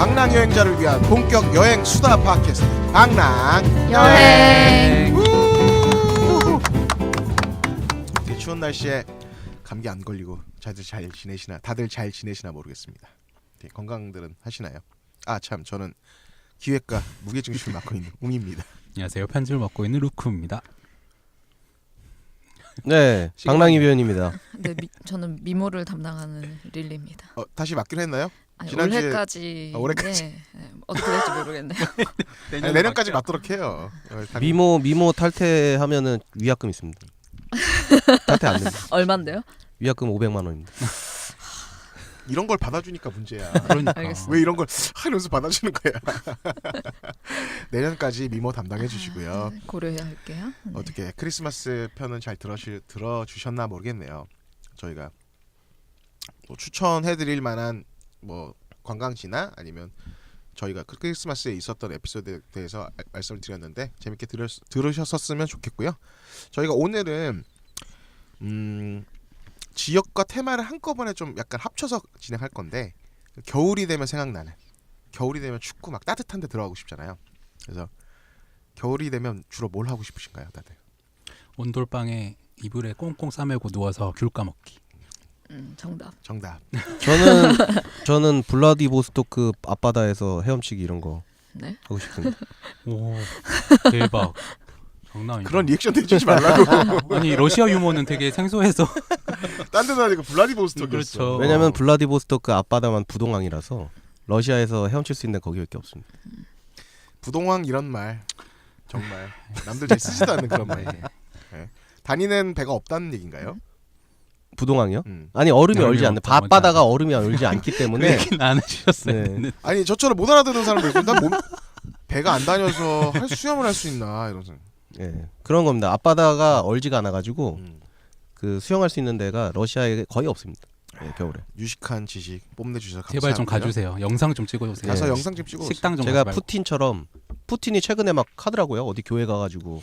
방랑 여행자를 위한 본격 여행 수다 팟캐스트 방랑 여행. 이렇게 추운 날씨에 감기 안 걸리고 다들 잘 지내시나 모르겠습니다. 건강들은 하시나요? 아 참, 저는 기획과 무게중심을 맡고 있는 웅입니다. 안녕하세요. 편집을 맡고 있는 루크입니다. 네, 방랑이 위원입니다. 네, 저는 미모를 담당하는 릴리입니다. 다시 맡기로 했나요? 아니, 지난주에- 올해까지. 올해까지. 네, 어떻게 될지 모르겠네요. 아니, 내년까지 맡도록 해요. 미모 탈퇴하면은 위약금 있습니다. 탈퇴 안 됩니다. 얼마인데요? 위약금 500만 원입니다. 이런 걸 받아주니까 문제야. 그러니까. 알겠습니다. 왜 이런 걸 하면서 받아주는 거야? 내년까지 미모 담당해 주시고요. 고려해야 할게요. 네. 어떻게 크리스마스 편은 잘 들어주셨나 모르겠네요. 저희가 뭐 추천해드릴 만한 뭐 관광지나 아니면 저희가 크리스마스에 있었던 에피소드에 대해서 말씀을 드렸는데 재밌게 들으셨었으면 좋겠고요. 저희가 오늘은 지역과 테마를 한꺼번에 좀 약간 합쳐서 진행할 건데, 겨울이 되면 생각나는, 겨울이 되면 춥고 막 따뜻한 데 들어가고 싶잖아요. 그래서 겨울이 되면 주로 뭘 하고 싶으신가요, 다들? 온돌방에 이불에 꽁꽁 싸매고 누워서 귤 까먹기. 정답. 정답. 저는 블라디보스토크 앞바다에서 헤엄치기 이런 거 네. 하고 싶습니다. 오 대박. 장난 아니다. 그런 리액션 해주지 말라고. 아니 러시아 유머는 되게 생소해서. 딴 데는 아니고 블라디보스토크였어. 그렇죠. 왜냐면 블라디보스토크 앞바다만 부동항이라서 러시아에서 헤엄칠 수 있는 거기밖에 없습니다. 부동왕 이런 말 정말 남들 잘 쓰지도 않는 그런 말. 네. 다니는 배가 없다는 얘기인가요? 부동항이요? 음. 아니 얼음이 얼음이 얼지 않는 없다, 뭔지 앞바다가 알아. 얼음이 얼지 않기 때문에 안 해주셨어요. 네. 아니 저처럼 못 알아듣는 사람도 있고, 난 배가 안 다녀서 수영을 할 수 있나 이러면서. 예, 그런 겁니다. 앞바다가 얼지가 않아가지고 음. 그 수영할 수 있는 데가 러시아에 거의 없습니다. 예, 겨울에. 유식한 지식 뽐내주셔서 감사합니다. 제발 좀 가주세요. 영상 좀 찍어주세요. 가서 네. 영상 좀 찍어. 식당 좀 제가 가지 말고. 푸틴처럼 푸틴이 최근에 막 하더라고요. 어디 교회 가가지고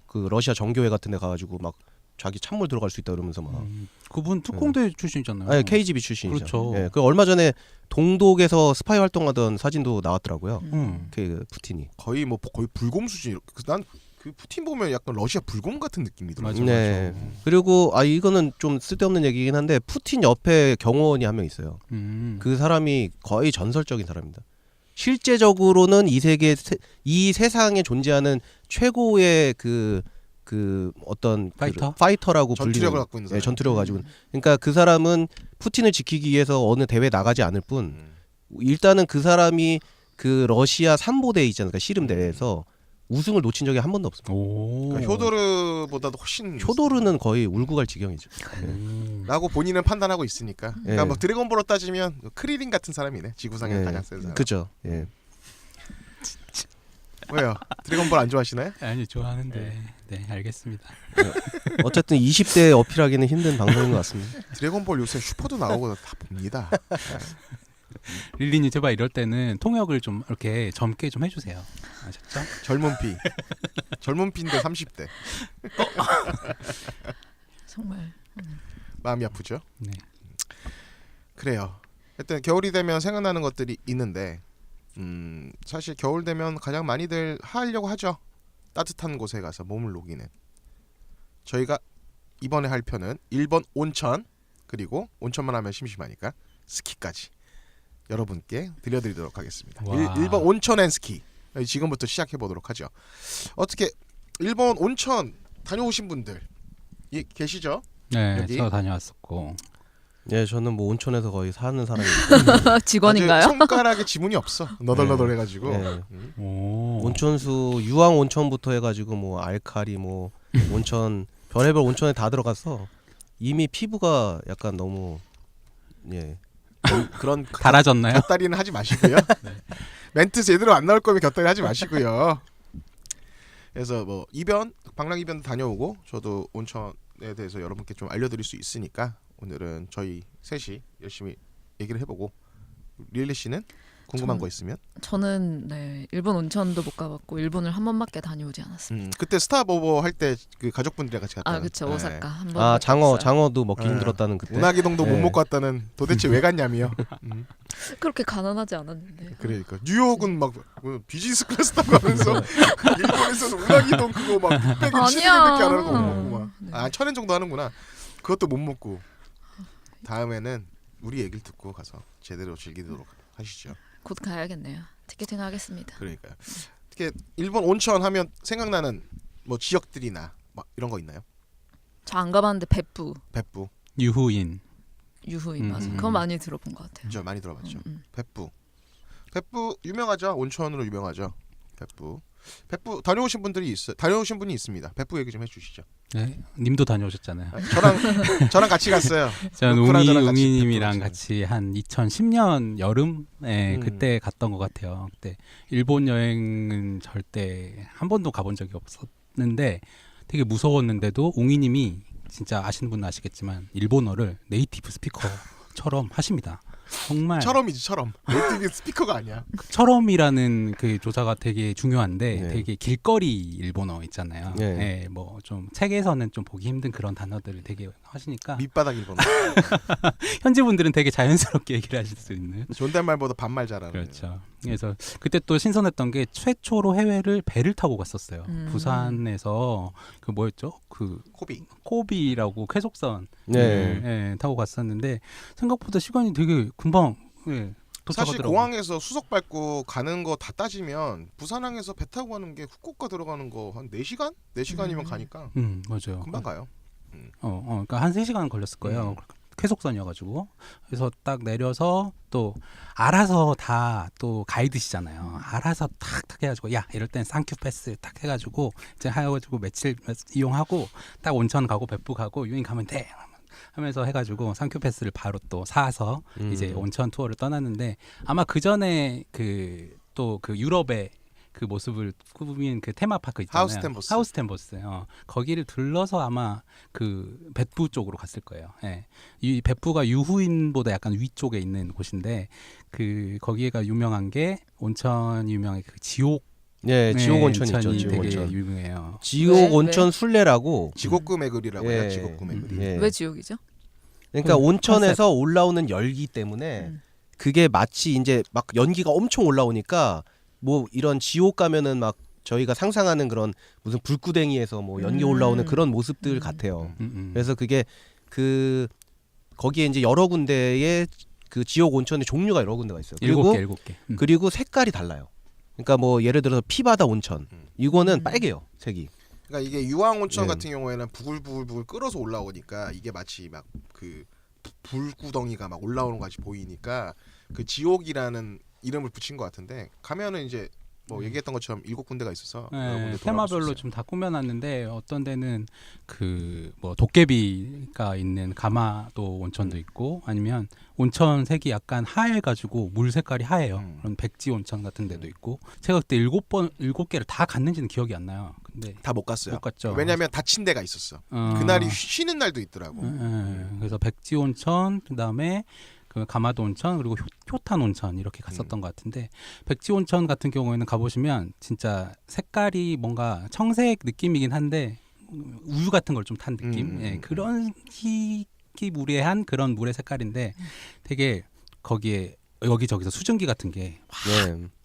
그 러시아 정교회 같은데 가가지고 막 자기 찬물 들어갈 수 있다 그러면서 막 그분 특공대 출신이잖아요. 아니 KGB 출신이죠. 그렇죠. 예, 그 얼마 전에 동독에서 스파이 활동하던 사진도 나왔더라고요. 음. 그 푸틴이. 거의 불곰 수준. 난 그 푸틴 보면 약간 러시아 불곰 같은 느낌이더라고. 맞아. 네. 그리고 이거는 좀 쓸데없는 얘기긴 한데 푸틴 옆에 경호원이 한 명 있어요. 그 사람이 거의 전설적인 사람입니다. 실제적으로는 이 세상에 존재하는 최고의 그 어떤 파이터라고 전투력을 불리는, 갖고 있는 사람. 전투력을 가지고 있는. 그러니까 그 사람은 푸틴을 지키기 위해서 어느 대회 나가지 않을 뿐 일단은 그 사람이 그 러시아 삼보대 있잖아요. 그러니까 씨름 대회에서 우승을 놓친 적이 한 번도 없습니다. 오. 그러니까 효도르보다도 훨씬. 효도르는 거의 울고 갈 지경이죠. 라고 본인은 판단하고 있으니까. 그러니까 예. 뭐 드래곤볼로 따지면 크리린 같은 사람이네. 지구상에 예. 가장 센 사람. 그죠. 예. 왜요? 드래곤볼 안 좋아하시나요? 아니 좋아하는데. 네 알겠습니다. 어쨌든 20대 어필하기는 힘든 방송인 것 같습니다. 드래곤볼 요새 슈퍼도 나오고 다 봅니다. 릴리님 제발 이럴 때는 통역을 좀 이렇게 젊게 좀 해주세요. 아셨죠? 젊은 피인데 30대. 정말. 마음이 아프죠? 네. 그래요. 하여튼 겨울이 되면 생각나는 것들이 있는데, 사실 겨울 되면 가장 많이들 하려고 하죠. 따뜻한 곳에 가서 몸을 녹이는. 저희가 이번에 할 편은 일본 온천, 그리고 온천만 하면 심심하니까 스키까지 여러분께 들려드리도록 하겠습니다. 와. 일본 온천 앤 스키 지금부터 시작해 보도록 하죠. 어떻게 일본 온천 다녀오신 분들 계시죠? 네, 여기? 저 다녀왔었고. 예, 저는 뭐 온천에서 거의 사는 사람이기 아주 직원인가요? 손가락에 지문이 없어. 너덜너덜해가지고. 예. 오. 온천수 유황 온천부터 해가지고 뭐 알카리 뭐 온천 별의별 온천에 다 들어가서 이미 피부가 약간 너무 예 그런 달아졌나요? 곁다리는 하지 마시고요. 멘트 제대로 안 나올 거면 곁다리 하지 마시고요. 그래서 뭐 방랑 이변 다녀오고 저도 온천에 대해서 여러분께 좀 알려드릴 수 있으니까 오늘은 저희 셋이 열심히 얘기를 해보고, 릴리 씨는 궁금한 거 있으면? 저는 네, 일본 온천도 못 가봤고 일본을 한 번밖에 다녀오지 않았습니다. 그때 스타보버 할 때 그 가족분들이랑 같이 갔다. 아 그렇죠. 오사카 한 번. 장어도 먹기 네. 힘들었다는 그때 운하기동도 못 네. 먹고 왔다는 도대체 왜 갔냐며. 그렇게 가난하지 않았는데. 그러니까 뉴욕은 막 비즈니스 클래스 타고 가면서 일본에서는 운항이동 그거 막 600엔, 700엔밖에 안 하는 거 못 먹고 막. 네. 아 1000엔 정도 하는구나. 그것도 못 먹고. 다음에는 우리 얘기를 듣고 가서 제대로 즐기도록 하시죠. 곧 가야겠네요. 티켓팅 하겠습니다. 그러니까요. 특히 일본 온천 하면 생각나는 뭐 지역들이나 막 이런 거 있나요? 저 안 가봤는데 백부, 백부. 유후인. 유후인 맞아. 음. 그건 많이 들어본 것 같아요. 저 많이 들어봤죠. 음. 백부. 백부 유명하죠. 온천으로 유명하죠. 백부. 백부 다녀오신 분들이 있어요. 다녀오신 분이 있습니다. 백부 얘기 좀 해주시죠. 네, 님도 다녀오셨잖아요. 저랑 같이 갔어요. 전 루크랑 저랑 같이 웅이님이랑 백부 같이 한 2010년 여름에 그때 갔던 것 같아요. 그때 일본 여행은 절대 한 번도 가본 적이 없었는데 되게 무서웠는데도 웅이님이 진짜 아시는 분은 아시겠지만 일본어를 네이티브 스피커처럼 하십니다. 정말 처럼이지 처럼. 네이티브 스피커가 아니야. 처럼이라는 그 조사가 되게 중요한데 네. 되게 길거리 일본어 있잖아요. 네. 네, 뭐 좀 책에서는 좀 보기 힘든 그런 단어들을 되게 하시니까 밑바닥 일본어. 현지 분들은 되게 자연스럽게 얘기를 하실 수 있는. 존댓말보다 반말 잘하는. 그렇죠. 그래서 그때 또 신선했던 게 최초로 해외를 배를 타고 갔었어요. 부산에서 그 뭐였죠? 그 코비. 코비라고 쾌속선 네. 타고 갔었는데 생각보다 시간이 되게 금방 사실 도착하더라고요. 공항에서 수속 밟고 가는 거 다 따지면 부산항에서 배 타고 가는 게 후쿠오카 들어가는 거 한 4시간? 4시간이면 가니까 맞아요. 금방 가요. 그러니까 한 3시간 걸렸을 거예요. 쾌속선이어가지고 그래서 딱 내려서 또 알아서 다 또 가이드시잖아요. 알아서 탁탁 해가지고 야 이럴 땐 쌍큐 패스 딱 해가지고 이제 해가지고 며칠 이용하고 딱 온천 가고 백부 가고 유인 가면 돼 하면서 해가지고 쌍큐 패스를 바로 또 사서 이제 온천 투어를 떠났는데 아마 그 전에 그 또 그 유럽의 그 모습을 꾸민 그 테마파크 있잖아요. 하우스텐보스. 거기를 둘러서 아마 그 백부 쪽으로 갔을 거예요. 예. 이 백부가 유후인보다 약간 위쪽에 있는 곳인데 그 거기가 유명한 게 온천 유명한 그 지옥. 네, 지옥 온천 있죠. 온천이 지옥 되게 온천. 유명해요. 지옥 왜? 온천 순례라고. 지옥구 매글이라고 해요. 예. 지옥구 매글이. 예. 왜 지옥이죠? 그러니까 온천에서 올라오는 열기 때문에 그게 마치 이제 막 연기가 엄청 올라오니까 뭐 이런 지옥 가면은 막 저희가 상상하는 그런 무슨 불구덩이에서 뭐 연기 올라오는 그런 모습들 같아요. 그래서 그게 그 거기에 이제 여러 군데의 그 지옥 온천의 종류가 여러 군데가 있어요. 그리고 7개. 그리고 색깔이 달라요. 그러니까 뭐 예를 들어서 피바다 온천 이거는 빨개요 색이. 그러니까 이게 유황 온천 예. 같은 경우에는 부글부글 끓어서 올라오니까 이게 마치 막 그 불구덩이가 막 올라오는 것 같이 보이니까 그 지옥이라는 이름을 붙인 것 같은데 가면은 이제 뭐 얘기했던 것처럼 7군데가 있어서 여러 군데 돌아볼 수 테마별로 있어요. 좀 다 꾸며놨는데 어떤 데는 그 뭐 도깨비가 있는 가마도 온천도 있고 아니면 온천 색이 약간 하얘가지고 물 색깔이 하얘요. 그런 백지 온천 같은 데도 있고 제가 그때 7개를 다 갔는지는 기억이 안 나요. 근데 다 못 갔어요. 못 갔죠. 왜냐하면 다친 데가 있었어. 그날이 쉬는 날도 있더라고. 그래서 백지 온천 그다음에 그 가마도 온천 그리고 효탄 온천 이렇게 갔었던 것 같은데 백지 온천 같은 경우에는 가보시면 진짜 색깔이 뭔가 청색 느낌이긴 한데 우유 같은 걸 좀 탄 느낌 예, 그런 희귀무례한 그런 물의 색깔인데 되게 거기에 여기저기서 수증기 같은 게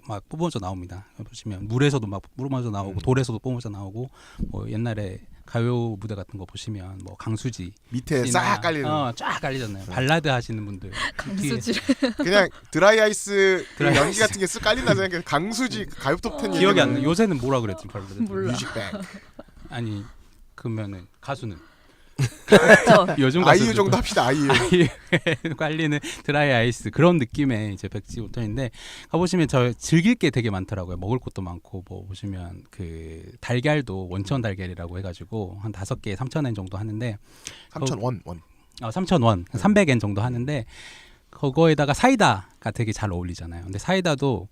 막 뿜어져 나옵니다. 보시면 물에서도 막 뿜어져 나오고 돌에서도 뿜어져 나오고 뭐 옛날에 가요 무대 같은 거 보시면 뭐 강수지 밑에 싹 깔리는 쫙 깔리잖아요. 발라드 하시는 분들 강수지. 그냥 드라이 아이스 그 드라이 연기 같은 게 쓱 깔린다 생각해. 강수지 가요톱 10 기억이 안 나. 요새는 뭐라 그랬지 발라드? 몰라. 뮤직뱅. 아니 그러면은 가수는 그렇죠. 요즘 아이유 가수들 정도 합시다. 아이유. 깔리는 드라이 아이스 그런 느낌의 이제 백지 온천인데 가보시면 저 즐길 게 되게 많더라고요. 먹을 것도 많고 뭐 보시면 그 달걀도 원천 달걀이라고 해가지고 한 5개에 3,000엔 정도 하는데 3,000원. 3,000원 300엔 정도 하는데 그거에다가 사이다가 되게 잘 어울리잖아요. 근데 사이다도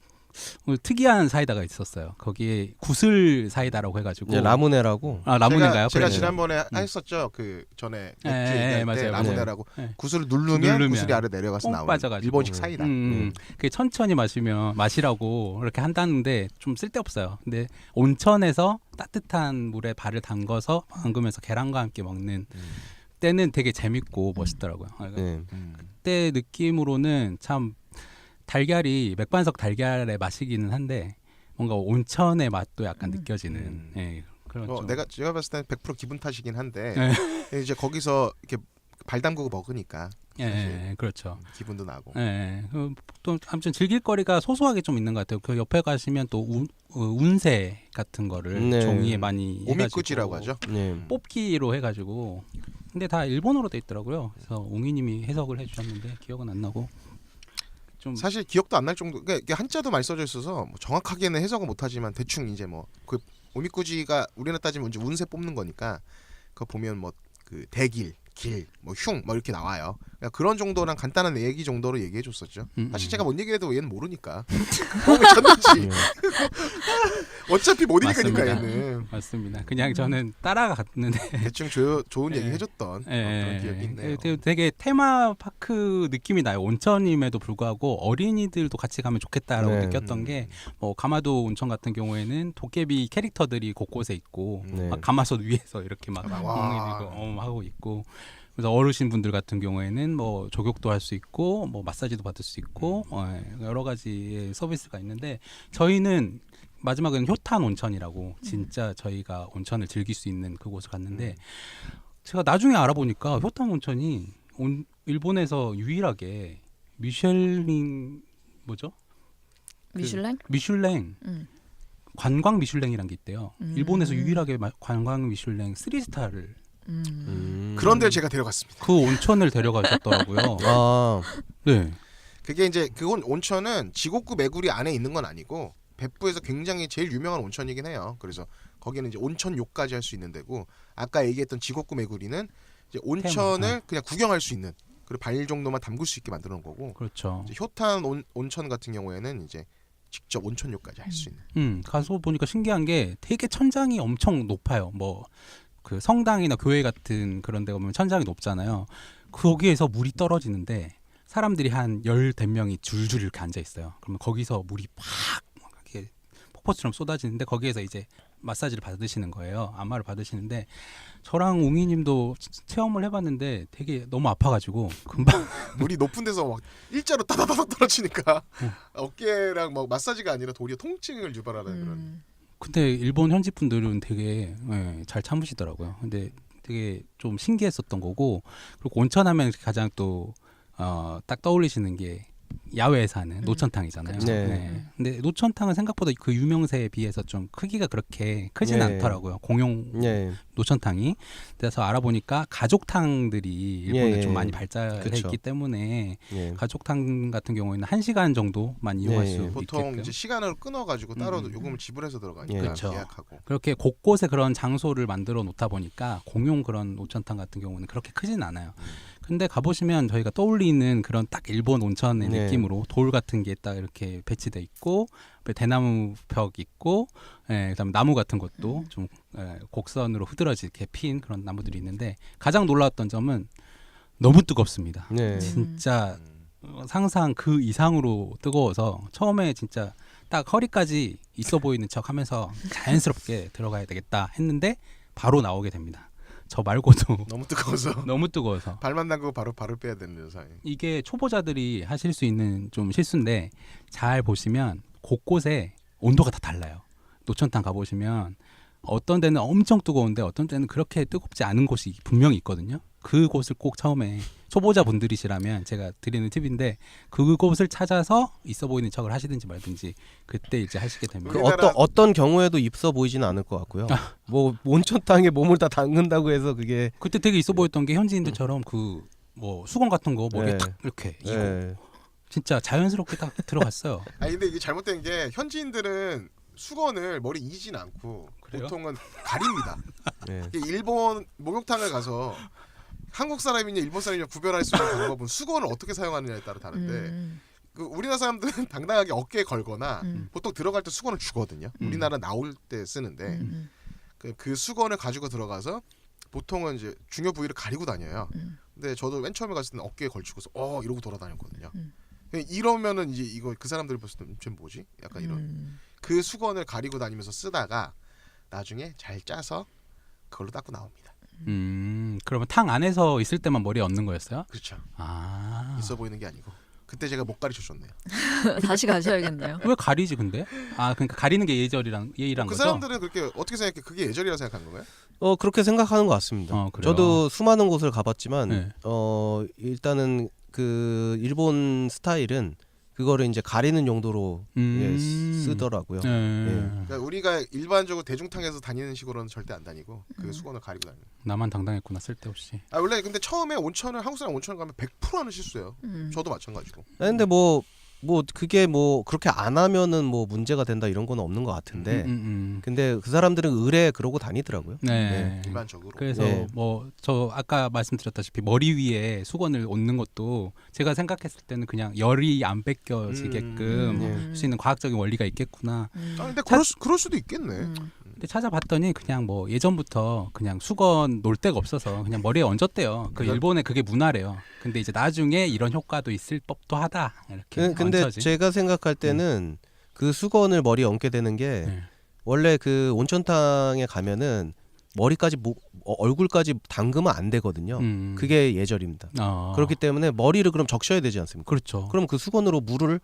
특이한 사이다가 있었어요. 거기에 구슬 사이다라고 해가지고 라무네라고. 라무네인가요? 제가 그래. 지난번에 했었죠. 그 전에 맥주 예, 얘기할 때 맞아요. 라무네라고 네. 구슬을 누르면 누르면 구슬이 아래 내려가서 뽕 나오는 빠져가지고. 일본식 사이다. 그게 천천히 마시라고 이렇게 한다는데 좀 쓸데없어요. 근데 온천에서 따뜻한 물에 발을 담궈서 담그면서 계란과 함께 먹는 때는 되게 재밌고 멋있더라고요. 네. 그때 느낌으로는 참 달걀이 맥반석 달걀의 맛이기는 한데 뭔가 온천의 맛도 약간 느껴지는 예, 그런 좀 제가 봤을 때는 100% 기분 탓이긴 한데 네. 이제 거기서 이렇게 발 담그고 먹으니까 예, 사실 예, 그렇죠. 기분도 나고. 예, 또 아무튼 즐길 거리가 소소하게 좀 있는 것 같아요. 그 옆에 가시면 또 운세 같은 거를 네. 종이에 많이 오미꾸지라고 하죠. 네. 뽑기로 해가지고 근데 다 일본어로 돼 있더라고요. 그래서 옹이님이 해석을 해주셨는데 기억은 안 나고 좀 사실 기억도 안 날 정도. 그러니까 이게 한자도 많이 써져 있어서 뭐 정확하게는 해석은 못하지만 대충 이제 뭐 그 오미꾸지가 우리나라 따지면 이제 운세 뽑는 거니까 그거 보면 뭐 그 대길, 길, 뭐 흉, 뭐 이렇게 나와요. 그러니까 그런 정도랑 간단한 얘기 정도로 얘기해 줬었죠. 사실 제가 뭔 얘기해도 얘는 모르니까. 너무 쳤는지. 어차피 못 읽으니까 맞습니다. 얘는 맞습니다. 그냥 저는 따라갔는데 대충 좋은 얘기 해줬던 그런 기억이 있네요. 되게 테마파크 느낌이 나요. 온천임에도 불구하고 어린이들도 같이 가면 좋겠다라고 네. 느꼈던 게 뭐 가마도 온천 같은 경우에는 도깨비 캐릭터들이 곳곳에 있고 네. 막 가마솥 위에서 이렇게 막 와. 하고 있고 그래서 어르신 분들 같은 경우에는 뭐 조격도 할 수 있고 뭐 마사지도 받을 수 있고 여러 가지의 서비스가 있는데 저희는 마지막은 효탄 온천이라고 진짜 저희가 온천을 즐길 수 있는 그곳을 갔는데 제가 나중에 알아보니까 효탄 온천이 일본에서 유일하게 미슐링 뭐죠? 미슐랭? 미슐랭 관광 미슐랭이란 게 있대요. 일본에서 유일하게 관광 미슐랭 3스타를 그런데 제가 데려갔습니다. 그 온천을 데려가셨더라고요. 아, 네. 그게 이제 그건 온천은 지곡구 메구리 안에 있는 건 아니고別府에서 굉장히 제일 유명한 온천이긴 해요. 그래서 거기는 이제 온천욕까지 할 수 있는 데고 아까 얘기했던 지곡구 메구리는 이제 온천을 그냥 구경할 수 있는 그리고 발 정도만 담글 수 있게 만들어 놓은 거고 그렇죠. 이제 효탄 온천 같은 경우에는 이제 직접 온천욕까지 할 수 있는. 가서 보니까 신기한 게 되게 천장이 엄청 높아요. 뭐 그 성당이나 교회 같은 그런 데 가면 천장이 높잖아요. 거기에서 물이 떨어지는데 사람들이 한 10-100명이 줄줄 이렇게 앉아 있어요. 그러면 거기서 물이 팍 이렇게 폭포처럼 쏟아지는데 거기에서 이제 마사지를 받으시는 거예요. 안마를 받으시는데 저랑 웅이님도 체험을 해봤는데 되게 너무 아파가지고 금방 물이 높은 데서 막 일자로 따다다닥 떨어지니까 어깨랑 막 마사지가 아니라 도리어 통증을 유발하는 그런. 근데 일본 현지 분들은 되게 잘 참으시더라고요. 근데 되게 좀 신기했었던 거고 그리고 온천하면 가장 또 딱 떠올리시는 게 야외에서 하는 노천탕이잖아요. 네. 근데 노천탕은 생각보다 그 유명세에 비해서 좀 크기가 그렇게 크진 네. 않더라고요. 공용 네. 노천탕이. 그래서 알아보니까 가족탕들이 일본에 예. 좀 많이 발달했기 그쵸. 때문에 예. 가족탕 같은 경우에는 1시간 정도만 이용할 네. 수 보통 있게끔. 이제 시간을 끊어가지고 따로 요금을 지불해서 들어가니까 예. 그렇죠. 예약하고. 그렇게 곳곳에 그런 장소를 만들어 놓다 보니까 공용 그런 온천탕 같은 경우는 그렇게 크진 않아요. 근데 가보시면 저희가 떠올리는 그런 딱 일본 온천의 네. 느낌으로 돌 같은 게 딱 이렇게 배치돼 있고 대나무 벽 있고 그다음에 나무 같은 것도 좀 곡선으로 흐드러지게 핀 그런 나무들이 있는데 가장 놀라웠던 점은 너무 뜨겁습니다. 네. 진짜 상상 그 이상으로 뜨거워서 처음에 진짜 딱 허리까지 있어 보이는 척 하면서 자연스럽게 들어가야 되겠다 했는데 바로 나오게 됩니다. 저 말고도 너무 뜨거워서 너무 뜨거워서 발만 담그고 바로 발을 빼야 되는 사이. 이게 초보자들이 하실 수 있는 좀 실수인데 잘 보시면 곳곳에 온도가 다 달라요. 노천탕 가보시면 어떤 데는 엄청 뜨거운데 어떤 데는 그렇게 뜨겁지 않은 곳이 분명히 있거든요. 그곳을 꼭 처음에 초보자분들이시라면 제가 드리는 팁인데 그곳을 찾아서 있어 보이는 척을 하시든지 말든지 그때 이제 하시게 되면 그 어떤 경우에도 있어 보이지는 않을 것 같고요. 뭐 온천탕에 몸을 다 담근다고 해서 그게 그때 되게 있어 보였던 게 현지인들처럼 그 뭐 수건 같은 거 머리에 네. 탁 이렇게 이고 예. 진짜 자연스럽게 딱 들어갔어요. 아니 근데 이게 잘못된 게 현지인들은 수건을 머리 이진 않고 그래요? 보통은 가립니다. 예. 이게 일본 목욕탕을 가서 한국 사람이냐 일본 사람이냐 구별할 수 있는 방법은 수건을 어떻게 사용하느냐에 따라 다른데 그 우리나라 사람들은 당당하게 어깨에 걸거나 보통 들어갈 때 수건을 주거든요. 우리나라 나올 때 쓰는데 그 수건을 가지고 들어가서 보통은 이제 중요 부위를 가리고 다녀요. 근데 저도 맨 처음에 갔을 때는 어깨에 걸치고서 이러고 돌아다녔거든요. 이러면은 이제 이거 그 사람들이 봤을 때는 쟤 뭐지? 약간 이런 그 수건을 가리고 다니면서 쓰다가 나중에 잘 짜서 그걸로 닦고 나옵니다. 그러면 탕 안에서 있을 때만 머리에 얹는 거였어요? 그렇죠. 아. 있어 보이는 게 아니고 그때 제가 못 가르쳐 줬네요. 다시 가셔야겠네요. 왜 가리지 근데? 아 그러니까 가리는 게 예의란 그 거죠? 사람들은 그렇게 어떻게 생각해? 그게 예절이라고 생각하는 건가요? 그렇게 생각하는 것 같습니다. 그래요? 저도 수많은 곳을 가봤지만 네. 일단은 그 일본 스타일은 그거를 이제 가리는 용도로 쓰더라고요. 그러니까 우리가 일반적으로 대중탕에서 다니는 식으로는 절대 안 다니고 그 수건을 가리고 다니는. 나만 당당했구나 쓸데없이. 원래 근데 처음에 온천을 한국 사람 온천 가면 100% 하는 실수예요. 저도 마찬가지고. 근데 뭐 그게 뭐 그렇게 안 하면은 뭐 문제가 된다 이런 건 없는 것 같은데 근데 그 사람들은 의뢰 그러고 다니더라고요. 네. 일반적으로. 그래서 네. 뭐 저 아까 말씀드렸다시피 머리 위에 수건을 얹는 것도 제가 생각했을 때는 그냥 열이 안 뺏겨지게끔 할 수 있는 과학적인 원리가 있겠구나. 근데 그럴 수도 있겠네. 근데 찾아봤더니 그냥 뭐 예전부터 그냥 수건 놓을 데가 없어서 그냥 머리에 얹었대요. 그 일본에 그게 문화래요. 근데 이제 나중에 이런 효과도 있을 법도 하다 이렇게. 근데 얹혀진. 제가 생각할 때는 그 수건을 머리에 얹게 되는 게 네. 원래 그 온천탕에 가면은 머리까지 얼굴까지 담그면 안 되거든요. 그게 예절입니다. 그렇기 때문에 머리를 그럼 적셔야 되지 않습니까? 그렇죠. 그럼 그 수건으로 물을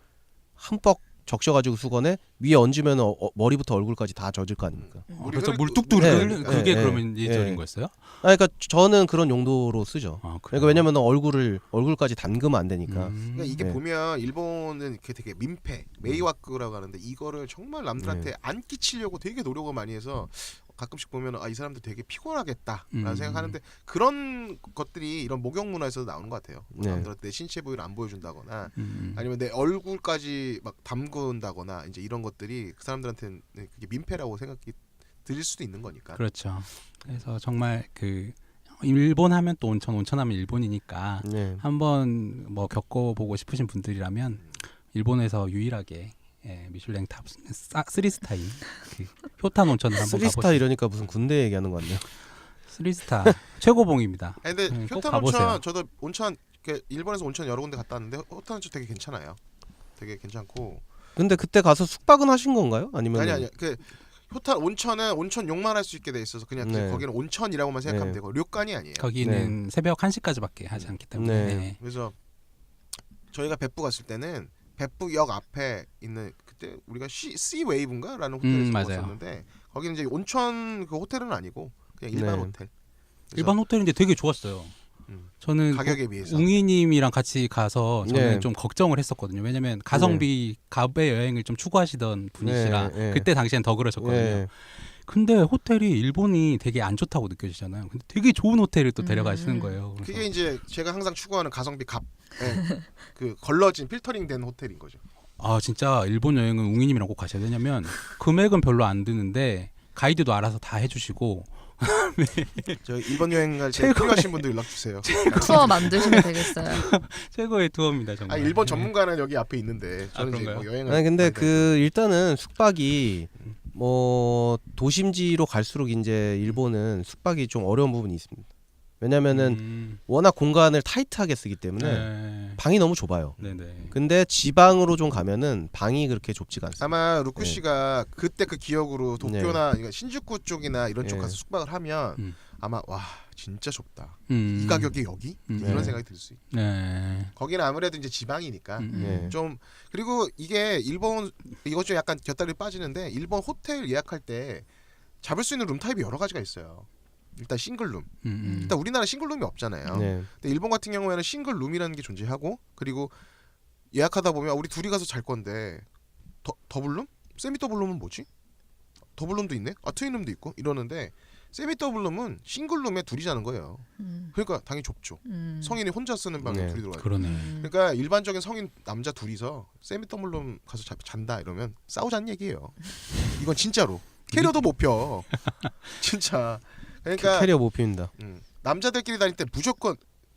흠뻑 적셔가지고 수건에 위에 얹으면 머리부터 얼굴까지 다 젖을 거 아닙니까? 그래서 물 뚝뚝 네, 흐르는 그게 네, 그러면 예절인 네. 거였어요? 그러니까 저는 그런 용도로 쓰죠. 그래요? 그러니까 왜냐면 얼굴까지 담그면 안 되니까. 그러니까 이게 네. 보면 일본은 이렇게 되게 민폐, 메이와크라고 하는데 이거를 정말 남들한테 안 끼치려고 되게 노력을 많이 해서 가끔씩 보면 이 사람들 되게 피곤하겠다라는 생각하는데 그런 것들이 이런 목욕 문화에서 나오는 것 같아요. 네. 남들한테 내 신체 부위를 안 보여준다거나 아니면 내 얼굴까지 막 담근다거나 이제 이런 것들이 그 사람들한테는 그게 민폐라고 생각이 들릴 수도 있는 거니까. 그렇죠. 그래서 정말 그 일본 하면 또 온천 하면 일본이니까 네. 한번 뭐 겪어보고 싶으신 분들이라면 일본에서 유일하게 미슐랭 탑 3스타인 그 효탄 온천을 한번 쓰리스타 가보세요. 이러니까 무슨 군대 얘기하는 것 같네요. 3스타 최고봉입니다. 근데 꼭 효탄 가보세요. 온천 저도 온천 일본에서 온천 여러 군데 갔다 왔는데 효탄 온천 되게 괜찮아요. 되게 괜찮고. 근데 그때 가서 숙박은 하신 건가요? 아니면 아니 그 효탄 온천은 온천욕만 할 수 있게 돼 있어서 그냥 네. 거기는 온천이라고만 생각하면 네. 되고 료칸이 아니에요. 거기는 새벽 1시까지밖에 하지 않기 때문에 네. 그래서 저희가 백부 갔을 때는 백부역 앞에 있는 그때 우리가 씨 웨이브인가라는 호텔에서 맞아요. 묵었었는데 거기는 이제 온천 그 호텔은 아니고 그냥 일반 네. 호텔. 그래서 일반 호텔인데 되게 좋았어요. 저는 가격에 비해서. 웅이님이랑 같이 가서 저는 네. 좀 걱정을 했었거든요. 왜냐면 가성비 가베 여행을 좀 추구하시던 분이시라 네, 네. 그때 당시엔 더 그러셨거든요. 네. 근데 호텔이 일본이 되게 안 좋다고 느껴지잖아요. 근데 되게 좋은 호텔을 또 데려가시는 거예요. 그래서 그게 이제 제가 항상 추구하는 가성비 값. 그 걸러진 필터링된 호텔인 거죠. 아 진짜 일본 여행은 웅이님이랑 꼭 가셔야 되냐면 금액은 별로 안 드는데 가이드도 알아서 다 해주시고 저 일본 여행 갈 때 최고의- 필요하신 분들 연락 주세요. 투어 만드시면 되겠어요. 최고의 투어입니다 정말. 일본 전문가는 여기 앞에 있는데 저는 이제 그런가요? 뭐 여행을. 아니 근데 많이 그 일단은 숙박이 뭐 도심지로 갈수록 이제 일본은 숙박이 좀 어려운 부분이 있습니다. 왜냐면은 워낙 공간을 타이트하게 쓰기 때문에 네. 방이 너무 좁아요. 네네. 근데 지방으로 좀 가면은 방이 그렇게 좁지가 않습니다. 아마 루쿠 씨가 그때 그 기억으로 도쿄나 그러니까 신주쿠 쪽이나 이런 쪽 네. 가서 숙박을 하면 아마 와 진짜 좁다. 이 이 가격에 여기 이런 네. 생각이 들 수 있고. 네. 거기는 아무래도 이제 지방이니까 네. 좀 그리고 이게 일본 이것 좀 약간 곁다리 빠지는데 일본 호텔 예약할 때 잡을 수 있는 룸 타입이 여러 가지가 있어요. 일단 싱글룸. 일단 우리나라 싱글룸이 없잖아요. 네. 근데 일본 같은 경우에는 싱글룸이라는 게 존재하고 그리고 예약하다 보면 우리 둘이 가서 잘 건데 더블룸? 세미 더블룸은 뭐지? 더블룸도 있네? 트윈룸도 있고 이러는데 세미 더블룸은 싱글룸에 둘이 자는 거예요. 그러니까 당연히 좁죠. 성인이 혼자 쓰는 방에 네. 둘이 들어가요. 그러네. 그러니까 일반적인 성인 남자 둘이서 세미 더블룸 가서 잔다 이러면 싸우자는 얘기예요. 이건 진짜로 캐리어도 못 펴. 진짜. 그러니까 캐리어 못 핍니다. 남자들끼리 다닐 때 무조건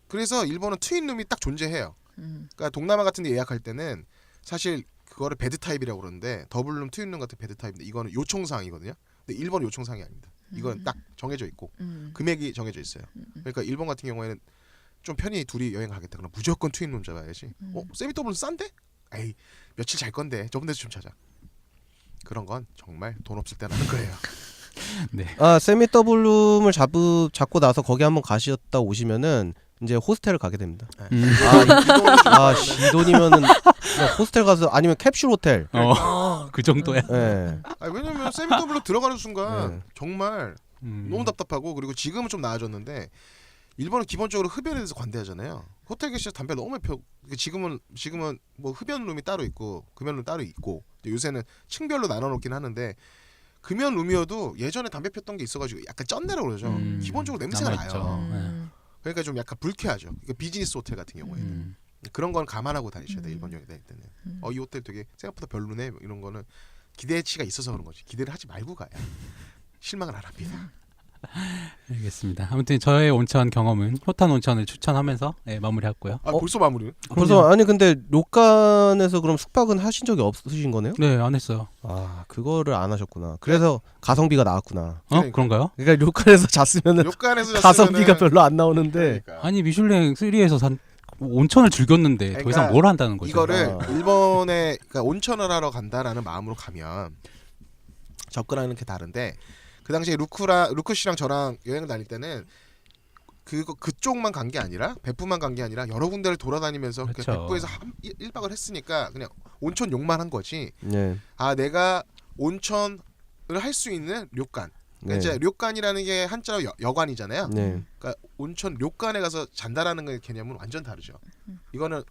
그래서 일본은 트윈룸이 딱 존재해요. 그러니까 동남아 같은 데 예약할 때는 사실 그거를 베드 타입이라고 그러는데 더블룸 트윈룸 같은 베드 타입인데 이거는 요청사항이거든요. 근데 일본은 요청사항이 아닙니다. 이건 딱 정해져 있고 금액이 정해져 있어요. 그러니까 일본 같은 경우에는 좀 편히 둘이 여행 가겠다 그러면 무조건 트윈룸 잡아야지. 세미 더블룸 싼데? 에이 며칠 잘 건데 좁은 데서 좀 자자. 그런 건 정말 돈 없을 때는 하는 거예요. 네. 세미 더블룸을 잡고 나서 거기 한번 가셨다 오시면은 이제 호스텔을 가게 됩니다. 음. 이 돈이면은 그냥 호스텔 가서 아니면 캡슐 호텔. 그 정도야. 예. 왜냐면 세미 더블로 들어가는 순간 네. 정말 너무 답답하고 그리고 지금은 좀 나아졌는데 일본은 기본적으로 흡연에 대해서 관대하잖아요. 호텔 계시에서 담배 너무 많이 피워. 지금은 뭐 흡연룸이 따로 있고 금연룸 따로 있고 요새는 층별로 나눠놓긴 하는데 금연룸이어도 예전에 담배 폈던 게 있어가지고 약간 쩐내라고 그러죠. 기본적으로 냄새가 남아있죠. 나요. 그러니까 좀 약간 불쾌하죠. 그러니까 비즈니스 호텔 같은 경우에는 그런 건 감안하고 다니셔야 돼. 일본 여행 다닐 때는. 이 호텔 되게 생각보다 별로네. 뭐 이런 거는 기대치가 있어서 그런 거지. 기대를 하지 말고 가야 실망을 안 합니다. 알겠습니다. 아무튼 저의 온천 경험은 효탄 온천을 추천하면서 마무리했고요. 벌써 마무리? 벌써 아니 근데 료칸에서 그럼 숙박은 하신 적이 없으신 거네요? 네, 안 했어요. 아 그거를 안 하셨구나. 그래서 가성비가 나왔구나. 그런가요? 그러니까 료칸에서 잤으면은 료칸에서 가성비가 별로 안 나오는데. 그러니까. 아니 미슐랭 3에서 산 온천을 즐겼는데 그러니까 더 이상 뭘 한다는 거죠? 이거를 일본에 그러니까 온천을 하러 간다라는 마음으로 가면 접근하는 게 다른데 그 당시에 루크 씨랑 저랑 여행을 다닐 때는 그쪽만 간 게 아니라 베프만 간 게 아니라 여러 군데를 돌아다니면서 그렇죠. 베프에서 1박을 했으니까 그냥 온천 욕만 한 거지. 네. 내가 온천을 할 수 있는 료칸. 그러니까 이제 료칸이라는 게 한자로 여관이잖아요. 네. 그러니까 온천 료칸에 가서 잔다라는 거 개념은 완전 다르죠. 이거는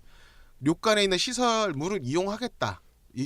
료칸에 있는 시설 물을 이용하겠다.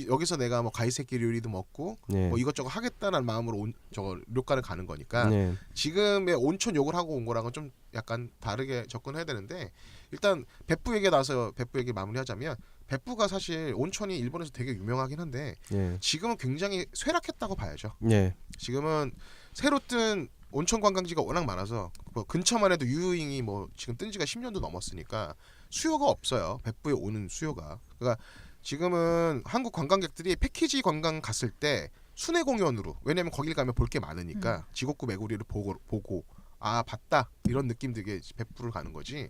여기서 내가 뭐 가이세키 요리도 먹고 네. 뭐 이것저것 하겠다는 마음으로 저거 료칸을 가는 거니까 네. 지금의 온천 욕을 하고 온 거랑은 좀 약간 다르게 접근해야 되는데 일단 베프 얘기 나서 베프 얘기 마무리하자면 베프가 사실 온천이 일본에서 되게 유명하긴 한데 네. 지금은 굉장히 쇠락했다고 봐야죠. 네. 지금은 새로 뜬 온천 관광지가 워낙 많아서 뭐 근처만 해도 유유잉이 뭐 지금 뜬 지가 10년도 넘었으니까 수요가 없어요. 베프에 오는 수요가. 그러니까 지금은 한국 관광객들이 패키지 관광 갔을 때 순회 공연으로 왜냐면 거길 가면 볼 게 많으니까 지곡구 메구리를 보고 봤다 이런 느낌 들게 베프를 가는 거지.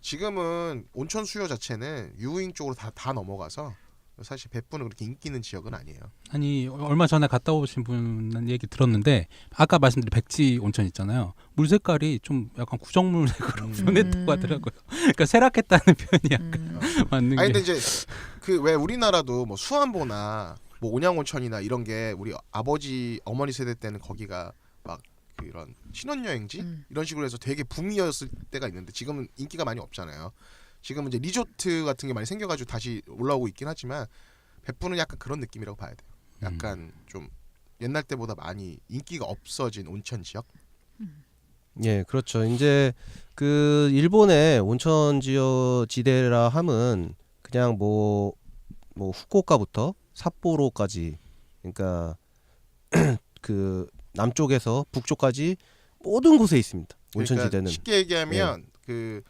지금은 온천 수요 자체는 유잉 쪽으로 다 넘어가서 사실 베프는 그렇게 인기 있는 지역은 아니에요. 아니 얼마 전에 갔다 오신 분 얘기 들었는데 아까 말씀드린 백지 온천 있잖아요. 물 색깔이 좀 약간 구정물색으로 변했다고 하더라고요. 그러니까 쇠락했다는 표현이 약간 맞는 게. 아니 근데 이제 그 왜 우리나라도 뭐 수안보나 뭐 온양온천이나 이런 게 우리 아버지 어머니 세대 때는 거기가 막 이런 신혼여행지 이런 식으로 해서 되게 붐이었을 때가 있는데 지금은 인기가 많이 없잖아요. 지금은 이제 리조트 같은 게 많이 생겨가지고 다시 올라오고 있긴 하지만 베프는 약간 그런 느낌이라고 봐야 돼요. 약간 좀 옛날 때보다 많이 인기가 없어진 온천 지역. 예, 그렇죠. 이제 그 일본의 온천 지역 지대라 함은 그냥 뭐 후쿠오카부터 삿포로까지 그러니까 그 남쪽에서 북쪽까지 모든 곳에 있습니다. 온천 그러니까 지대는. 쉽게 얘기하면 그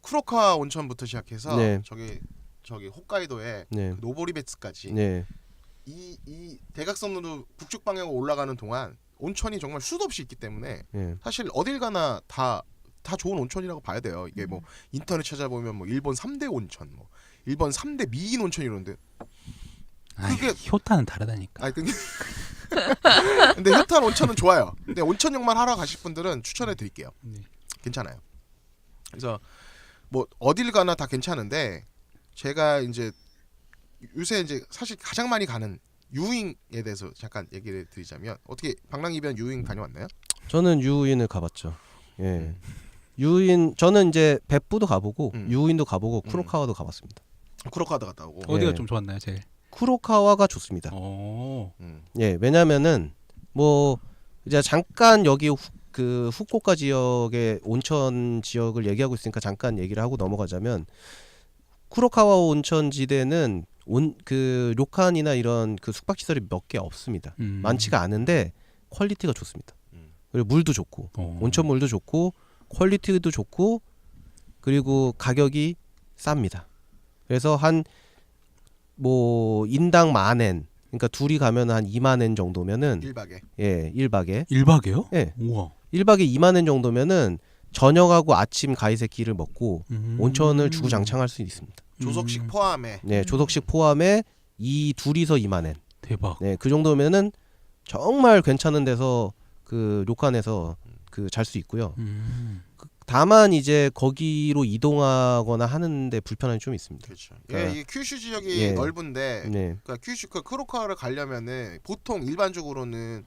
쿠로카와 온천부터 시작해서 네. 저기 홋카이도의 네. 그 노보리베츠까지 네. 이 대각선으로 북쪽 방향으로 올라가는 동안 온천이 정말 수도 없이 있기 때문에 네. 사실 어딜 가나 다 좋은 온천이라고 봐야 돼요. 이게 뭐 인터넷 찾아보면 뭐 일본 3대 온천, 뭐 일본 3대 미인 온천 이런데 그게 효탄은 다르다니까. 근데 효탄 온천은 좋아요. 근데 온천욕만 하러 가실 분들은 추천해 드릴게요. 괜찮아요. 그래서 뭐 어딜 가나 다 괜찮은데 제가 이제 요새 이제 사실 가장 많이 가는 유잉에 대해서 잠깐 얘기를 드리자면 어떻게 방랑이변 유잉 다녀왔나요? 저는 유인을 가봤죠. 예. 유인 저는 이제 베프도 가보고 유인도 가보고 쿠로카와도 가봤습니다. 쿠로카와도 갔다 오고. 어디가 예. 좀 좋았나요, 제일? 쿠로카와가 좋습니다. 오. 예, 왜냐면은 뭐 이제 잠깐 여기 그 후쿠오카 지역의 온천 지역을 얘기하고 있으니까 잠깐 얘기를 하고 넘어가자면 쿠로카와 온천 지대는 그 료칸이나 이런 그 숙박 시설이 몇 개 없습니다. 많지가 않은데 퀄리티가 좋습니다. 그리고 물도 좋고 온천 물도 좋고 퀄리티도 좋고 그리고 가격이 쌉니다. 그래서 한 뭐 인당 10,000엔 그러니까 둘이 가면 한 20,000엔 정도면은 1박에. 예, 1박에. 1박이요? 예. 우와. 1박에 20,000엔 정도면은 저녁하고 아침 가이세키를 먹고 온천을 주구장창 할 수 있습니다. 조석식 포함해. 네, 조석식 포함에 이 둘이서 20,000엔. 대박. 네, 그 정도면은 정말 괜찮은 데서 그 료칸에서 그 잘 수 있고요. 다만 이제 거기로 이동하거나 하는데 불편함이 좀 있습니다. 그렇죠. 그러니까- 이 큐슈 지역이 예. 넓은데 네. 그러니까 큐슈 그 크로카를 가려면은 보통 일반적으로는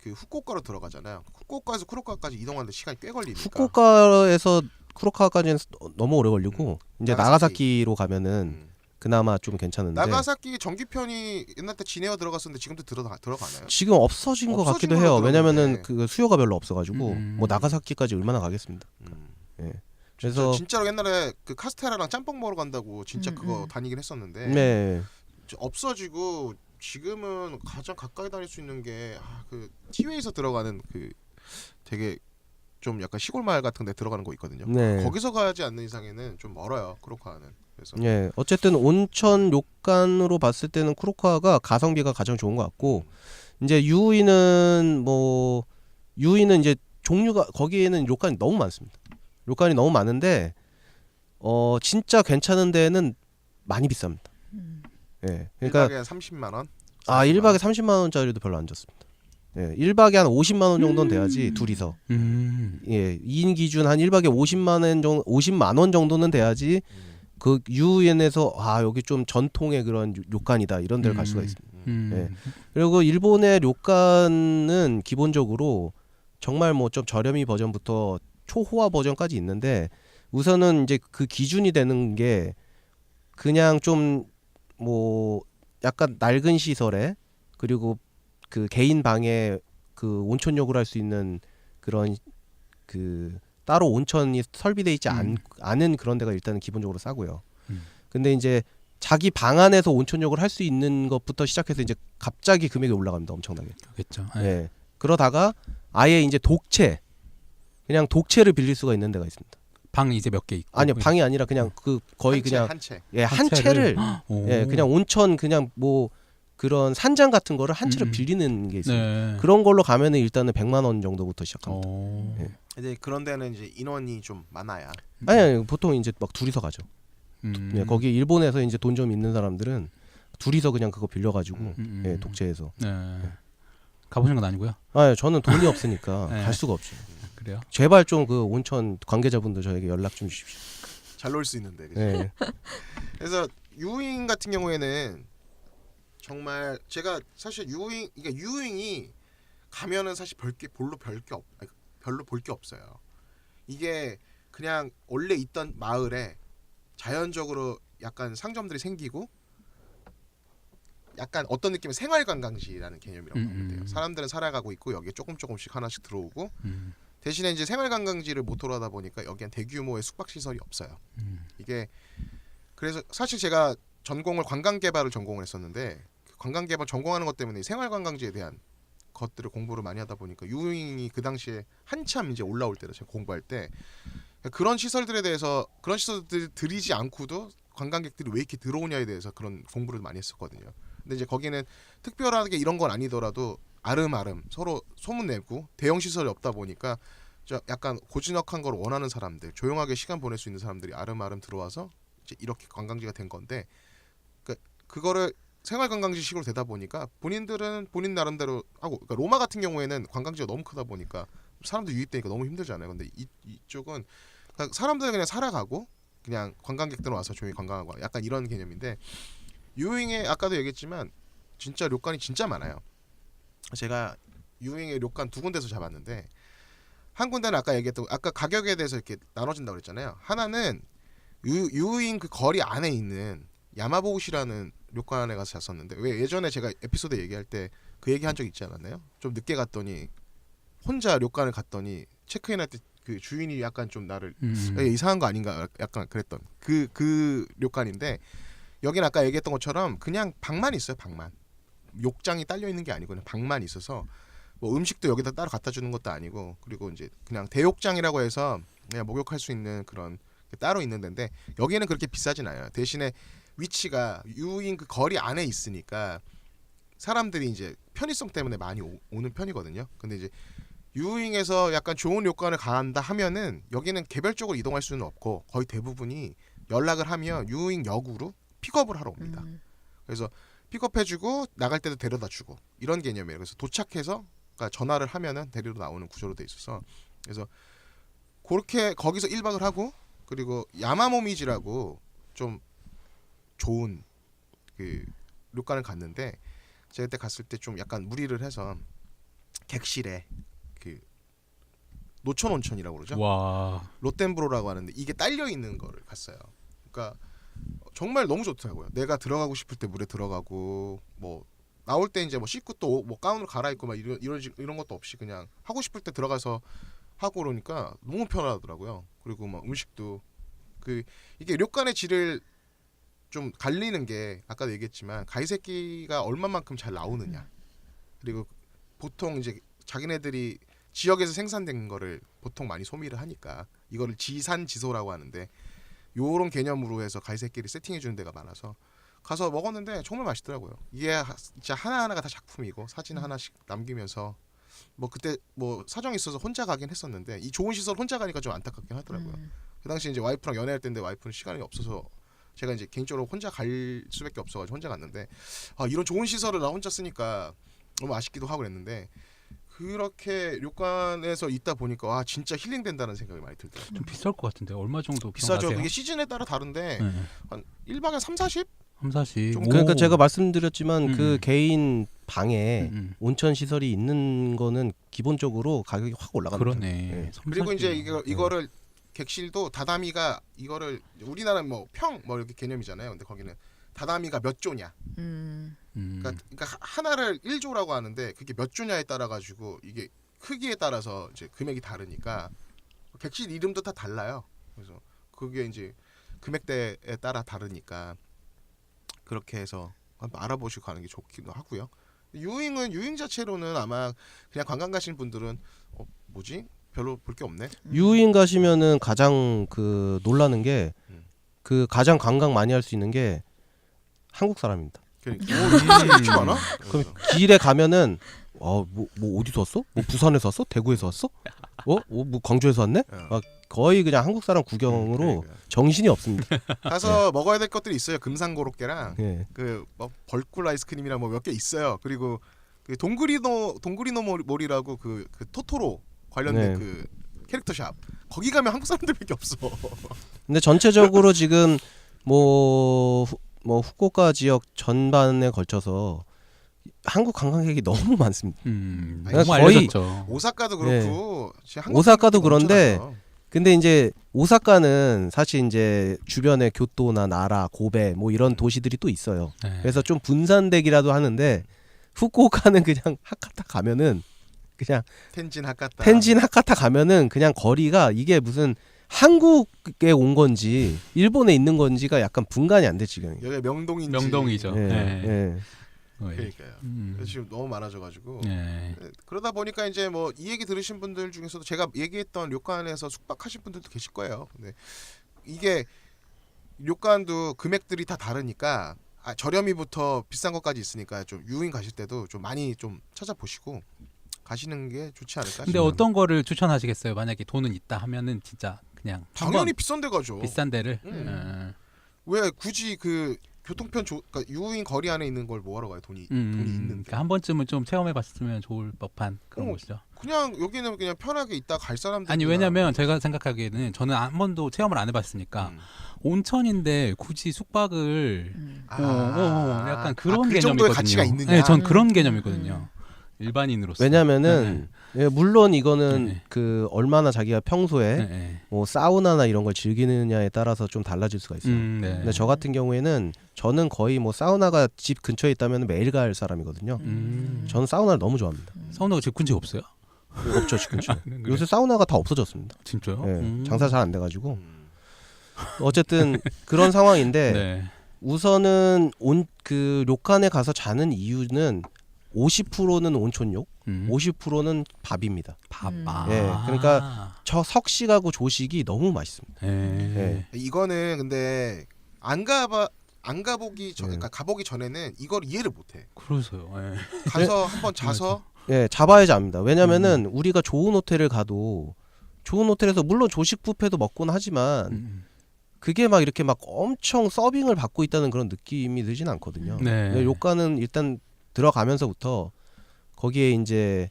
그 후쿠오카로 들어가잖아요. 후쿠오카에서 크로카까지 이동하는데 시간이 꽤 걸리니까. 후쿠오카에서 쿠로카까지는 너무 오래 걸리고 이제 나가사키. 나가사키로 가면은 음. 그나마 좀 괜찮은데 나가사키 전기편이 옛날 때 지네어 들어갔었는데 지금도 들어가나요? 지금 없어진 것 없어진 같기도 걸로 해요. 왜냐면은 들었는데. 그 수요가 별로 없어가지고 음. 뭐 나가사키까지 얼마나 가겠습니다. 예. 그래서 진짜로 옛날에 그 카스테라랑 짬뽕 먹으러 간다고 진짜 그거 음. 다니긴 했었는데 네. 없어지고 지금은 가장 가까이 다닐 수 있는 게 그 티웨이에서 들어가는 그 되게 좀 약간 시골 마을 같은 데 들어가는 거 있거든요. 네. 거기서 가지 않는 이상에는 좀 멀어요. 크로카는. 그래서 예. 어쨌든 온천 료칸으로 봤을 때는 쿠로카가 가성비가 가장 좋은 것 같고 이제 유이는 이제 종류가 거기에는 료칸이 너무 많습니다. 료칸이 너무 많은데 진짜 괜찮은 데는 많이 비쌉니다. 예. 그러니까 1박에 30만 원. 1박에 30만 원짜리도 별로 안 좋습니다. 예. 1박에 한 50만 원 정도는 돼야지 둘이서. 예. 2인 기준 한 1박에 50만 원 정도는 돼야지 그 유엔에서 여기 좀 전통의 그런 료칸이다 이런 데를 갈 수가 있습니다. 예. 그리고 일본의 료칸은 기본적으로 정말 뭐 좀 저렴이 버전부터 초호화 버전까지 있는데 우선은 이제 그 기준이 되는 게 그냥 좀 뭐 약간 낡은 시설에 그리고 그 개인 방에 그 온천욕을 할 수 있는 그런 그 따로 온천이 설비돼 있지 않은 그런 데가 일단은 기본적으로 싸고요. 근데 이제 자기 방 안에서 온천욕을 할 수 있는 것부터 시작해서 이제 갑자기 금액이 올라갑니다. 엄청나게. 그렇겠죠. 예. 그러다가 아예 이제 그냥 독채를 빌릴 수가 있는 데가 있습니다. 방 이제 몇 개 있고. 아니요, 방이 아니라 그냥 그 거의 그냥 한 채. 예, 한 채를? 채를 예, 그냥 온천 그냥 뭐 그런 산장 같은 거를 한 채를 빌리는 게 있어요. 네. 그런 걸로 가면은 일단은 100만 원 정도부터 시작합니다. 예. 이제 그런 데는 이제 인원이 좀 많아야. 아니, 보통 이제 막 둘이서 가죠. 음. 예, 거기 일본에서 이제 돈 좀 있는 사람들은 둘이서 그냥 그거 빌려가지고 예, 독채에서. 네. 가보신 건 아니고요. 저는 돈이 없으니까 네. 갈 수가 없죠. 그래요? 제발 좀 그 온천 관계자분들 저에게 연락 좀 주십시오. 잘 놀 수 있는데. 그죠? 예. 그래서 유잉 같은 경우에는 정말 제가 사실 유잉이 가면은 사실 별로 볼 게 없어요. 이게 그냥 원래 있던 마을에 자연적으로 약간 상점들이 생기고 약간 어떤 느낌의 생활관광지라는 개념이라고 보면 돼요. 사람들은 살아가고 있고 여기에 조금씩 하나씩 들어오고 대신에 이제 생활관광지를 모토로 하다 보니까 여기엔 대규모의 숙박시설이 없어요. 이게 그래서 사실 제가 전공을 관광개발을 전공을 했었는데 그 관광개발 전공하는 것 때문에 생활관광지에 대한 것들을 공부를 많이 하다 보니까 유잉이 그 당시에 한참 이제 올라올 때라 제가 공부할 때 그런 시설들에 대해서 그런 시설들 들이지 않고도 관광객들이 왜 이렇게 들어오냐에 대해서 그런 공부를 많이 했었거든요. 근데 이제 거기는 특별하게 이런 건 아니더라도 아름아름 서로 소문내고 대형 시설이 없다 보니까 약간 고즈넉한 걸 원하는 사람들, 조용하게 시간 보낼 수 있는 사람들이 아름아름 들어와서 이제 이렇게 관광지가 된 건데 그거를 생활관광지식으로 되다 보니까 본인들은 본인 나름대로 하고 그러니까 로마 같은 경우에는 관광지가 너무 크다 보니까 사람들 유입되니까 너무 힘들잖아요. 근데 이쪽은 그러니까 사람들은 그냥 살아가고 그냥 관광객들은 와서 조용히 관광하고 약간 이런 개념인데 유잉에 아까도 얘기했지만 진짜 료칸이 진짜 많아요. 제가 유잉의 료칸 2군데서 잡았는데 한 군데는 아까 얘기했던 아까 가격에 대해서 이렇게 나눠진다고 그랬잖아요. 하나는 유잉 그 거리 안에 있는 야마보우시라는 료칸에 가서 잤었는데 왜 예전에 제가 에피소드 얘기할 때 그 얘기 한 적 있지 않았나요? 좀 늦게 갔더니 혼자 료칸을 갔더니 체크인할 때 그 주인이 약간 좀 나를 이상한 거 아닌가 약간 그랬던 그 료칸인데 여기는 아까 얘기했던 것처럼 그냥 방만 있어요. 방만 욕장이 딸려 있는 게 아니고 그냥 방만 있어서 뭐 음식도 여기다 따로 갖다 주는 것도 아니고 그리고 이제 그냥 대욕장이라고 해서 그냥 목욕할 수 있는 그런 따로 있는 데인데 여기는 그렇게 비싸진 않아요. 대신에 위치가 유인 그 거리 안에 있으니까 사람들이 이제 편의성 때문에 많이 오는 편이거든요. 근데 이제 유잉에서 약간 좋은 요건을 가한다 하면은 여기는 개별적으로 이동할 수는 없고 거의 대부분이 연락을 하면 유잉 역으로 픽업을 하러 옵니다. 그래서 픽업해주고 나갈 때도 데려다주고 이런 개념이에요. 그래서 도착해서 그러니까 전화를 하면은 데리러 나오는 구조로 돼 있어서 그래서 그렇게 거기서 1박을 하고 그리고 야마모미지라고 좀 좋은 그 료칸을 갔는데 제가 그때 갔을 때 좀 약간 무리를 해서 객실에 그 노천 온천이라고 그러죠. 와. 롯덴브로라고 하는데 이게 딸려 있는 거를 갔어요. 그러니까 정말 너무 좋더라고요. 내가 들어가고 싶을 때 물에 들어가고 뭐 나올 때 이제 뭐 씻고 또 뭐 가운을 갈아입고 막 이런 것도 없이 그냥 하고 싶을 때 들어가서 하고 그러니까 너무 편하더라고요. 그리고 막 음식도 그 이게 료칸의 질을 좀 갈리는 게 아까도 얘기했지만 가이세키가 얼마만큼 잘 나오느냐. 그리고 보통 이제 자기네들이 지역에서 생산된 거를 보통 많이 소비를 하니까 이거를 지산지소라고 하는데 요런 개념으로 해서 가이세키를 세팅해 주는 데가 많아서 가서 먹었는데 정말 맛있더라고요. 이게 진짜 하나하나가 다 작품이고 사진 하나씩 남기면서 뭐 그때 뭐 사정이 있어서 혼자 가긴 했었는데 이 좋은 시설 혼자 가니까 좀 안타깝긴 하더라고요. 그 당시 이제 와이프랑 연애할 때인데 와이프는 시간이 없어서 제가 이제 개인적으로 혼자 갈 수밖에 없어가지고 혼자 갔는데 아 이런 좋은 시설을 나 혼자 쓰니까 너무 아쉽기도 하고 그랬는데 그렇게 료칸에서 있다 보니까 와 진짜 힐링된다는 생각이 많이 들더라고요. 좀 비쌀 것 같은데 얼마 정도 비싸죠. 기억나세요? 그게 시즌에 따라 다른데 네. 한 1박에 3, 40? 3, 40. 좀 그러니까 제가 말씀드렸지만 그 음. 개인 방에 음. 온천 시설이 있는 거는 기본적으로 가격이 확 올라갑니다. 그러네. 네. 3, 그리고 40. 이제 이거를 객실도 다다미가 이거를 우리나라는 뭐 평 뭐 이렇게 개념이잖아요. 근데 거기는 다다미가 몇 조냐. 그러니까 하나를 1조라고 하는데 그게 몇 조냐에 따라 가지고 이게 크기에 따라서 이제 금액이 다르니까 객실 이름도 다 달라요. 그래서 그게 이제 금액대에 따라 다르니까 그렇게 해서 한번 알아보시고 가는 게 좋기도 하고요. 유잉 자체로는 아마 그냥 관광 가신 분들은 뭐지? 별로 볼 게 없네. 유인 가시면은 가장 그 놀라는 게 그 가장 관광 많이 할 수 있는 게 한국 사람입니다. 그러니까 그렇지 않아? 그럼 길에 가면은 뭐 어디서 왔어? 뭐 부산에서 왔어? 대구에서 왔어? 뭐 광주에서 왔네? 막 거의 그냥 한국 사람 구경으로 그러니까요. 정신이 없습니다. 가서 먹어야 될 것들이 있어요. 금상고로케랑 예. 그뭐 벌꿀 아이스크림이랑 뭐 몇 개 있어요. 그리고 그 동그리노 몰이라고 그 토토로 관련된 네. 그 캐릭터 샵 거기 가면 한국 사람들밖에 없어. 근데 전체적으로 지금 뭐 후쿠오카 지역 전반에 걸쳐서 한국 관광객이 너무 많습니다. 너무 거의 알려졌죠. 오사카도 그렇고 진짜 한국 오사카도 사람들이 그런데 넘쳐나서. 근데 이제 오사카는 사실 이제 주변에 교토나 나라, 고베 뭐 이런 도시들이 또 있어요. 네. 그래서 좀 분산되기라도 하는데 후쿠오카는 그냥 하카타 가면은 그냥 텐진 하카타 하카타 가면은 그냥 거리가 이게 무슨 한국에 온 건지 일본에 있는 건지가 약간 분간이 안 돼 지금. 여기 명동인지 명동이죠. 예, 네. 예. 그러니까요. 그래서 지금 너무 많아져가지고 네. 그러다 보니까 이제 뭐 이 얘기 들으신 분들 중에서도 제가 얘기했던 료칸에서 숙박하신 분들도 계실 거예요. 근데 이게 료칸도 금액들이 다 다르니까 저렴이부터 비싼 것까지 있으니까 좀 유인 가실 때도 좀 많이 좀 찾아보시고 가시는 게 좋지 않을까 근데 싶어요. 어떤 거를 추천하시겠어요? 만약에 돈은 있다 하면은 진짜 그냥 당연히 비싼 데 가죠. 비싼 데를. 왜 굳이 그 교통편 그러니까 유인 거리 안에 있는 걸 뭐하러 가요? 돈이 있는데. 그러니까 한 번쯤은 좀 체험해봤으면 좋을 법한 그런 곳이죠. 그냥 여기는 그냥 편하게 있다 갈 사람들. 아니 왜냐면 제가 생각하기에는 저는 한 번도 체험을 안 해봤으니까 온천인데 굳이 숙박을 약간 그런 그 정도의 개념이거든요. 가치가 있느냐? 네, 전 그런 개념이거든요. 일반인으로서. 왜냐면은 예, 물론 이거는 네. 그 얼마나 자기가 평소에 네. 뭐 사우나나 이런 걸 즐기느냐에 따라서 좀 달라질 수가 있어요. 네. 근데 저 같은 경우에는 저는 거의 뭐 사우나가 집 근처에 있다면 매일 갈 사람이거든요. 저는 사우나를 너무 좋아합니다. 사우나가 집 근처에 없어요? 없죠, 집 근처에. 그래? 요새 사우나가 다 없어졌습니다. 진짜요? 예, 장사 잘 안 돼가지고 어쨌든 그런 상황인데 네. 우선은 그 료칸에 가서 자는 이유는 50%는 온천욕, 50%는 밥입니다. 밥. 예, 그러니까 저 석식하고 조식이 너무 맛있습니다. 예. 이거는 근데 안 가보기 전, 그러니까 가보기 전에는 이걸 이해를 못해. 그러세요. 예. 가서 한번 자서 예, 잡아야지 압니다. 왜냐면은 우리가 좋은 호텔을 가도 좋은 호텔에서 물론 조식 뷔페도 먹곤 하지만 그게 막 이렇게 막 엄청 서빙을 받고 있다는 그런 느낌이 들진 않거든요. 네. 근데 요가는 일단 들어가면서부터 거기에 이제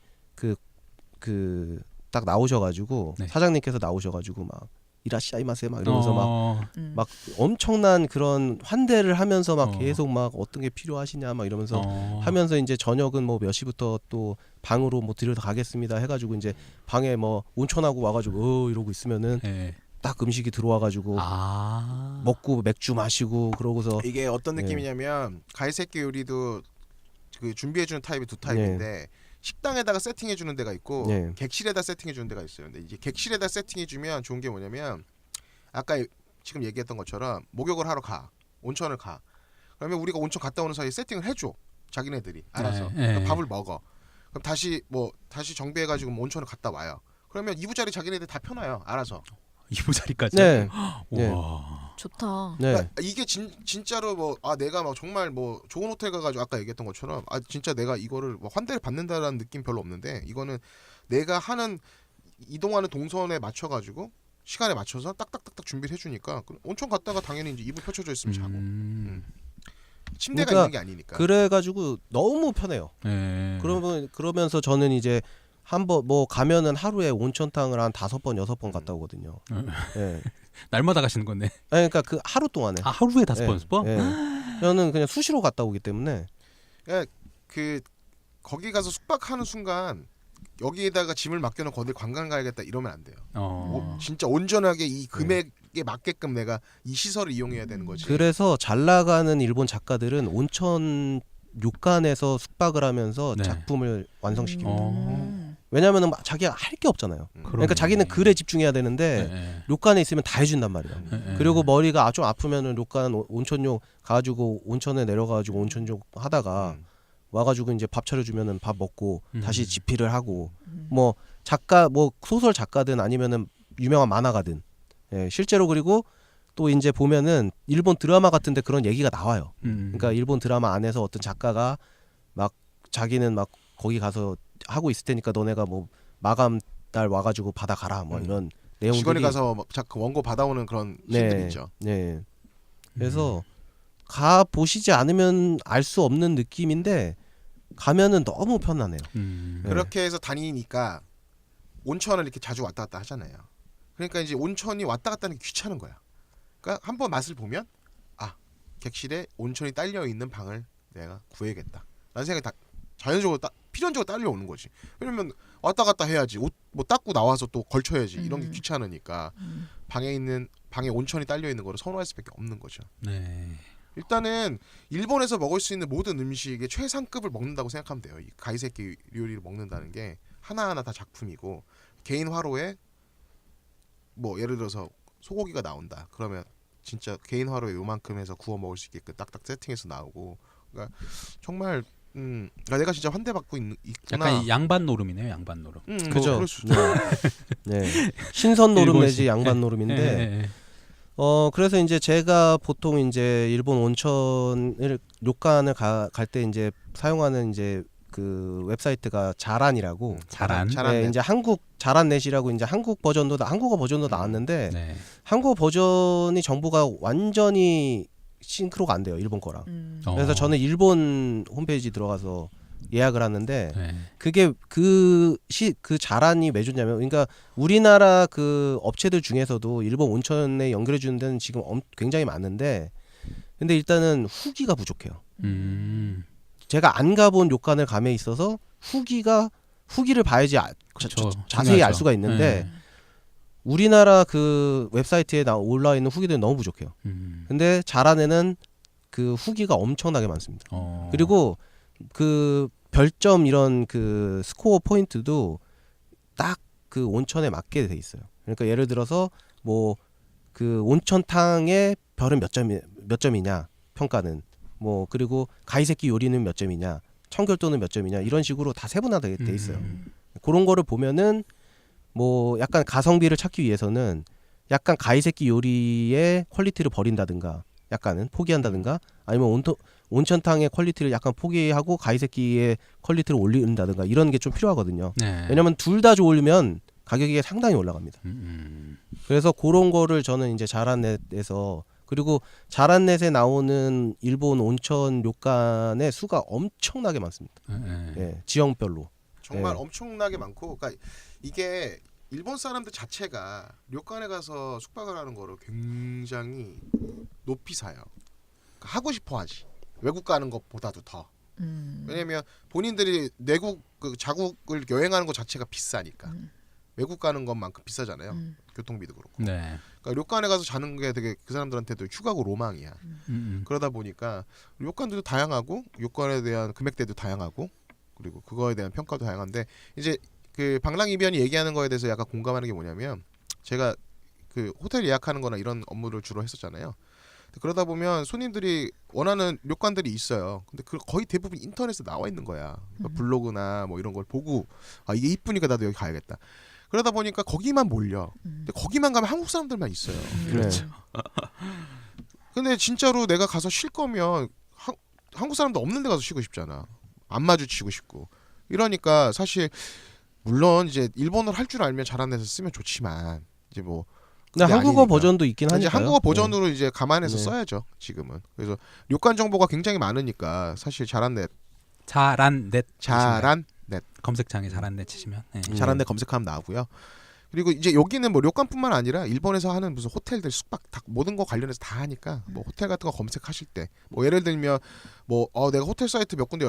딱 딱 나오셔가지고 네. 사장님께서 나오셔가지고 막 이라시아이마세 막 이러면서 막 음. 막 엄청난 그런 환대를 하면서 막 어. 계속 막 어떤 게 필요하시냐 막 이러면서 어. 하면서 이제 저녁은 뭐 몇 시부터 또 방으로 뭐 들여가겠습니다 해가지고 이제 방에 뭐 온천하고 와가지고 이러고 있으면은 예. 딱 음식이 들어와가지고 아. 먹고 맥주 마시고 그러고서 이게 어떤 네. 느낌이냐면 가이세키 요리도 그 준비해주는 타입이 두 타입인데 식당에다가 세팅해주는 데가 있고 네. 객실에다 세팅해주는 데가 있어요. 근데 이제 객실에다 세팅해주면 좋은 게 뭐냐면 아까 지금 얘기했던 것처럼 목욕을 하러 가, 온천을 가. 그러면 우리가 온천 갔다 오는 사이에 세팅을 해줘. 자기네들이 알아서. 네. 그럼 밥을 먹어. 그럼 다시 정비해가지고 뭐 온천을 갔다 와요. 그러면 이부자리 자기네들 다 펴놔요. 알아서. 이부자리까지. 네. 우와. 좋다. 네. 그러니까 이게 진짜로 뭐 내가 막 정말 뭐 좋은 호텔 가가지고 아까 얘기했던 것처럼 진짜 내가 이거를 뭐 환대를 받는다라는 느낌 별로 없는데 이거는 내가 하는 이동하는 동선에 맞춰가지고 시간에 맞춰서 딱딱딱딱 준비를 해주니까 온천 갔다가 당연히 이제 이불 펼쳐져 있으면 자고 침대가 그러니까 있는 게 아니니까. 그래가지고 너무 편해요. 예. 그러면서 저는 이제 한번 뭐 가면은 하루에 온천탕을 한 5번 6번 갔다 오거든요. 예. 날마다 가시는 건데. 아니, 그러니까 그 하루 동안에. 아 하루에 5번, 예, 6번? 예. 저는 그냥 수시로 갔다 오기 때문에 그러니까 그 거기 가서 숙박하는 순간 여기에다가 짐을 맡겨놓고 어딜 관광 가야겠다 이러면 안 돼요. 진짜 온전하게 이 금액에 맞게끔 내가 이 시설을 이용해야 되는 거지. 그래서 잘 나가는 일본 작가들은 온천 료칸에서 숙박을 하면서 네. 작품을 완성시킵니다. 음. 왜냐하면 자기가 할 게 없잖아요. 음. 그러니까 자기는 글에 집중해야 되는데 예. 료칸에 있으면 다 해준단 말이에요. 예. 그리고 머리가 좀 아프면은 료칸 온천욕 가가지고 온천에 내려가가지고 온천욕 하다가 와가지고 이제 밥 차려주면은 밥 먹고 다시 집필을 하고 뭐 작가 뭐 소설 작가든 아니면은 유명한 만화가든 실제로 그리고 또 이제 보면은 일본 드라마 같은데 그런 얘기가 나와요. 그러니까 일본 드라마 안에서 어떤 작가가 막 자기는 막 거기 가서 하고 있을 테니까 너네가 뭐 마감 날 와가지고 받아가라 뭐 이런 내용들이 직원이 가서 그 원고 받아오는 그런 씬들이 있죠. 네. 그래서 가 보시지 않으면 알 수 없는 느낌인데 가면은 너무 편하네요. 네. 그렇게 해서 다니니까 온천을 이렇게 자주 왔다 갔다 하잖아요. 그러니까 이제 온천이 왔다 갔다 하는 게 귀찮은 거야. 그러니까 한번 맛을 보면 객실에 온천이 딸려 있는 방을 내가 구해야겠다. 라는 생각이 다 자연적으로 필연적으로 딸려오는 거지. 왜냐면 왔다 갔다 해야지. 옷 뭐 닦고 나와서 또 걸쳐야지. 이런 게 귀찮으니까 방에 온천이 딸려 있는 거를 선호할 수밖에 없는 거죠. 네. 일단은 일본에서 먹을 수 있는 모든 음식의 최상급을 먹는다고 생각하면 돼요. 이 가이세키 요리를 먹는다는 게 하나하나 다 작품이고 개인 화로에 뭐 예를 들어서 소고기가 나온다. 그러면 진짜 개인 화로에 요만큼 해서 구워 먹을 수 있게끔 딱딱 세팅해서 나오고. 그러니까 정말 그러니까 내가 진짜 환대받고 있구나. 약간 양반 노름이네요, 양반 노름. 그죠? 그럴 수 있죠. 네. 신선 노름 일본식. 내지 양반 노름인데 예. 그래서 이제 제가 보통 이제 일본 온천을 료칸을 갈 때 이제 사용하는 이제 그 웹사이트가 자란이라고 자란. 네, 이제 한국 자란넷이라고 이제 한국어 버전도 나왔는데 네. 한국어 버전이 정보가 완전히 싱크로가 안 돼요, 일본 거랑. 그래서 저는 일본 홈페이지 들어가서 예약을 하는데 네. 그게 그 자란이 왜 좋냐면 그러니까 우리나라 그 업체들 중에서도 일본 온천에 연결해 주는 데는 지금 굉장히 많은데 근데 일단은 후기가 부족해요. 제가 안 가본 료칸을 감에 있어서 후기를 봐야지 그쵸, 자세히 알 중요하죠. 수가 있는데 네. 우리나라 그 웹사이트에 올라와 있는 후기들이 너무 부족해요. 근데 자란에는 그 후기가 엄청나게 많습니다. 그리고 그 별점 이런 그 스코어 포인트도 딱 그 온천에 맞게 돼 있어요. 그러니까 예를 들어서 뭐 그 온천탕의 별은 몇 점이냐 평가는 뭐 그리고 가이세키 요리는 몇 점이냐 청결도는 몇 점이냐 이런 식으로 다 세분화돼 있어요. 그런 거를 보면은 뭐 약간 가성비를 찾기 위해서는 약간 가이세키 요리의 퀄리티를 버린다든가 약간은 포기한다든가 아니면 온천탕의 퀄리티를 약간 포기하고 가이세키의 퀄리티를 올린다든가 이런 게 좀 필요하거든요. 네. 왜냐면 둘 다 좋으면 가격이 상당히 올라갑니다. 그래서 그런 거를 저는 이제 자란넷에서 그리고 자란넷에 나오는 일본 온천 료칸의 수가 엄청나게 많습니다. 예, 지형별로. 정말 네. 엄청나게 많고, 그러니까 이게 일본 사람들 자체가 료칸에 가서 숙박을 하는 거를 굉장히 높이 사요. 그러니까 하고 싶어 하지. 외국 가는 것보다도 더. 왜냐면 본인들이 내국 그 자국을 여행하는 것 자체가 비싸니까. 외국 가는 것만큼 비싸잖아요. 교통비도 그렇고. 네. 그러니까 료칸에 가서 자는 게 되게 그 사람들한테도 휴가고 로망이야. 그러다 보니까 료칸들도 다양하고 료칸에 대한 금액대도 다양하고 그리고 그거에 대한 평가도 다양한데 이제 그 방랑이변이 얘기하는 거에 대해서 약간 공감하는 게 뭐냐면 제가 그 호텔 예약하는 거나 이런 업무를 주로 했었잖아요. 그러다 보면 손님들이 원하는 료칸들이 있어요. 근데 그 거의 대부분 인터넷에 나와 있는 거야. 그러니까 블로그나 뭐 이런 걸 보고 아 이게 이쁘니까 나도 여기 가야겠다. 그러다 보니까 거기만 몰려. 근데 거기만 가면 한국 사람들만 있어요. 그렇죠. 근데 진짜로 내가 가서 쉴 거면 한국 사람도 없는 데 가서 쉬고 싶잖아. 안 마주치고 싶고. 이러니까 사실 물론 이제 일본어를 할 줄 알면 잘하는 데서 쓰면 좋지만 이제 뭐 근데 그게 한국어 아니니까. 버전도 있긴 이제 하니까요. 한국어 버전으로 이제 감안해서 네. 써야죠. 지금은. 그래서 료칸 정보가 굉장히 많으니까 사실 잘한넷 잘한넷 잘한넷 검색창에 잘한넷 치시면 네. 잘한넷 검색하면 나오고요. 그리고 이제 여기는 뭐 료칸뿐만 아니라 일본에서 하는 무슨 호텔들 숙박 다 모든 거 관련해서 다 하니까 뭐 호텔 같은 거 검색하실 때 뭐 예를 들면 뭐 내가 호텔 사이트 몇 군데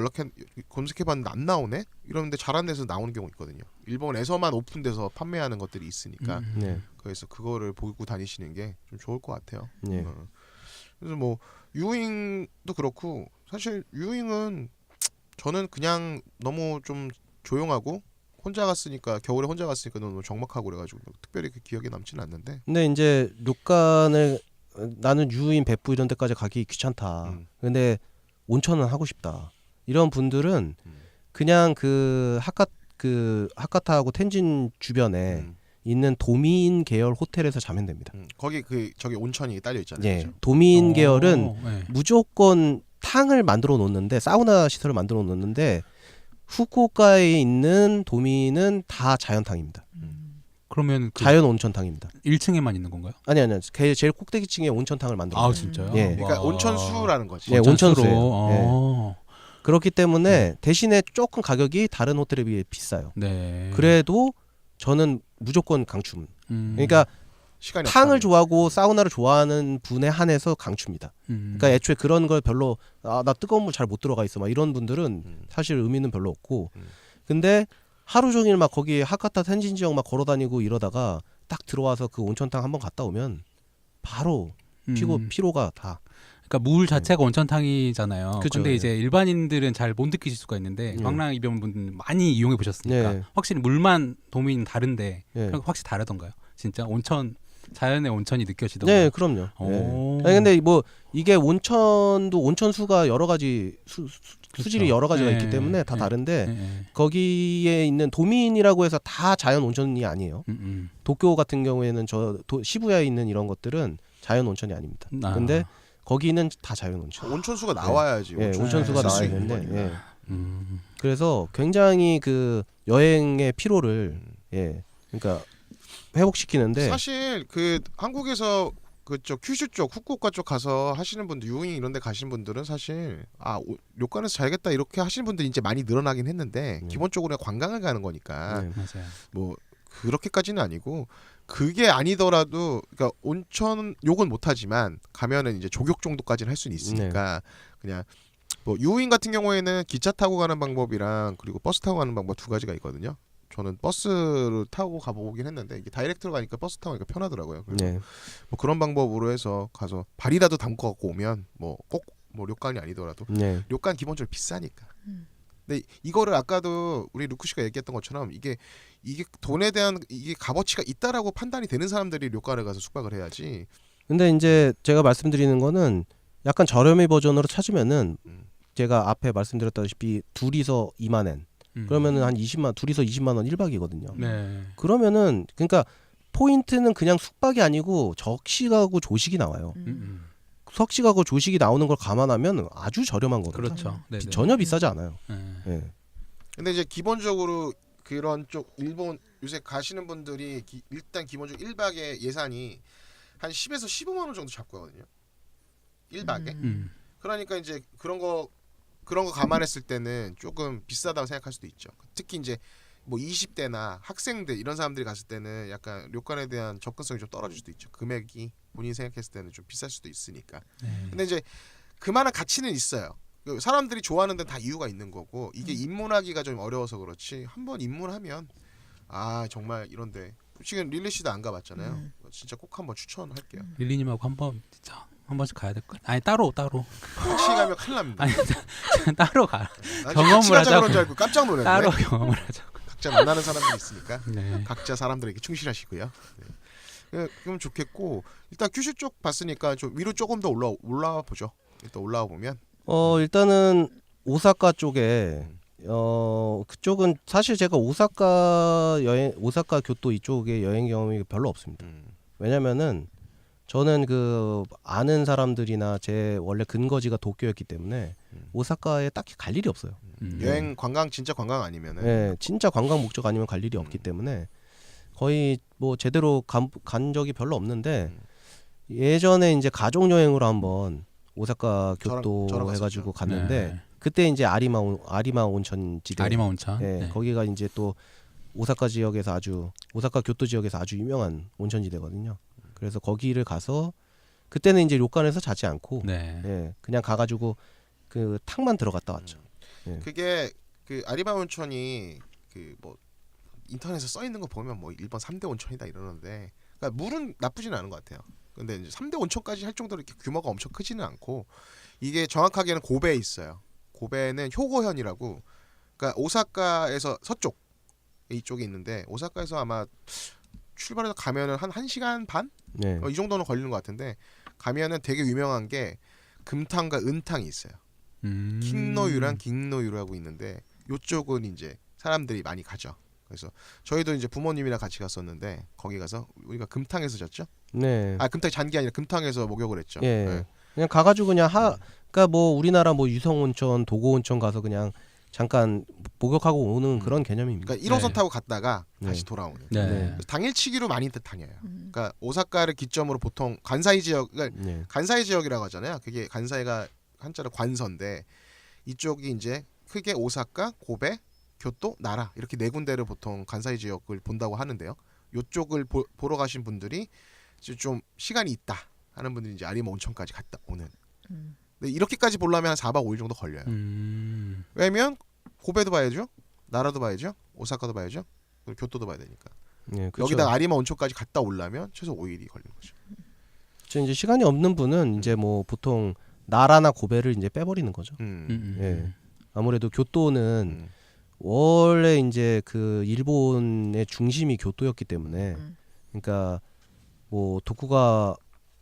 검색해봤는데 안 나오네 이러는데 잘한 데서 나오는 경우 있거든요. 일본에서만 오픈돼서 판매하는 것들이 있으니까 네. 그래서 그거를 보고 다니시는 게 좀 좋을 것 같아요. 네. 그래서 뭐 유잉도 그렇고 사실 유잉은 저는 그냥 너무 좀 조용하고 혼자 갔으니까 겨울에 혼자 갔으니까 너무 적막하고 그래가지고 특별히 그 기억에 남지는 않는데 근데 이제 료칸을 나는 유인別府 이런 데까지 가기 귀찮다. 근데 온천은 하고 싶다. 이런 분들은 그냥 그 하카타하고 텐진 주변에 있는 도민 계열 호텔에서 자면 됩니다. 거기 그 저기 온천이 딸려 있잖아요. 예. 그죠? 도민 계열은 네. 무조건 탕을 만들어 놓는데 사우나 시설을 만들어 놓는데 후쿠오카에 있는 도민은 다 자연탕입니다. 그러면 그 자연 온천탕입니다. 1층에만 있는 건가요? 아니 제일 꼭대기층에 온천탕을 만들어 놓어요. 진짜요? 예. 그러니까 와. 온천수라는 거지. 예, 온천수예요. 어. 그렇기 때문에 대신에 조금 가격이 다른 호텔에 비해 비싸요. 네. 그래도 저는 무조건 강추. 그러니까 시간이 탕을 없다면. 좋아하고 사우나를 좋아하는 분에 한해서 강추입니다. 그러니까 애초에 그런 걸 별로 나 뜨거운 물 잘 못 들어가 있어 막 이런 분들은 사실 의미는 별로 없고 근데 하루 종일 막 거기 하카타 텐진 지역 막 걸어다니고 이러다가 딱 들어와서 그 온천탕 한번 갔다 오면 바로 피로가 다. 그러니까 물 자체가 온천탕이잖아요. 그죠, 근데 예. 이제 일반인들은 잘 못 느끼실 수가 있는데 방랑 이병 분들 많이 이용해 보셨으니까 예. 확실히 물만 도민은 다른데 예. 확실히 다르던가요? 진짜 온천 자연의 온천이 느껴지던가요? 네, 그럼요. 오. 예. 아니, 근데 뭐 이게 온천도 온천수가 여러 가지 수질이 그렇죠. 여러 가지가 예, 있기 때문에 다 예. 다른데 예. 거기에 있는 도민이라고 해서 다 자연 온천이 아니에요. 도쿄 같은 경우에는 시부야에 있는 이런 것들은 자연 온천이 아닙니다. 근데 거기는 다 자연 온천. 온천수가 나와야지. 예, 온천수가 쓸수 나와야 있는 되는데. 거니까. 예. 그래서 굉장히 그 여행의 피로를 그러니까 회복시키는데 사실 그 한국에서 그쪽 큐슈 쪽 후쿠오카 쪽 가서 하시는 분들 유잉 이런 데 가시는 분들은 사실 료칸에서 자야겠다 이렇게 하시는 분들이 이제 많이 늘어나긴 했는데 기본적으로 관광을 가는 거니까 네. 맞아요. 뭐 그렇게까지는 아니고 그게 아니더라도 그러니까 온천 욕은 못하지만 가면은 이제 조격 정도까지는 할 수는 있으니까 그냥 뭐 유인 같은 경우에는 기차 타고 가는 방법이랑 그리고 버스 타고 가는 방법 두 가지가 있거든요. 저는 버스를 타고 가보긴 했는데 이게 다이렉트로 가니까 버스 타고 가니까 편하더라고요. 그래서 네. 뭐 그런 방법으로 해서 가서 발이라도 담고 갖고 오면 뭐 꼭 뭐 료칸이 아니더라도 네. 료칸 기본적으로 비싸니까. 근데 이거를 아까도 우리 루크 씨가 얘기했던 것처럼 이게 돈에 대한 이게 값어치가 있다라고 판단이 되는 사람들이 료칸에 가서 숙박을 해야지. 근데 이제 제가 말씀드리는 거는 약간 저렴이 버전으로 찾으면은 제가 앞에 말씀드렸다시피 둘이서 2만엔 그러면은 한 20만 둘이서 20만 원 1박이거든요. 네. 그러면은 그러니까 포인트는 그냥 숙박이 아니고 적식하고 조식이 나와요. 석식하고 조식이 나오는 걸 감안하면 아주 저렴한 거거든요. 그렇죠. 네네. 전혀 비싸지 않아요. 네. 예. 근데 이제 기본적으로 그런 쪽 일본 요새 가시는 분들이 일단 기본적으로 1박의 예산이 한 10에서 15만 원 정도 잡고 하거든요. 1박에. 그러니까 이제 그런 거 그런 거 감안했을 때는 조금 비싸다고 생각할 수도 있죠. 특히 이제 뭐 20대나 학생들 이런 사람들이 갔을 때는 약간 료칸에 대한 접근성이 좀 떨어질 수도 있죠. 금액이 본인이 생각했을 때는 좀 비쌀 수도 있으니까. 네. 근데 이제 그만한 가치는 있어요. 사람들이 좋아하는 데는 다 이유가 있는 거고 이게 입문하기가 좀 어려워서 그렇지 한번 입문하면 아 정말 이런데 지금 릴리 씨도 안 가봤잖아요. 진짜 꼭 한번 추천할게요. 릴리님하고 한 번씩 가야 될 것. 아니 따로 같이 가면 큰일 납니다. 아니 따로 가. 난 경험을 같이 가자고 하자고. 그런 줄 알고 깜짝 놀랐네. 따로 경험을 하자고. 각자 만나는 사람들이 있으니까 네. 각자 사람들에게 충실하시고요. 네. 그럼 좋겠고 일단 큐슈 쪽 봤으니까 좀 위로 조금 더 올라와 보죠. 일단 올라와 보면 일단은 오사카 쪽에 그쪽은 사실 제가 오사카 교토 이쪽에 여행 경험이 별로 없습니다. 왜냐면은 저는 그 아는 사람들이나 제 원래 근거지가 도쿄였기 때문에 오사카에 딱히 갈 일이 없어요. 여행 관광 진짜 관광 아니면은 네, 진짜 관광 목적 아니면 갈 일이 없기 때문에 거의 뭐 제대로 간 적이 별로 없는데 예전에 이제 가족 여행으로 한번 오사카 교토 저랑 해가지고 갔었죠. 갔는데 네. 그때 이제 아리마 온천 지대 아리마 온천. 예, 네. 거기가 이제 또 오사카 교토 지역에서 아주 유명한 온천지대거든요. 그래서 거기를 가서 그때는 이제 료칸에서 자지 않고 네. 예, 그냥 가가지고 그 탕만 들어갔다 왔죠. 그게 그 아리마 온천이 그 뭐 인터넷에 써 있는 거 보면 뭐 일본 3대 온천이다 이러는데 그러니까 물은 나쁘지는 않은 것 같아요. 근데 이제 3대 온천까지 할 정도로 이렇게 규모가 엄청 크지는 않고 이게 정확하게는 고베에 있어요. 고베는 효고현이라고 그러니까 오사카에서 서쪽 이쪽에 있는데 오사카에서 아마 출발해서 가면은 한 1시간 반? 네. 이 정도는 걸리는 것 같은데 가면은 되게 유명한 게 금탕과 은탕이 있어요. 킹노유랑 깅노유라고 있는데 요쪽은 이제 사람들이 많이 가죠. 그래서 저희도 이제 부모님이랑 같이 갔었는데 거기 가서 우리가 금탕에서 잤죠. 네. 아 금탕이 잔 게 아니라 금탕에서 목욕을 했죠. 예. 네. 그냥 가가지고 그냥 그러니까 뭐 우리나라 뭐 유성온천, 도고온천 가서 그냥 잠깐 목욕하고 오는 그런 개념입니다. 그러니까 1호선 네. 타고 갔다가 다시 네. 돌아오는. 네. 네. 당일치기로 많이 다녀요. 그러니까 오사카를 기점으로 보통 간사이 지역, 그러니까 네. 간사이 지역이라고 하잖아요. 그게 간사이가 한자로 관서인데 이쪽이 이제 크게 오사카, 고베, 교토, 나라 이렇게 네 군데를 보통 간사이 지역을 본다고 하는데요. 이쪽을 보러 가신 분들이 이제 좀 시간이 있다 하는 분들이 이제 아리마 온천까지 갔다 오는. 근데 이렇게까지 보려면 한 4박 5일 정도 걸려요. 왜냐면 고베도 봐야죠, 나라도 봐야죠, 오사카도 봐야죠, 그리고 교토도 봐야 되니까. 네, 그렇죠. 여기다 아리마 온천까지 갔다 오려면 최소 5일이 걸리는 거죠. 저 이제 시간이 없는 분은 이제 뭐 보통 나라나 고베를 이제 빼버리는 거죠. 예. 아무래도 교토는 원래 이제 그 일본의 중심이 교토였기 때문에 그러니까 뭐 도쿠가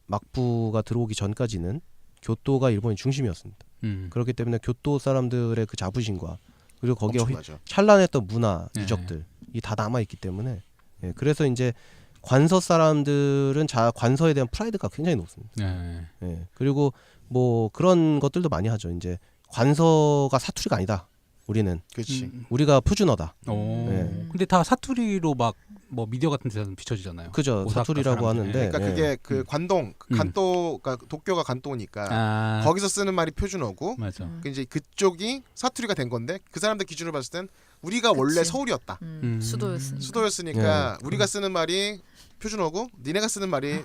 막부가 들어오기 전까지는 교토가 일본의 중심이었습니다. 그렇기 때문에 교토 사람들의 그 자부심과 그리고 거기에 엄청나죠. 찬란했던 문화 네. 유적들이 다 남아 있기 때문에 예, 그래서 이제 관서 사람들은 관서에 대한 프라이드가 굉장히 높습니다. 네. 예, 그리고 뭐 그런 것들도 많이 하죠. 이제 관서가 사투리가 아니다. 우리는 그렇지. 우리가 푸주너다. 오. 네. 근데 다 사투리로 막 뭐 미디어 같은 데서는 비춰지잖아요. 그죠. 오사카 사투리라고 사람들. 하는데 그러니까 예. 그게 그 관동, 간도, 그러니까 도쿄가 간도니까 아. 거기서 쓰는 말이 표준어고 맞아. 그 이제 그쪽이 사투리가 된 건데 그 사람들 기준으로 봤을 땐 우리가 원래 그치. 서울이었다. 수도였으니까. 수도였으니까 우리가 쓰는 말이 표준어고 니네가 쓰는 말이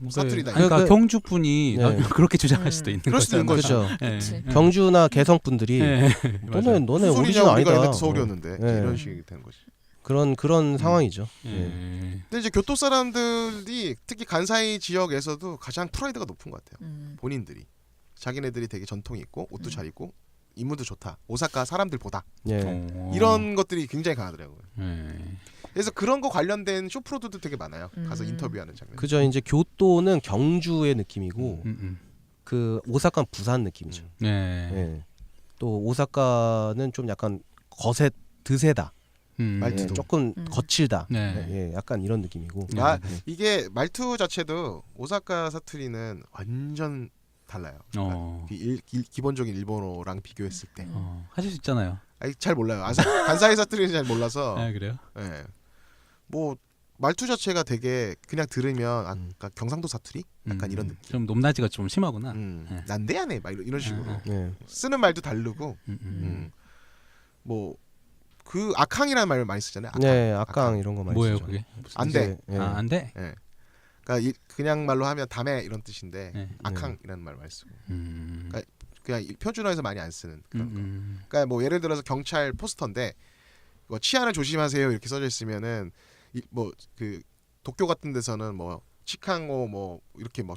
사투리다. 그러니까 그- 경주 분이 네. 그렇게 주장할 수도 있는 그럴 수도 있는 거잖아요. 거죠. 그죠. 네. 그치. 네. 경주나 개성 분들이 네. 맞아요. 너네 무슨 오리진 소리냐 우리가 아니다. 옛날 서울이었는데 이제 네. 이런 식이 되는 거지. 그런 상황이죠. 예. 네. 근데 이제 교토 사람들이 특히 간사이 지역에서도 가장 프라이드가 높은 것 같아요. 본인들이 자기네들이 되게 전통이 있고 옷도 잘 입고 인물도 좋다. 오사카 사람들보다 예. 이런 것들이 굉장히 강하더라고요. 네. 그래서 그런 거 관련된 쇼프로드도 되게 많아요. 가서 인터뷰하는 장면. 그죠. 이제 교토는 경주의 느낌이고 그 오사카는 부산 느낌이죠. 네. 예. 또 오사카는 좀 약간 드세다. 말투도. 예, 조금 거칠다. 네. 예, 약간 이런 느낌이고. 아 이게 말투 자체도 오사카 사투리는 완전 달라요. 어. 기본적인 일본어랑 비교했을 때. 하실 수 있잖아요. 아니, 잘 몰라요. 간사이 사투리는 잘 몰라서. 아 그래요? 예. 뭐 말투 자체가 되게 그냥 들으면 아까 경상도 사투리 약간 이런 느낌. 좀 높낮이가 좀 심하구나. 네. 난데야네 막 이런 식으로 네. 쓰는 말도 다르고 뭐 그 악항이라는 말을 많이 쓰잖아요. 악항. 네, 악강 이런 거 많이 뭐예요 쓰죠. 그게? 안 돼. 이제, 예. 아, 안 돼? 그러니까 그냥 말로 하면 담에 이런 뜻인데 네. 악항이라는 말을 많이 쓰고 음. 그냥 표준어에서 많이 안 쓰는 그런 거. 음. 그러니까 뭐 예를 들어서 경찰 포스터인데 뭐 치안을 조심하세요 이렇게 써져 있으면은 뭐 그 도쿄 같은 데서는 뭐 치캉오 뭐 이렇게 뭐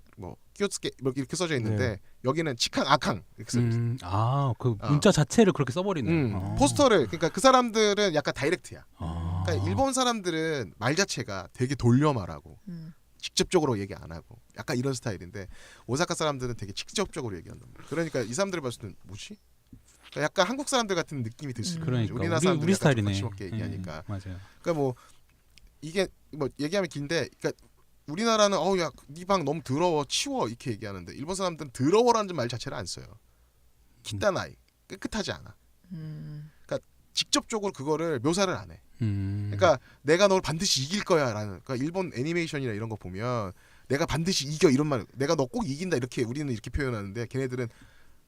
키오스케 이렇게 써져 있는데 여기는 치캉 악항 이렇게 써져 있어요. 그 문자 자체를 그렇게 써버리네요. 포스터를 그러니까 그 사람들은 약간 다이렉트야. 아. 그러니까 일본 사람들은 말 자체가 되게 돌려 말하고 직접적으로 얘기 안 하고 약간 이런 스타일인데 오사카 사람들은 되게 직접적으로 얘기한단 말이야. 그러니까 이 사람들을 봤을 때는 뭐지? 그러니까 약간 한국 사람들 같은 느낌이 들 수 있는 거죠. 그러니까 우리나라 사람들 우리 약간 좀 스타일이네. 거침없게 얘기하니까. 맞아요. 그러니까 뭐 이게 뭐 얘기하면 긴데, 그러니까 우리나라는 야, 네 방 너무 더러워, 치워 이렇게 얘기하는데 일본 사람들은 더러워라는 말 자체를 안 써요. kittanai 깨끗하지 않아. 그러니까 직접적으로 그거를 묘사를 안 해. 그러니까 내가 널 반드시 이길 거야라는. 그러니까 일본 애니메이션이나 이런 거 보면 내가 반드시 이겨 이런 말, 내가 너 꼭 이긴다 이렇게 우리는 이렇게 표현하는데 걔네들은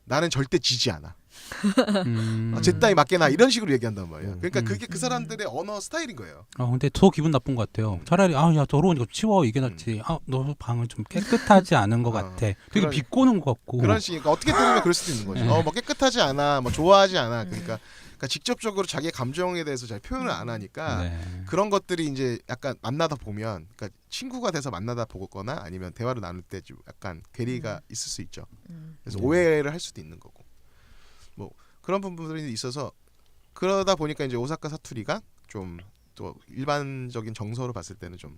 나는 절대 지지 않아. 제 따위 맞게나 이런 식으로 얘기한단 말이야. 그러니까 그게 그 사람들의 언어 스타일인 거예요. 근데 더 기분 나쁜 것 같아요. 차라리 야 더러우니까 치워 이게 낫지. 너 방은 좀 깨끗하지 않은 것 같아. 되게 그런- 비꼬는 것 같고. 그런 식, 그러니까 어떻게 들으면 그럴 수도 있는 거죠. 뭐 깨끗하지 않아, 뭐 좋아하지 않아. 그러니까 직접적으로 자기의 감정에 대해서 잘 표현을 안 하니까 네. 그런 것들이 이제 약간 만나다 보면, 그러니까 친구가 돼서 만나다 보거나 아니면 대화를 나눌 때 좀 약간 괴리가 있을 수 있죠. 그래서 오해를 할 수도 있는 거고, 뭐 그런 부분들이 있어서 그러다 보니까 이제 오사카 사투리가 좀 또 일반적인 정서로 봤을 때는 좀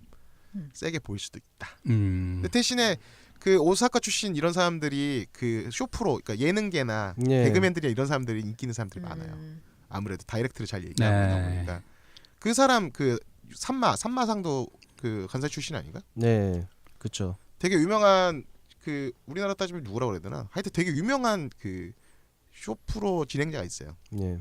세게 보일 수도 있다. 근데 대신에 그 오사카 출신 이런 사람들이 그 쇼프로, 그러니까 예능계나 예. 개그맨들이나 이런 사람들이 인기 있는 사람들이 많아요. 아무래도 다이렉트를 잘 얘기하다 네. 보니까. 그 사람 그 산마상도 그 간사이 출신 아닌가? 네, 그렇죠. 되게 유명한, 그 우리나라 따지면 누구라고 그래야 되나? 하여튼 되게 유명한 그 쇼프로 진행자가 있어요. 예.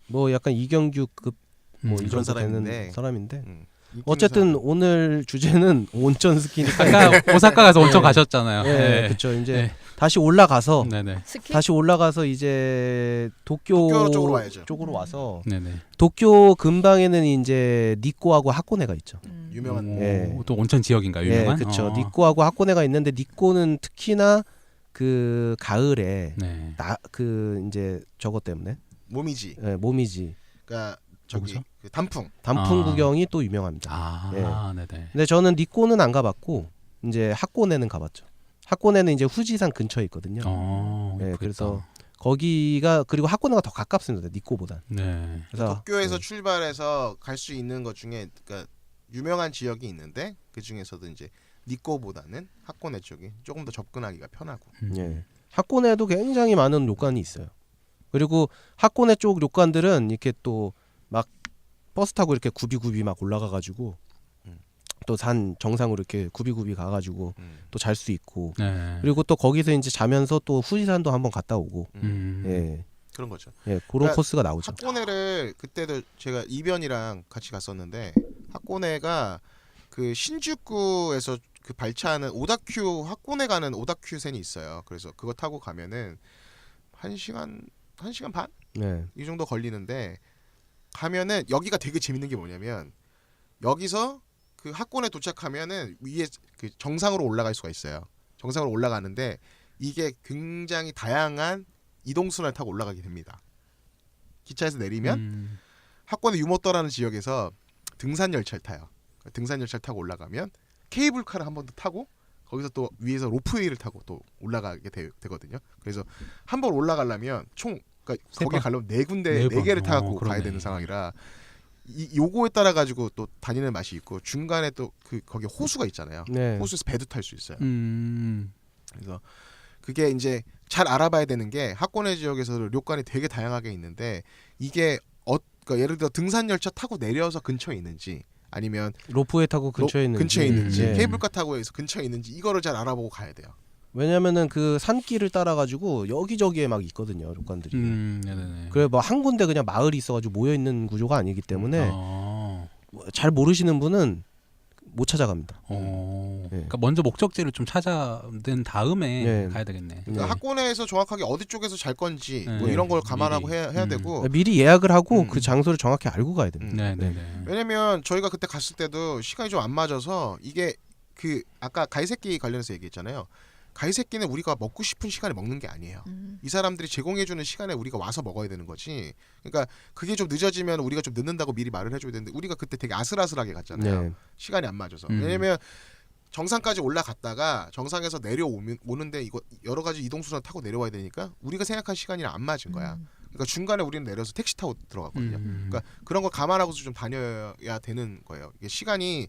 뭐 약간 이경규급 뭐 이 그런 정도 되는 사람인데. 사람인데 인기 있는 어쨌든 사람. 오늘 주제는 온천 스키니까 아까 오사카 가서 온천 가셨잖아요. 예, 그렇죠. 이제 다시 올라가서 네네. 스키? 다시 올라가서 이제 도쿄 도쿄 쪽으로 와야죠. 쪽으로 와서 네네. 도쿄 근방에는 이제 니꼬하고 하코네가 있죠. 유명한 예. 또 온천 지역인가요? 예, 유명한? 그렇죠. 니꼬하고 하코네가 있는데 니꼬는 특히나 그 가을에 네. 그 이제 저것 때문에 모미지. 모미지 그러니까 저기 뭐죠? 그 단풍. 단풍 아. 구경이 또 유명합니다. 네네. 근데 저는 니꼬는 안 가봤고 이제 하코네는 가봤죠. 하코네는 이제 후지산 근처에 있거든요. 예, 예쁘겠다. 그래서 거기가, 그리고 하코네가 더 가깝습니다. 니꼬보다. 네. 그래서 도쿄에서 네. 출발해서 갈 수 있는 것 중에, 그러니까 유명한 지역이 있는데 그 중에서도 이제 니꼬보다는 하코네 쪽이 조금 더 접근하기가 편하고. 예. 하코네도 굉장히 많은 료칸이 있어요. 그리고 하코네 쪽 료칸들은 이렇게 또 막 버스 타고 이렇게 굽이굽이 막 올라가가지고 또 산 정상으로 이렇게 굽이굽이 가가지고 또 잘 수 있고, 네. 그리고 또 거기서 이제 자면서 또 후지산도 한번 갔다 오고, 예, 그런 거죠. 예, 그런 그러니까 코스가 나오죠. 하코네를 그때도 제가 이변이랑 같이 갔었는데, 하코네가 그 신주쿠에서 그 발차하는 오다큐, 하코네 가는 오다큐선이 있어요. 그래서 그거 타고 가면은 1시간 반? 네, 이 정도 걸리는데, 가면은 여기가 되게 재밌는 게 뭐냐면, 여기서 그 하코네 도착하면은 위에 그 정상으로 올라갈 수가 있어요. 정상으로 올라가는데 이게 굉장히 다양한 이동수단을 타고 올라가게 됩니다. 기차에서 내리면 하코네 유모토라는 지역에서 등산 열차를 타요. 등산 열차를 타고 올라가면 케이블카를 한 번 더 타고 거기서 또 위에서 로프웨이를 타고 또 올라가게 되거든요. 그래서 한 번 올라가려면 총, 그러니까 거기 번? 가려면 네 네 개를 번. 타고 그러네. 가야 되는 상황이라, 요거에 따라 가지고 또 다니는 맛이 있고, 중간에 또 그 거기 호수가 있잖아요. 네, 호수에서 배도 탈 수 있어요. 음. 그래서 그게 이제 잘 알아봐야 되는 게, 하코네 지역에서 료칸이 되게 다양하게 있는데 이게 그러니까 예를 들어 등산 열차 타고 내려서 근처에 있는지, 아니면 로프웨이 타고 근처에 있는지, 네. 케이블카 타고 해서 근처에 있는지, 이거를 잘 알아보고 가야 돼요. 왜냐면은 그 산길을 따라 가지고 여기저기에 막 있거든요, 료칸들이. 네네네. 그래 뭐 한 군데 그냥 마을이 있어가지고 모여 있는 구조가 아니기 때문에 아. 잘 모르시는 분은 못 찾아갑니다. 그러니까 먼저 목적지를 좀 찾아낸 다음에 네. 가야 되겠네. 그러니까 학원에서 정확하게 어디 쪽에서 잘 건지 뭐 네. 이런 걸 감안하고 미리. 해야 되고 미리 예약을 하고 음. 그 장소를 정확히 알고 가야 됩니다. 네네네. 왜냐면 저희가 그때 갔을 때도 시간이 좀 안 맞아서 이게 그 아까 가이세키 관련해서 얘기했잖아요. 가이세키는 우리가 먹고 싶은 시간에 먹는 게 아니에요. 이 사람들이 제공해주는 시간에 우리가 와서 먹어야 되는 거지. 그러니까 그게 좀 늦어지면 우리가 좀 늦는다고 미리 말을 해줘야 되는데 우리가 그때 되게 아슬아슬하게 갔잖아요. 네. 시간이 안 맞아서. 음. 왜냐면 정상까지 올라갔다가 정상에서 오는데 이거 여러 가지 이동수단 타고 내려와야 되니까 우리가 생각한 시간이랑 안 맞은 거야. 그러니까 중간에 우리는 내려서 택시 타고 들어갔거든요. 그러니까 그런 걸 감안하고서 좀 다녀야 되는 거예요. 이게 시간이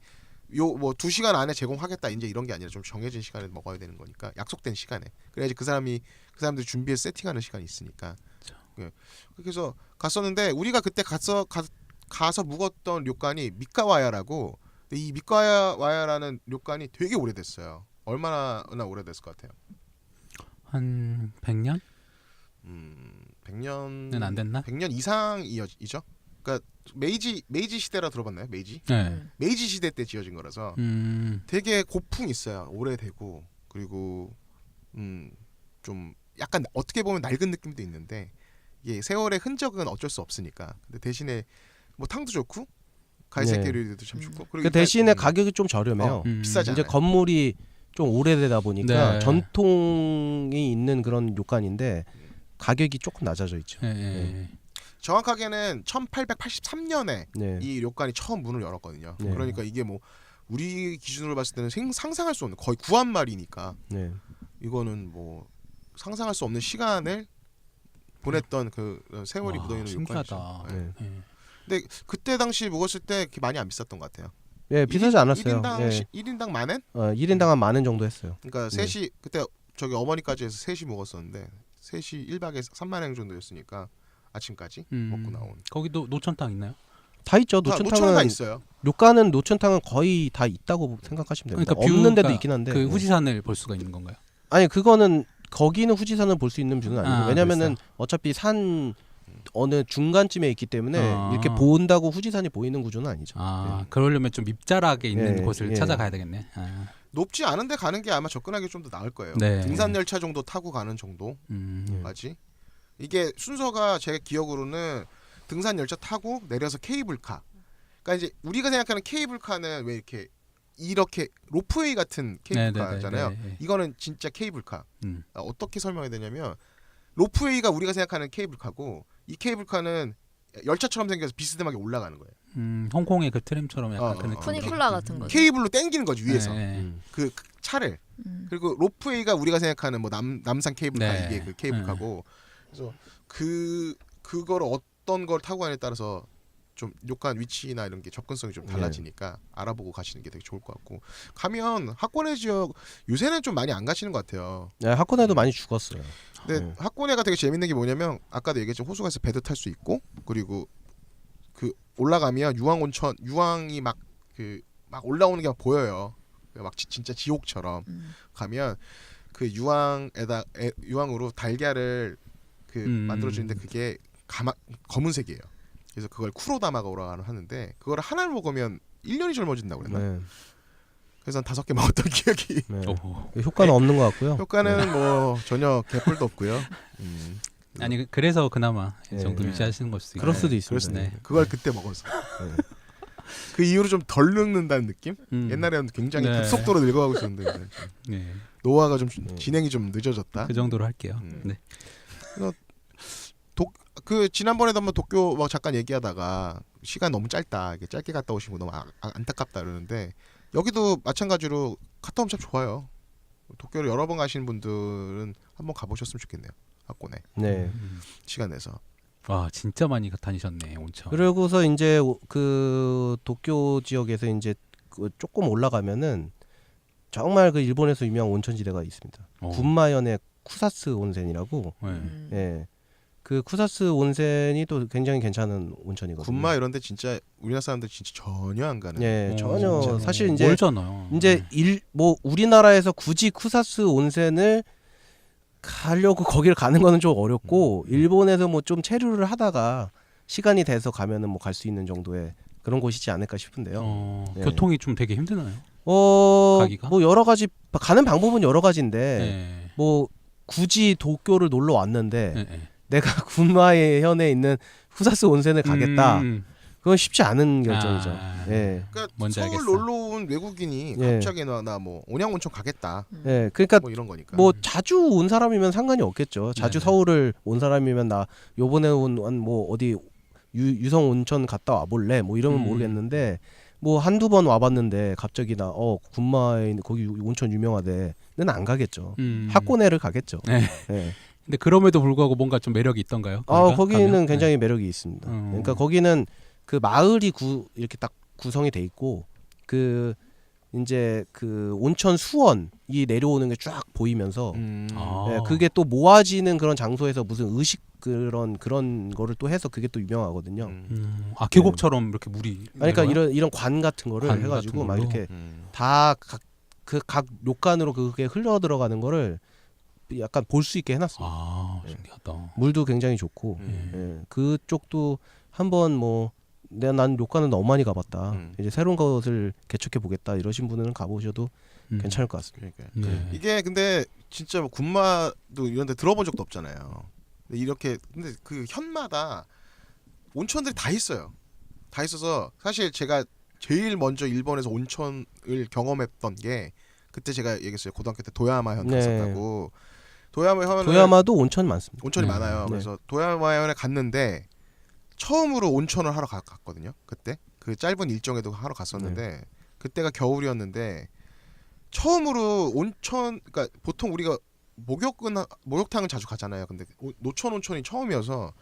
요 뭐 2시간 안에 제공하겠다 이제 이런 게 아니라 좀 정해진 시간에 먹어야 되는 거니까 약속된 시간에 그래야지 그 사람들이 준비해서 세팅하는 시간이 있으니까. 예. 그래서 갔었는데 우리가 그때 가서 묵었던 료칸이 미카와야라고. 근데 이 미카와야라는 료칸이 되게 오래됐어요. 얼마나 오래됐을 것 같아요? 한 100년? 100년은 안 됐나? 100년 이상이죠. 그러니까 메이지 시대라 들어봤나요? 메이지 시대 때 지어진 거라서 되게 고풍 있어요. 오래되고 그리고 좀 약간 어떻게 보면 낡은 느낌도 있는데 이게 세월의 흔적은 어쩔 수 없으니까. 근데 대신에 뭐 탕도 좋고 가이세키 요리도 참 좋고. 그리고 그 대신에 가격이 좀 저렴해요. 비싸지 이제 않아요. 건물이 좀 오래되다 보니까 네. 전통이 있는 그런 요칸인데 가격이 조금 낮아져 있죠. 정확하게는 1883년에 네. 이 료칸이 처음 문을 열었거든요. 네. 그러니까 이게 뭐 우리 기준으로 봤을 때는 상상할 수 없는 거의 구한말이니까 네. 이거는 뭐 상상할 수 없는 시간을 보냈던 그 세월이 묻어있는 신기하다. 료칸이죠. 네. 근데 그때 당시 묵었을 때 그렇게 많이 안 비쌌던 것 같아요. 예, 비싸지 않았어요. 1인당 만엔? 1인당 한 10,000원 정도 했어요. 그러니까 네. 셋이 그때 저기 어머니까지 해서 셋이 묵었었는데 셋이 1박에 30,000원 정도였으니까 아침까지 먹고 나온. 거기도 노천탕 있나요? 다 있죠. 노천탕 다 노천탕은 있어요. 료칸은 노천탕은 거의 다 있다고 생각하시면 됩니다. 그러니까 없는 데도 뷰가 있긴 한데. 그 후지산을 볼 수가 있는 건가요? 아니 그거는 거기는 후지산을 볼 수 있는 뷰는 아니고 왜냐면은 그랬어요? 어차피 산 어느 중간쯤에 있기 때문에 아. 이렇게 본다고 후지산이 보이는 구조는 아니죠. 그러려면 좀 입자락에 있는 예, 곳을 예. 찾아가야 되겠네. 높지 않은데 가는 게 아마 접근하기 좀 더 나을 거예요. 네. 등산 열차 정도 타고 가는 정도까지. 이게 순서가 제 기억으로는 등산 열차 타고 내려서 케이블카. 그러니까 이제 우리가 생각하는 케이블카는 왜 이렇게 로프웨이 같은 케이블카잖아요. 네네네네. 이거는 진짜 케이블카. 어떻게 설명해야 되냐면 로프웨이가 우리가 생각하는 케이블카고 이 케이블카는 열차처럼 생겨서 비스듬하게 올라가는 거예요. 홍콩의 그 트램처럼 약간 그 느낌. 푸니쿨라 같은 거죠. 케이블로 당기는 거지 위에서. 네. 그 차를. 그리고 로프웨이가 우리가 생각하는 뭐 남산 케이블카 네. 이게 그 케이블카고. 그래서 그거를 어떤 걸 타고 가냐에 따라서 좀 료칸 위치나 이런 게 접근성이 좀 달라지니까 알아보고 가시는 게 되게 좋을 것 같고. 가면 하코네 지역 요새는 좀 많이 안 가시는 것 같아요. 네, 하코네도 많이 죽었어요. 근데 하코네가 되게 재밌는 게 뭐냐면 아까도 얘기했지만 호수가에서 배도 탈 수 있고 그리고 그 올라가면 유황이 막 올라오는 게 막 보여요. 막 진짜 지옥처럼 가면 그 유황으로 달걀을 만들어주는데 그게 검은색이에요. 그래서 그걸 쿠로다마가오라고 하는데 그걸 하나를 먹으면 1년이 젊어진다고 그랬나? 네. 그래서 한 5개 먹었던 기억이. 네. 오호. 효과는 없는 것 같고요. 효과는 뭐 전혀 개뿔도 없고요. 아니 그래서 그나마 이 네. 정도 유지하시는 걸 수도 그럴 있어요. 수도 있습니다. 그럴 수도 네. 있어요. 그걸 그때 먹어서. 그 이후로 좀 덜 늙는다는 느낌? 옛날에는 굉장히 네. 급속도로 늙어가고 있었는데 이제는 좀 네. 노화가 좀 진행이 좀 늦어졌다. 그 정도로 할게요. 네. 그 지난번에도 한번 도쿄 뭐 잠깐 얘기하다가 시간 너무 짧다. 이게 짧게 갔다 오신 거 너무 안타깝다 그러는데 여기도 마찬가지로 갔다 오면 참 좋아요. 도쿄를 여러 번 가시는 분들은 한번 가보셨으면 좋겠네요. 하코네. 네. 시간 내서. 와 진짜 많이 다니셨네 온천. 그러고서 이제 그 도쿄 지역에서 이제 그 조금 올라가면은 정말 그 일본에서 유명한 온천지대가 있습니다. 군마현의 쿠사스 온센이라고. 예. 그 쿠사스 온센이 또 굉장히 괜찮은 온천이거든요. 군마 이런데 진짜 우리나라 사람들 진짜 전혀 안 가는. 예, 전혀 진짜. 사실 이제 멀잖아요. 이제 뭐 우리나라에서 굳이 쿠사스 온센을 가려고 거기를 가는 거는 좀 어렵고 일본에서 뭐 좀 체류를 하다가 시간이 돼서 가면은 뭐 갈 수 있는 정도의 그런 곳이지 않을까 싶은데요. 네. 교통이 좀 되게 힘드나요? 가기가? 뭐 여러 가지 가는 방법은 여러 가지인데 네. 뭐 굳이 도쿄를 놀러 왔는데 네, 네. 내가 군마의 현에 있는 후사스 온센을 가겠다. 음. 그건 쉽지 않은 결정이죠. 아. 예. 그러니까 뭔지 서울 알겠어. 놀러 온 외국인이 예. 갑자기 나 뭐 온양온천 가겠다. 예. 그러니까 뭐 이런 거니까. 뭐 자주 온 사람이면 상관이 없겠죠. 자주 네네. 서울을 온 사람이면 나 요번에 온 뭐 어디 유성 온천 갔다 와볼래 뭐 이러면 모르겠는데 뭐 한두 번 와봤는데 갑자기 나 군마에 있는 거기 온천 유명하대는 안 가겠죠. 하코네를 가겠죠. 네. 예. 근데 그럼에도 불구하고 뭔가 좀 매력이 있던가요? 거기는 가면? 굉장히 매력이 있습니다. 네. 그러니까 거기는 그 마을이 이렇게 딱 구성이 돼 있고 그 이제 그 온천 수원이 내려오는 게 쫙 보이면서 아. 예, 그게 또 모아지는 그런 장소에서 무슨 의식 그런 거를 또 해서 그게 또 유명하거든요. 계곡처럼 이렇게 물이 그러니까 내려와요? 이런 관 같은 거를 관 해가지고 같은 막 걸로? 이렇게 다 각 료칸으로 그게 흘러 들어가는 거를 약간 볼 수 있게 해놨습니다. 아, 예. 신기하다. 물도 굉장히 좋고 예, 그쪽도 한번 뭐 난 료칸은 너무 많이 가봤다. 이제 새로운 것을 개척해 보겠다 이러신 분은 가보셔도 괜찮을 것 같습니다. 그러니까 네. 이게 근데 진짜 뭐 군마도 이런데 들어본 적도 없잖아요. 근데 이렇게 근데 그 현마다 온천들이 다 있어요. 다 있어서 사실 제가 제일 먼저 일본에서 온천을 경험했던 게 그때 제가 얘기했어요. 고등학교 때 도야마 현 네. 갔었다고. 도야마 현에 도야마도 온천 많습니다. 온천이 네. 많아요. 네. 그래서 도야마 현에 갔는데 처음으로 온천을 하러 갔거든요. 그때 그 짧은 일정에도 하러 갔었는데 그때가 겨울이었는데 처음으로 온천 그러니까 보통 우리가 목욕탕을 자주 가잖아요. 근데 노천 온천이 처음이어서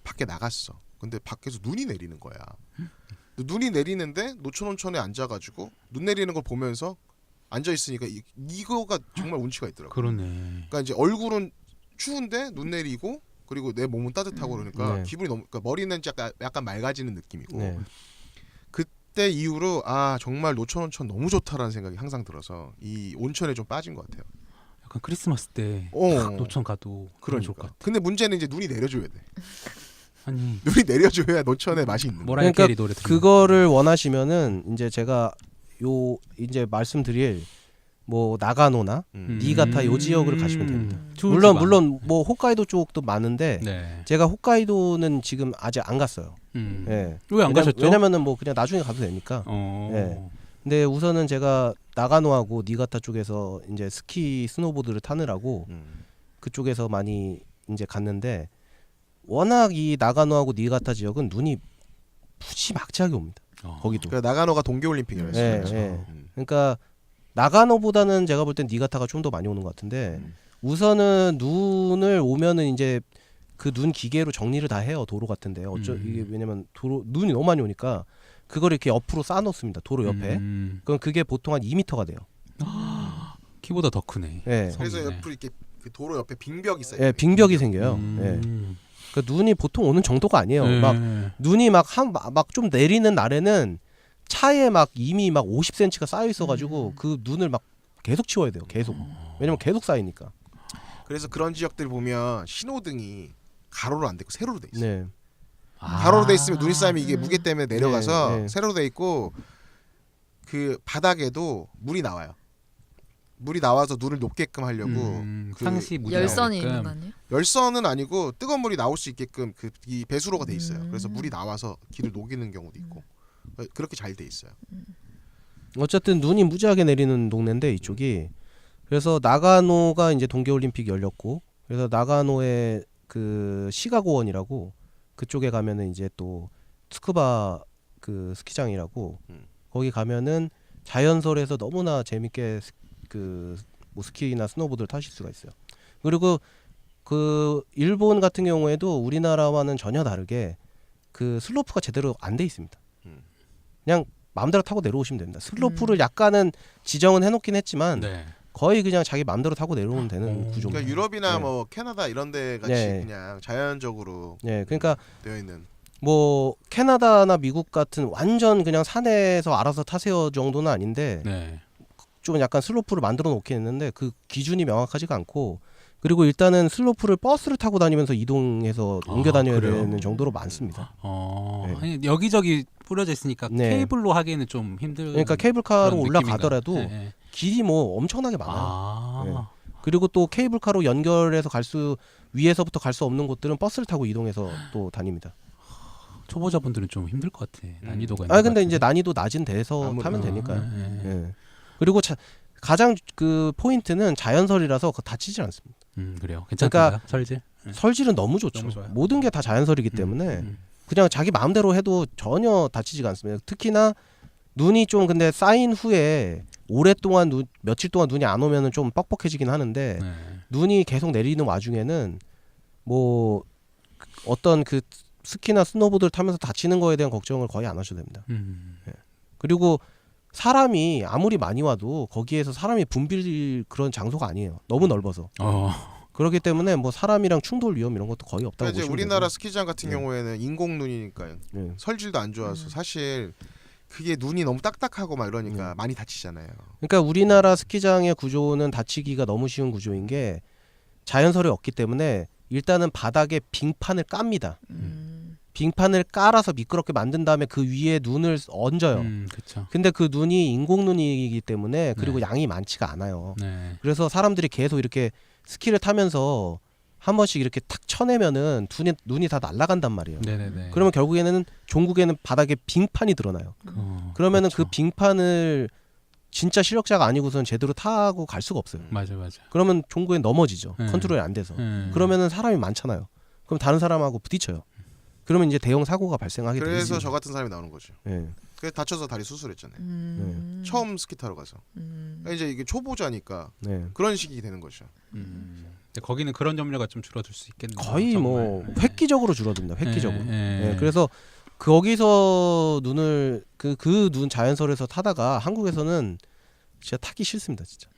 밖에 나갔어. 근데 밖에서 눈이 내리는 거야. 눈이 내리는데 노천 온천에 앉아가지고 눈 내리는 걸 보면서 앉아 있으니까 이거가 정말 운치가 있더라고. 그러네. 그러니까 이제 얼굴은 추운데 눈 내리고 그리고 내 몸은 따뜻하고 그러니까 네. 기분이 너무 그러니까 머리는 약간 맑아지는 느낌이고 네. 그때 이후로 정말 노천 온천 너무 좋다라는 생각이 항상 들어서 이 온천에 좀 빠진 것 같아요. 약간 크리스마스 때 딱 노천 가도 그런 좋을 것 그러니까. 같아. 근데 문제는 이제 눈이 내려줘야 돼. 아니 눈이 내려줘야 노천의 맛이 있는 거야. 모라이어 캐리 노래 들으면. 그거를 원하시면은 이제 제가 이제 말씀드릴 뭐 나가노나 니가타 요 지역을 가시면 됩니다. 물론 뭐 홋카이도 쪽도 많은데 네. 제가 홋카이도는 지금 아직 안 갔어요. 예. 왜 안 가셨죠? 왜냐면은 뭐 그냥 나중에 가도 되니까. 어. 예. 근데 우선은 제가 나가노하고 니가타 쪽에서 이제 스키 스노보드를 타느라고 그쪽에서 많이 이제 갔는데 워낙 이 나가노하고 니가타 지역은 눈이 푸짐막지하게 옵니다. 거기도. 그러니까 나가노가 동계올림픽이라 예, 했어요. 예. 그러니까 나가노보다는 제가 볼 땐 니가타가 좀 더 많이 오는 것 같은데 우선은 눈을 오면은 이제 그 눈 기계로 정리를 다 해요. 도로 같은데 이게 왜냐면 도로 눈이 너무 많이 오니까 그걸 이렇게 옆으로 쌓아놓습니다. 도로 옆에. 그럼 그게 보통 한 2m가 돼요. 키보다 더 크네. 예. 그래서 옆으로 이렇게 그 도로 옆에 빙벽이 있어요. 예, 빙벽이 생겨요. 예. 그 눈이 보통 오는 정도가 아니에요. 막 눈이 막 좀 내리는 날에는 차에 막 이미 막 50cm가 쌓여 있어가지고 그 눈을 막 계속 치워야 돼요. 계속. 왜냐면 계속 쌓이니까. 그래서 그런 지역들 보면 신호등이 가로로 안 되고 세로로 돼 있어요. 네. 가로로 돼 있으면 눈이 쌓이면 이게 무게 때문에 내려가서 네, 네. 세로로 돼 있고 그 바닥에도 물이 나와요. 물이 나와서 눈을 녹게끔 하려고 그 상시 물이 열선이 나오게끔. 있는 거 아니에요? 열선은 아니고 뜨거운 물이 나올 수 있게끔 이 배수로가 돼 있어요. 그래서 물이 나와서 길을 녹이는 경우도 있고 그렇게 잘 돼 있어요. 어쨌든 눈이 무지하게 내리는 동네인데 이쪽이. 그래서 나가노가 이제 동계올림픽 열렸고 그래서 나가노의 그 시가고원이라고 그쪽에 가면은 이제 또 스쿠바 그 스키장이라고 거기 가면은 자연설에서 너무나 재밌게 그 뭐 스키나 스노보드를 타실 수가 있어요. 그리고 그 일본 같은 경우에도 우리나라와는 전혀 다르게 그 슬로프가 제대로 안 돼 있습니다. 그냥 마음대로 타고 내려오시면 됩니다. 슬로프를 약간은 지정은 해놓긴 했지만 네. 거의 그냥 자기 마음대로 타고 내려오면 되는 구조입니다. 그러니까 유럽이나 네. 뭐 캐나다 이런 데 같이 네. 그냥 자연적으로 예, 그러니까 되어 있는 뭐 캐나다나 미국 같은 완전 그냥 산에서 알아서 타세요 정도는 아닌데 네. 좀 약간 슬로프를 만들어 놓긴 했는데 그 기준이 명확하지가 않고 그리고 일단은 슬로프를 버스를 타고 다니면서 이동해서 옮겨 다녀야 그래요? 되는 정도로 많습니다. 네. 아니, 여기저기 뿌려져 있으니까 네. 케이블로 하기에는 좀 힘들. 그러니까 케이블카로 그런 올라가더라도 느낌인가요? 네. 길이 뭐 엄청나게 많아요. 아, 네. 그리고 또 케이블카로 연결해서 위에서부터 갈 수 없는 곳들은 버스를 타고 이동해서 또 다닙니다. 초보자분들은 좀 힘들 것 같아. 난이도가. 있는 아 것 근데 같은데. 이제 난이도 낮은 데서 아무래도. 타면 되니까요. 네. 예. 그리고 가장 그 포인트는 자연설이라서 다치질 않습니다. 그래요. 괜찮던가요? 설지? 네. 설질은 너무 좋죠. 너무 좋아요. 모든 게 다 자연설이기 때문에 음. 그냥 자기 마음대로 해도 전혀 다치지가 않습니다. 특히나 눈이 좀 근데 쌓인 후에 오랫동안 며칠 동안 눈이 안 오면은 좀 뻑뻑해지긴 하는데 네. 눈이 계속 내리는 와중에는 뭐 어떤 그 스키나 스노보드를 타면서 다치는 거에 대한 걱정을 거의 안 하셔도 됩니다. 그리고 사람이 아무리 많이 와도 거기에서 사람이 붐빌 그런 장소가 아니에요. 너무 넓어서. 그렇기 때문에 뭐 사람이랑 충돌 위험 이런 것도 거의 없다고 그러니까 이제 보시면 우리나라 되고. 스키장 같은 네. 경우에는 인공 눈이니까요. 네. 설질도 안 좋아서 사실 그게 눈이 너무 딱딱하고 막 이러니까 많이 다치잖아요. 그러니까 우리나라 스키장의 구조는 다치기가 너무 쉬운 구조인 게 자연설이 없기 때문에 일단은 바닥에 빙판을 깝니다. 빙판을 깔아서 미끄럽게 만든 다음에 그 위에 눈을 얹어요. 그렇죠. 근데 그 눈이 인공 눈이기 때문에 그리고 네. 양이 많지가 않아요. 네. 그래서 사람들이 계속 이렇게 스키를 타면서 한 번씩 이렇게 탁 쳐내면은 눈이 다 날아간단 말이에요. 네네네. 그러면 결국에는 종국에는 바닥에 빙판이 드러나요. 그러면은 그 그렇죠. 빙판을 진짜 실력자가 아니고서는 제대로 타고 갈 수가 없어요. 맞아. 그러면 종국에 넘어지죠. 네. 컨트롤이 안 돼서. 그러면은 사람이 많잖아요. 그럼 다른 사람하고 부딪혀요. 그러면 이제 대형 사고가 발생하게 되죠. 그래서 저 같은 사람이 나오는 거죠. 예. 그래서 다쳐서 다리 수술했잖아요. 네. 처음 스키 타러 가서. 그러니까 이제 이게 초보자니까 네. 그런 식이 되는 거죠. 근데 거기는 그런 점유가 좀 줄어들 수 있겠네요. 거의 정말. 뭐 네. 획기적으로 줄어듭니다. 획기적으로. 네. 예, 그래서 거기서 눈을 그 눈 자연설에서 타다가 한국에서는 진짜 타기 싫습니다, 진짜.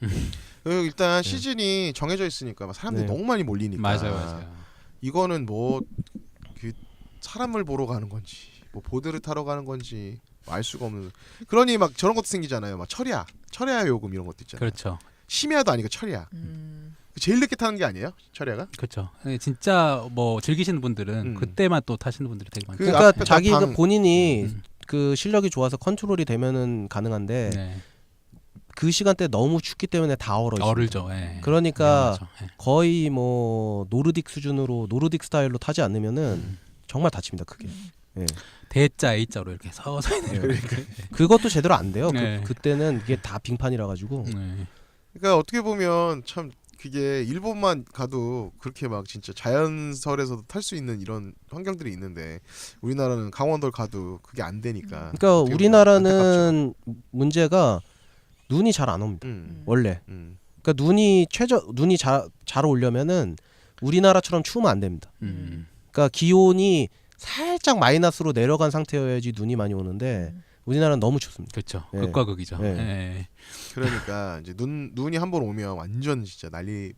그리고 일단 시즌이 정해져 있으니까 막 사람들이 네. 너무 많이 몰리니까. 맞아요. 이거는 뭐 그 사람을 보러 가는 건지, 뭐 보드를 타러 가는 건지 알 수가 없는. 그러니 막 저런 것도 생기잖아요. 막 철야 요금 이런 것도 있잖아요. 그렇죠. 심야도 아니고 철야. 제일 늦게 타는 게 아니에요? 철야가? 그렇죠. 진짜 뭐 즐기시는 분들은 그때만 또 타시는 분들이 되게 많죠. 그 그러니까 앞에 자기가 방- 본인이 음. 그 실력이 좋아서 컨트롤이 되면은 가능한데 네. 그 시간대 너무 춥기 때문에 다 얼어. 얼죠. 예. 그러니까 위험하죠. 예. 거의 뭐 노르딕 스타일로 타지 않으면은 정말 다칩니다, 크게. 예. 대자 A자로 이렇게 서서히 내려. 그것도 제대로 안 돼요. 네. 그때는 이게 다 빙판이라 가지고. 네. 그러니까 어떻게 보면 참 그게 일본만 가도 그렇게 막 진짜 자연설에서도 탈 수 있는 이런 환경들이 있는데 우리나라는 강원도를 가도 그게 안 되니까. 그러니까 어떻게 보면 우리나라는 문제가 눈이 잘 안 옵니다. 안타깝죠. 원래. 그러니까 눈이 잘 오려면은 우리나라처럼 추우면 안 됩니다. 그러니까 기온이 살짝 마이너스로 내려간 상태여야지 눈이 많이 오는데 우리나라는 너무 춥습니다. 그렇죠. 예. 극과 극이죠. 예. 예. 그러니까 이제 눈이 한 번 오면 완전 진짜 난리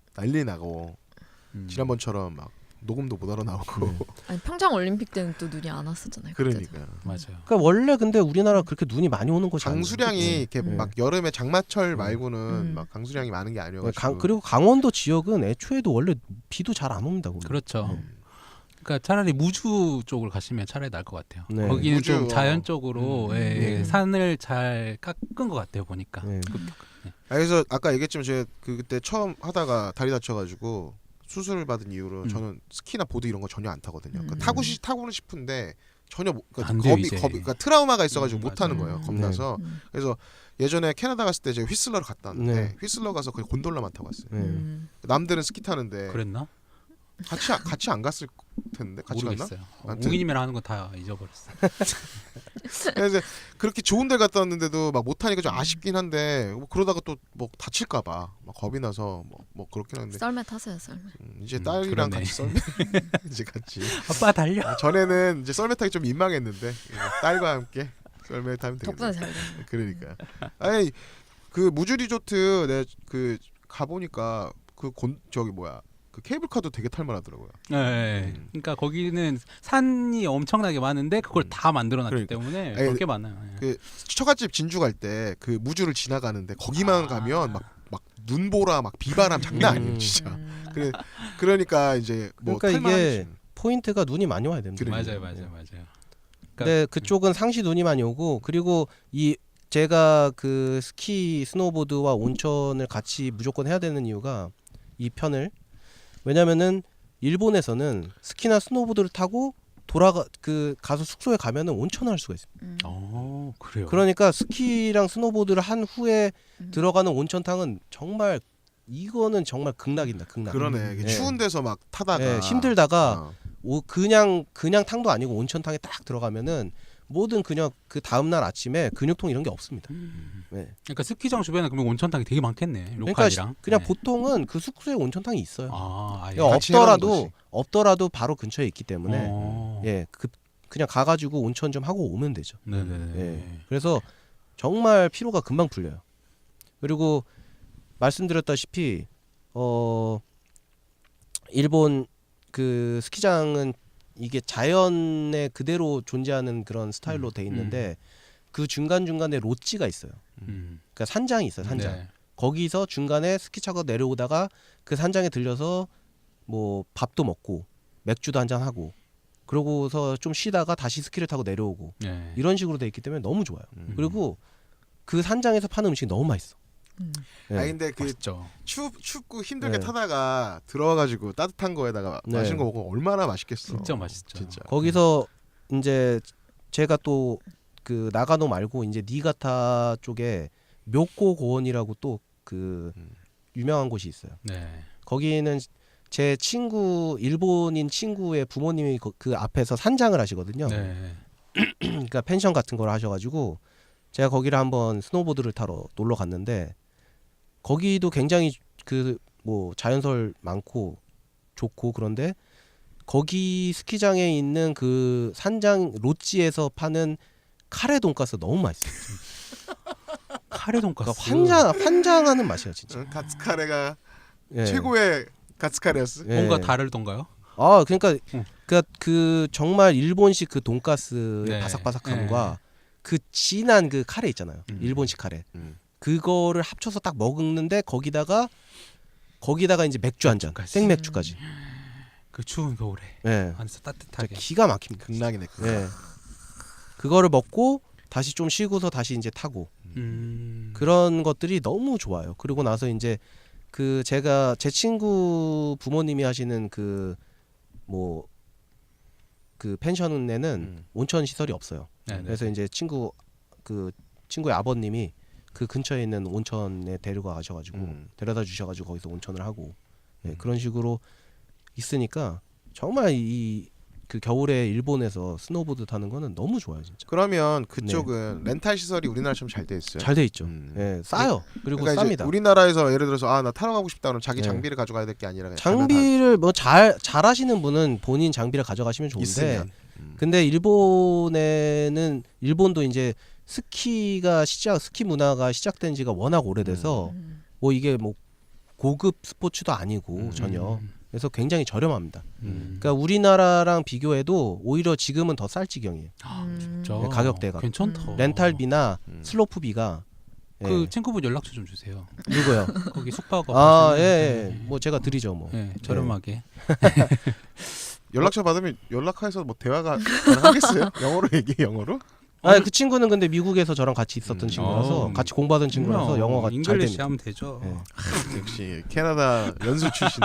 나고 지난번처럼 막 녹음도 못 알아 나오고. 아니 평창 올림픽 때는 또 눈이 안 왔었잖아요. 그때도. 그러니까 맞아요. 그러니까 원래 근데 우리나라 그렇게 눈이 많이 오는 곳이 아니에요. 강수량이 이렇게 네. 막 여름에 장마철 말고는 막 강수량이 많은 게 네, 아니어가지고. 그리고 강원도 지역은 애초에도 원래 비도 잘 안 옵니다. 거기. 그렇죠. 그러니까 차라리 무주 쪽을 가시면 차라리 나을 것 같아요. 네. 거기는 무주, 좀 자연적으로 네. 산을 잘 깎은 것 같아요 보니까. 네. 그래서 아까 얘기했지만 제가 그때 처음 하다가 다리 다쳐가지고 수술을 받은 이후로 저는 스키나 보드 이런 거 전혀 안 타거든요. 그러니까 타고는 싶은데 전혀 안 돼요, 이제. 그러니까 트라우마가 있어가지고 못 타는 맞아요. 거예요. 겁나서. 그래서 예전에 캐나다 갔을 때 제가 휘슬러를 갔다 왔는데 네. 휘슬러 가서 거기 곤돌라만 타고 왔어요. 네. 남들은 스키 타는데 그랬나? 같이 안 갔을 텐데 같이 갔나? 모르겠어요. 아무튼. 우기님이랑 하는 거 다 잊어버렸어요. 그래서 그렇게 좋은 데 갔다 왔는데도 막 못 타니까 좀 아쉽긴 한데 뭐 그러다가 또 뭐 다칠까봐 막 겁이 나서 뭐 그렇긴 한데 썰매 타세요, 썰매. 이제 딸이랑 그러네. 같이 썰매 이제 같이 아빠 달려. 전에는 이제 썰매 타기 좀 민망했는데 이제 딸과 함께 썰매 타면 덕분에 되겠네. 잘 됐네. 그러니까 아니 그 무주 리조트 내 그 가보니까 그 케이블카도 되게 탈만하더라고요. 네. 그러니까 거기는 산이 엄청나게 많은데 그걸 다 만들어놨기 그러니까. 때문에 아니, 그렇게 많아요. 예. 그 처갓집 진주 갈 때 그 무주를 지나가는데 거기만 가면 막 눈보라 막 비바람 장난 아니에요 진짜. 그러니까 이제 뭐 그러니까 탈만 이게 하겠지. 포인트가 눈이 많이 와야 됩니다. 그러니까. 맞아요. 근데 그쪽은 상시 눈이 많이 오고 그리고 이 제가 그 스키 스노보드와 온천을 같이 무조건 해야 되는 이유가 이 편을 왜냐면은 일본에서는 스키나 스노보드를 타고 가서 숙소에 가면은 온천을 할 수가 있습니다. 그래요. 그러니까 스키랑 스노보드를 한 후에 들어가는 온천탕은 정말 이거는 정말 극락입니다. 극락. 그러네. 이게 예. 추운 데서 막 타다가 예, 힘들다가 어. 그냥 탕도 아니고 온천탕에 딱 들어가면은 모든 그냥 그 다음 날 아침에 근육통 이런 게 없습니다. 네. 그러니까 스키장 주변에 그러면 온천탕이 되게 많겠네. 그러니까 로컬이랑. 그냥 네. 보통은 그 숙소에 온천탕이 있어요. 아예. 그러니까 같이 해놓은 거지. 없더라도 바로 근처에 있기 때문에 어. 예, 그냥 가가지고 온천 좀 하고 오면 되죠. 네네네. 예. 그래서 정말 피로가 금방 풀려요. 그리고 말씀드렸다시피 일본 그 스키장은 이게 자연에 그대로 존재하는 그런 스타일로 돼 있는데 그 중간 중간에 롯지가 있어요. 그러니까 산장이 있어요. 산장. 네. 거기서 중간에 스키 차고 내려오다가 그 산장에 들려서 뭐 밥도 먹고 맥주도 한잔 하고 그러고서 좀 쉬다가 다시 스키를 타고 내려오고 네. 이런 식으로 돼 있기 때문에 너무 좋아요. 그리고 그 산장에서 파는 음식이 너무 맛있어. 예. 아니 근데 그 맛있죠. 춥고 힘들게 네. 타다가 들어와가지고 따뜻한 거에다가 네. 맛있는 거 먹으면 얼마나 맛있겠어. 진짜 맛있죠. 진짜. 거기서 이제 제가 또 그 나가노 말고 이제 니가타 쪽에 묘코 고원이라고 또 그 유명한 곳이 있어요. 네. 거기는 제 친구 일본인 친구의 부모님이 그 앞에서 산장을 하시거든요. 네. 그러니까 펜션 같은 걸 하셔가지고 제가 거기를 한번 스노보드를 타러 놀러 갔는데 거기도 굉장히 그 뭐 자연설 많고 좋고 그런데 거기 스키장에 있는 그 산장 롯지에서 파는 카레 돈가스 너무 맛있어요. 카레 돈가스. 그러니까 환장하는 맛이에요 진짜. 응? 가츠카레가 예. 최고의 가츠카레였어. 예. 뭔가 다르던가요? 아 그러니까 응. 그 정말 일본식 그 돈가스의 네. 바삭바삭함과 그 진한 그 카레 있잖아요. 일본식 카레. 그거를 합쳐서 딱 먹는데 거기다가 이제 맥주 한 잔, 돈가스. 생맥주까지. 그 추운 겨울에 예. 안에서 따뜻하게. 기가 막힙니다. 극락이네. 예. 그거를 먹고 다시 좀 쉬고서 다시 이제 타고 그런 것들이 너무 좋아요. 그리고 나서 이제 그 제가 제 친구 부모님이 하시는 그 뭐 그 펜션에는 온천 시설이 없어요. 네네. 그래서 이제 친구의 아버님이 그 근처에 있는 온천에 데려가 가셔가지고 데려다 주셔가지고 거기서 온천을 하고 예, 그런 식으로 있으니까 정말 그 겨울에 일본에서 스노보드 타는 거는 너무 좋아요 진짜. 그러면 그쪽은 렌탈 시설이 우리나라처럼 잘 돼 있어요. 잘 돼 있죠. 예, 싸요. 그리고 그러니까 이제 쌉니다. 우리나라에서 예를 들어서 나 타러 가고 싶다 그러면 자기 네. 장비를 가져가야 될 게 아니라 그냥 장비를 뭐 잘 하시는 분은 본인 장비를 가져가시면 좋은데 있으면. 근데 일본도 이제 스키 문화가 시작된 지가 워낙 오래돼서 뭐 이게 뭐 고급 스포츠도 아니고 전혀. 그래서 굉장히 저렴합니다. 그러니까 우리나라랑 비교해도 오히려 지금은 더 쌀 지경이에요. 진짜. 네, 가격대가. 괜찮다. 렌탈비나 슬로프비가 그 예. 친구분 연락처 좀 주세요. 누구요? 거기 숙박업. 아, 하시는- 예. 뭐 제가 드리죠, 뭐. 예, 저렴하게. 연락처 받으면 연락해서 뭐 대화가 가능하겠어요? 영어로 얘기해 영어로? 아, 그 친구는 근데 미국에서 저랑 같이 있었던 친구라서 어. 같이 공부하던 친구라서 영어가 잘 잉글리시 됩니다. 하면 되죠. 예. 역시 캐나다 연수 출신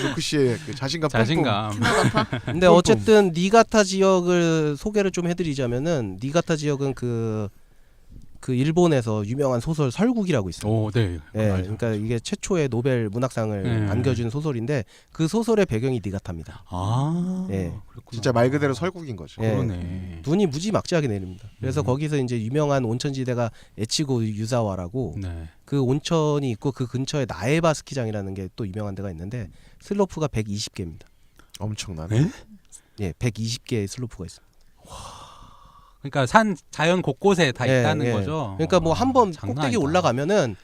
루크 씨의 그 자신감 뿜뿜. 자신감. 근데 어쨌든 니가타 지역을 소개를 좀 해드리자면은 니가타 지역은 그 일본에서 유명한 소설 설국이라고 있어요. 오, 네. 예, 알죠. 그러니까 이게 최초의 노벨 문학상을 네. 안겨준 소설인데 그 소설의 배경이 니가타입니다. 아, 예. 그렇구나. 진짜 말 그대로 설국인 거죠. 예. 그러네. 눈이 무지막지하게 내립니다. 그래서 거기서 이제 유명한 온천지대가 에치고 유자와라고 네. 그 온천이 있고 그 근처에 나에바 스키장이라는 게 또 유명한 데가 있는데 슬로프가 120개입니다. 엄청나네. 네? 예, 120개의 슬로프가 있습니다. 그러니까 자연 곳곳에 다 예, 있다는 예. 거죠. 그러니까 뭐 한 번 장난 꼭대기 아니다. 올라가면은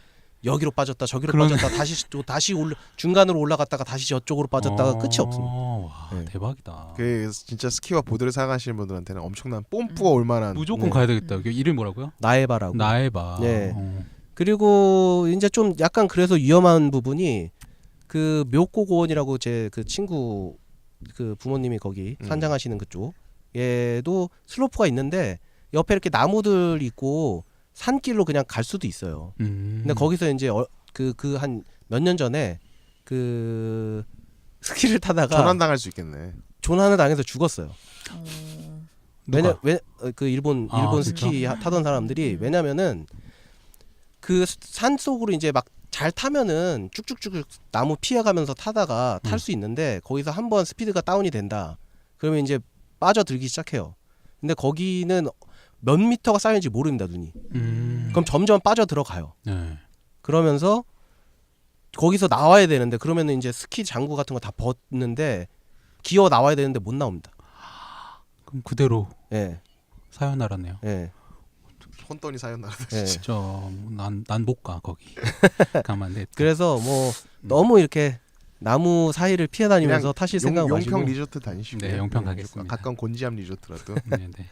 여기로 빠졌다 저기로 그러네. 빠졌다 다시 중간으로 올라갔다가 다시 저쪽으로 빠졌다가 끝이 없습니다. 와, 네. 대박이다. 그 진짜 스키와 보드를 사랑하시는 분들한테는 엄청난 뽐뿌가 올 만한 무조건 네. 가야 되겠다. 그 이름 뭐라고요? 나에바라고. 나에바. 네. 어. 그리고 이제 좀 약간 그래서 위험한 부분이 그 묘고고원이라고 제 그 친구 그 부모님이 거기 산장하시는 그쪽 얘도 슬로프가 있는데 옆에 이렇게 나무들 있고 산길로 그냥 갈 수도 있어요. 근데 거기서 이제 그 한 몇 년 전에 그 스키를 타다가 전환당할 수 있겠네. 조난을 당해서 죽었어요. 누가? 그 일본 스키 타던 사람들이 왜냐면은 그 산 속으로 이제 막 잘 타면은 쭉쭉쭉 나무 피해가면서 타다가 탈 수 있는데 거기서 한번 스피드가 다운이 된다. 그러면 이제 빠져들기 시작해요. 근데 거기는 몇 미터가 쌓였는지 모릅니다, 눈이. 그럼 점점 빠져 들어가요. 네. 그러면서 거기서 나와야 되는데 그러면은 이제 스키 장구 같은 거 다 벗는데 기어 나와야 되는데 못 나옵니다. 그럼 그대로 예. 사요나라네요. 예. 혼돈이 사였나. 예. 난 못 가 거기. 가면 안 돼. 그래서 뭐 너무 이렇게 나무 사이를 피해 다니면서 그냥 타실 생각 마시고. 용평 리조트 다니시고. 네, 용평 가겠습니다. 가까운 곤지암 리조트라도. 네, 네.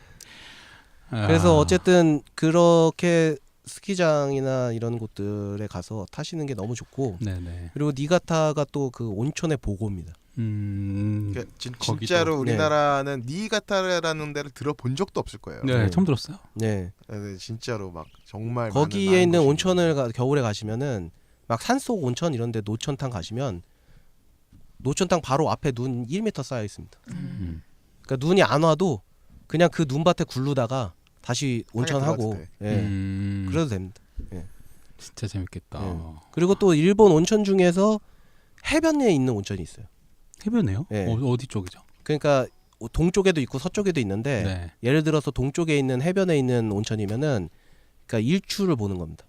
그래서 어쨌든 그렇게 스키장이나 이런 곳들에 가서 타시는 게 너무 좋고 네네. 그리고 니가타가 또 그 온천의 보고입니다. 그러니까 거기도. 진짜로 우리나라는 니가타라는 데를 들어본 적도 없을 거예요. 네, 처음 들었어요. 네. 네, 진짜로 막 정말 거기에 많은 있는 곳이 온천을 겨울에 가시면은 막 산속 온천 이런데 노천탕 가시면 노천탕 바로 앞에 눈 1m 쌓여 있습니다. 그러니까 눈이 안 와도 그냥 그 눈밭에 굴르다가 다시 온천하고 예. 그래도 됩니다. 진짜 재밌겠다. 그리고 또 일본 온천 중에서 해변에 있는 온천이 있어요. 해변에요? 네. 어디 쪽이죠? 그러니까 동쪽에도 있고 서쪽에도 있는데 네. 예를 들어서 동쪽에 있는 해변에 있는 온천이면은 그러니까 일출을 보는 겁니다.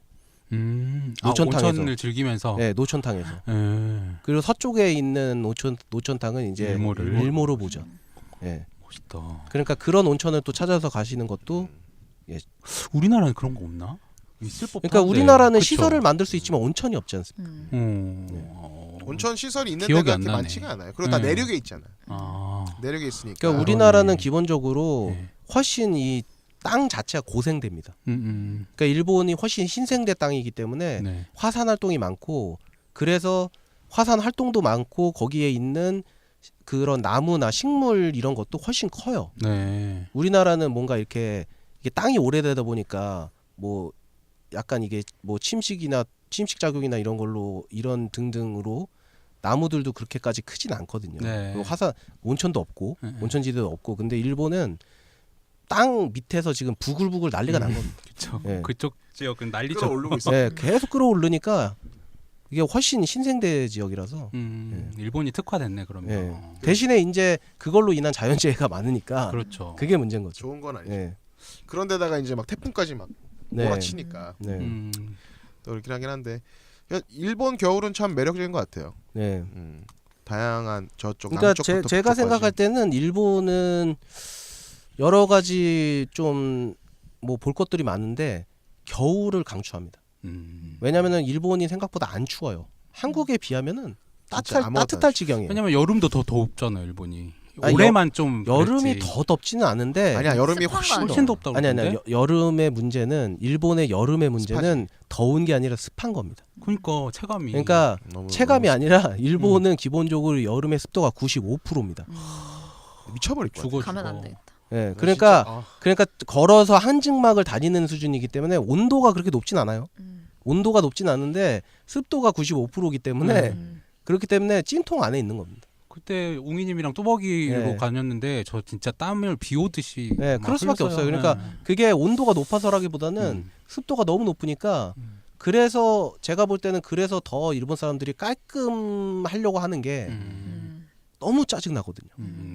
노천탕에서. 온천을 즐기면서. 네, 노천탕에서. 네. 그리고 서쪽에 있는 노천탕은 이제 일모로 보죠. 예. 멋있다. 그러니까 그런 온천을 또 찾아서 가시는 것도 우리나라는 그런 거 없나? 있을 법한데. 그러니까 우리나라는 그쵸? 시설을 만들 수 있지만 온천이 없지 않습니까? 온천 시설이 있는 기억이 데가 안 그렇게 나네. 많지가 않아요. 그리고 다 네. 내륙에 있잖아요. 아. 내륙에 있으니까. 그러니까 우리나라는 기본적으로 네. 훨씬 이 땅 자체가 고생됩니다. 그러니까 일본이 훨씬 신생대 땅이기 때문에 네. 화산 활동이 많고 그래서 화산 활동도 많고 거기에 있는 그런 나무나 식물 이런 것도 훨씬 커요. 네. 우리나라는 뭔가 이게 땅이 오래되다 보니까 뭐 약간 이게 뭐 침식 작용이나 이런 걸로 이런 등등으로 나무들도 그렇게까지 크진 않거든요. 네. 그리고 화산 온천도 없고 네. 온천지대도 없고 근데 일본은 땅 밑에서 지금 부글부글 난리가 난 겁니다. 그렇죠. 네. 그쪽 지역은 난리죠. 끌어오르고 있어요. 네, 계속 끌어오르니까 이게 훨씬 신생대 지역이라서 일본이 특화됐네 그러면. 네. 대신에 이제 그걸로 인한 자연재해가 많으니까 그렇죠. 그게 문제인 거죠. 좋은 건 아니죠. 네. 그런데다가 이제 막 태풍까지 막 네. 몰아치니까 네. 또 그렇긴 하긴 한데 일본 겨울은 참 매력적인 것 같아요. 네. 다양한 저쪽 그러니까 남쪽부터 제가 북쪽까지. 생각할 때는 일본은 여러 가지 좀 뭐 볼 것들이 많은데 겨울을 강추합니다. 왜냐면은 일본이 생각보다 안 추워요. 한국에 비하면은 따뜻할 지경이에요. 왜냐면 여름도 더 덥잖아요, 일본이. 아니, 올해만 좀 여름이 그랬지. 더 덥지는 않은데 아니야 여름이 습한 거 훨씬 아니야? 훨씬 덥다고 아니 그러던데? 여름의 문제는 일본의 여름의 문제는 더운 게 아니라 습한 겁니다. 그러니까 체감이. 그러니까 너무 체감이 아니라 일본은 기본적으로 여름의 습도가 95%입니다. 미쳐버릴 거야. 죽어 가면 안 되겠다. 예, 그러니까 걸어서 한증막을 다니는 수준이기 때문에 온도가 그렇게 높진 않아요. 온도가 높진 않은데 습도가 95%이기 때문에 그렇기 때문에 찜통 안에 있는 겁니다. 그때 웅이님이랑 뚜벅이로 네. 다녔는데 저 진짜 땀을 비 오듯이. 네, 막 그럴 수밖에 흘렸어요. 없어요. 그러니까 네. 그게 온도가 높아서라기보다는 습도가 너무 높으니까 그래서 제가 볼 때는 그래서 더 일본 사람들이 깔끔하려고 하는 게 너무 짜증 나거든요.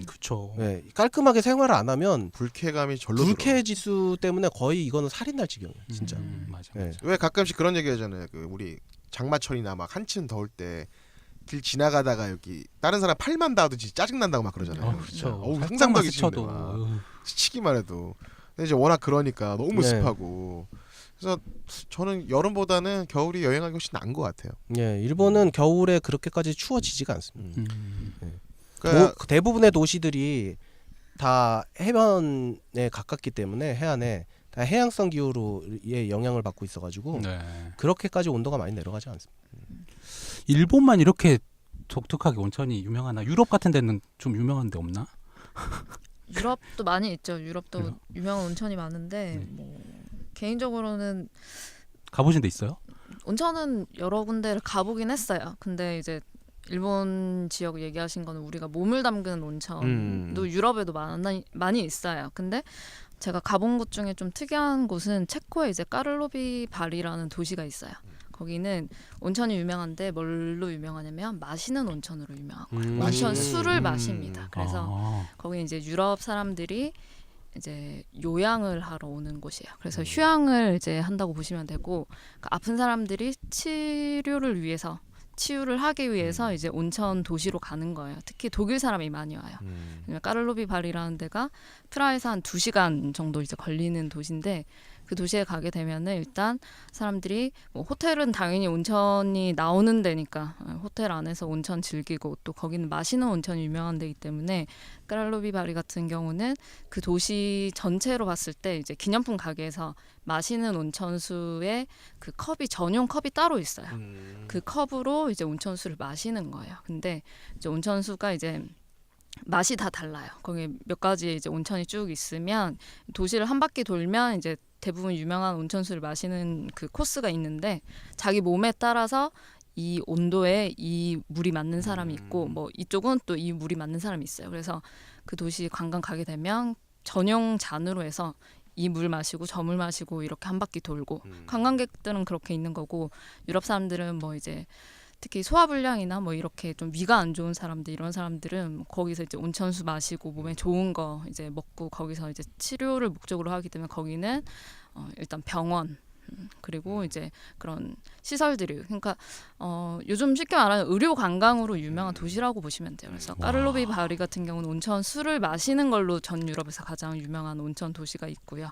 그렇죠. 네, 깔끔하게 생활을 안 하면 불쾌감이 절로 불쾌 지수 때문에 거의 이거는 살인날 지경이에요, 진짜. 맞아. 네. 왜 가끔씩 그런 얘기 하잖아요. 그 우리 장마철이나 막 한참 더울 때 길 지나가다가 여기 다른 사람 팔만 닿아도 진짜 짜증 난다고 막 그러잖아요. 그렇죠. 어우, 살짝만 상상하기 스쳐도. 싫은데 막. 스치기만 해도. 근데 이제 워낙 그러니까 너무 네. 습하고. 그래서 저는 여름보다는 겨울이 여행하기 훨씬 나은 것 같아요. 예, 일본은 겨울에 그렇게까지 추워지지가 않습니다. 그러니까 대부분의 도시들이 다 해변에 가깝기 때문에 해안에 다 해양성 기후로의 영향을 받고 있어가지고 네. 그렇게까지 온도가 많이 내려가지 않습니다. 일본만 이렇게 독특하게 온천이 유명하나? 유럽 같은 데는 좀 유명한 데 없나? 유럽도 많이 있죠. 유럽도 그래요? 유명한 온천이 많은데 네. 뭐 개인적으로는 가보신 데 있어요? 온천은 여러 군데를 가보긴 했어요. 근데 이제 일본 지역 얘기하신 거는 우리가 몸을 담그는 온천도 유럽에도 많이 있어요. 근데 제가 가본 곳 중에 좀 특이한 곳은 체코에 이제 까를로비 발이라는 도시가 있어요. 거기는 온천이 유명한데 뭘로 유명하냐면 마시는 온천으로 유명하고요. 온천 술을 마십니다. 그래서 아. 거기 이제 유럽 사람들이 이제 요양을 하러 오는 곳이에요. 그래서 휴양을 이제 한다고 보시면 되고, 그러니까 아픈 사람들이 치유를 하기 위해서 이제 온천 도시로 가는 거예요. 특히 독일 사람이 많이 와요. 까를로비 발이라는 데가 프라하에서 한 2시간 정도 이제 걸리는 도시인데, 그 도시에 가게 되면은 일단 사람들이 뭐 호텔은 당연히 온천이 나오는 데니까 호텔 안에서 온천 즐기고, 또 거기는 마시는 온천이 유명한 데이기 때문에 까를로비 바리 같은 경우는 그 도시 전체로 봤을 때 이제 기념품 가게에서 마시는 온천수에 그 컵이 전용 컵이 따로 있어요. 그 컵으로 이제 온천수를 마시는 거예요. 근데 이제 온천수가 이제 맛이 다 달라요. 거기 몇 가지 이제 온천이 쭉 있으면 도시를 한 바퀴 돌면 이제 대부분 유명한 온천수를 마시는 그 코스가 있는데, 자기 몸에 따라서 이 온도에 이 물이 맞는 사람이 있고, 뭐 이쪽은 또 이 물이 맞는 사람이 있어요. 그래서 그 도시 관광 가게 되면 전용 잔으로 해서 이 물 마시고 저 물 마시고 이렇게 한 바퀴 돌고, 관광객들은 그렇게 있는 거고, 유럽 사람들은 뭐 이제 특히 소화불량이나 뭐 이렇게 좀 위가 안 좋은 사람들, 이런 사람들은 거기서 이제 온천수 마시고 몸에 좋은 거 이제 먹고 거기서 이제 치료를 목적으로 하기 때문에 거기는 일단 병원, 그리고 이제 그런 시설들이, 그러니까 요즘 쉽게 말하는 의료 관광으로 유명한 도시라고 보시면 돼요. 그래서 까를로비 바리 같은 경우는 온천 술을 마시는 걸로 전 유럽에서 가장 유명한 온천 도시가 있고요.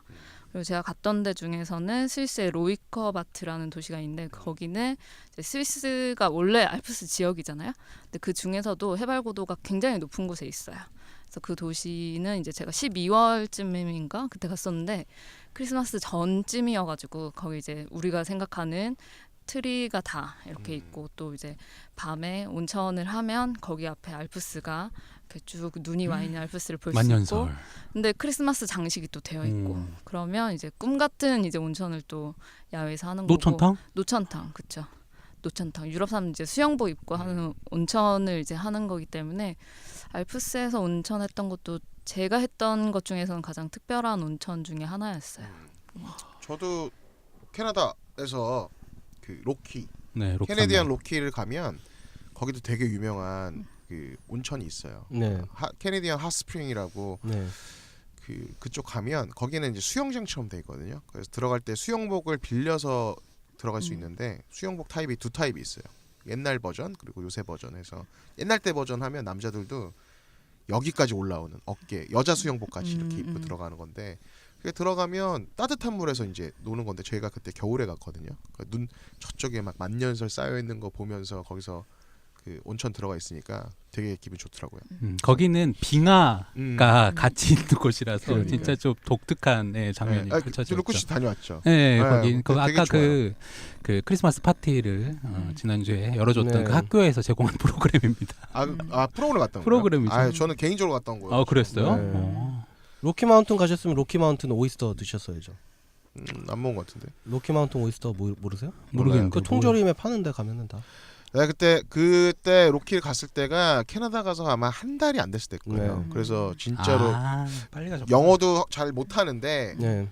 그리고 제가 갔던 데 중에서는 스위스의 로이커바트라는 도시가 있는데, 거기는 이제 스위스가 원래 알프스 지역이잖아요. 근데 그 중에서도 해발 고도가 굉장히 높은 곳에 있어요. 그래서 그 도시는 이제 제가 12월쯤인가 그때 갔었는데, 크리스마스 전쯤이어가지고 거기 이제 우리가 생각하는 트리가 다 이렇게 있고, 또 이제 밤에 온천을 하면 거기 앞에 알프스가 이렇게 쭉 눈이 와 있는 알프스를 볼 수 있고, 만년설. 근데 크리스마스 장식이 또 되어 있고, 그러면 이제 꿈 같은 이제 온천을 또 야외에서 하는 거고. 노천탕? 노천탕, 그렇죠. 노천탕. 유럽 사람 이제 수영복 입고 하는 온천을 이제 하는 거기 때문에, 알프스에서 온천했던 것도 제가 했던 것 중에서는 가장 특별한 온천 중에 하나였어요. 저도 캐나다에서 그 로키, 네, 캐네디안 로키를 가면 거기도 되게 유명한 그 온천이 있어요. 네. 캐네디안 핫스프링이라고. 네. 그쪽 가면 거기는 이제 수영장처럼 돼 있거든요. 그래서 들어갈 때 수영복을 빌려서 들어갈 수 있는데, 수영복 타입이 두 타입이 있어요. 옛날 버전 그리고 요새 버전 해서, 옛날 때 버전 하면 남자들도 여기까지 올라오는 어깨, 여자 수영복까지 이렇게 입고 들어가는 건데, 그게 들어가면 따뜻한 물에서 이제 노는 건데, 저희가 그때 겨울에 갔거든요. 그러니까 눈 저쪽에 막 만년설 쌓여 있는 거 보면서 거기서 그 온천 들어가 있으니까 되게 기분 좋더라고요. 거기는 빙하가 같이 있는 곳이라서 그러니까. 진짜 좀 독특한 장면이 펼쳐졌죠. 루크 씨 다녀왔죠. 네, 네, 거기 그 되게 아까 좋아요. 그 크리스마스 파티를 지난주에 열어줬던 네. 그 학교에서 제공한 프로그램입니다. 프로그램 갔던 거예요? 프로그램이죠. 저는 개인적으로 갔던 거예요. 그랬어요? 네. 로키 마운틴 가셨으면 로키 마운틴 오이스터 드셨어야죠. 안 먹은 것 같은데. 로키 마운틴 오이스터 모르세요? 모르겠는데. 그 통조림에 파는데 가면은 다. 내가 그때 로키를 갔을 때가 캐나다 가서 아마 한 달이 안 됐을 때거예요. 네. 그래서 진짜로 빨리 가셨구나. 영어도 잘 못하는데 네.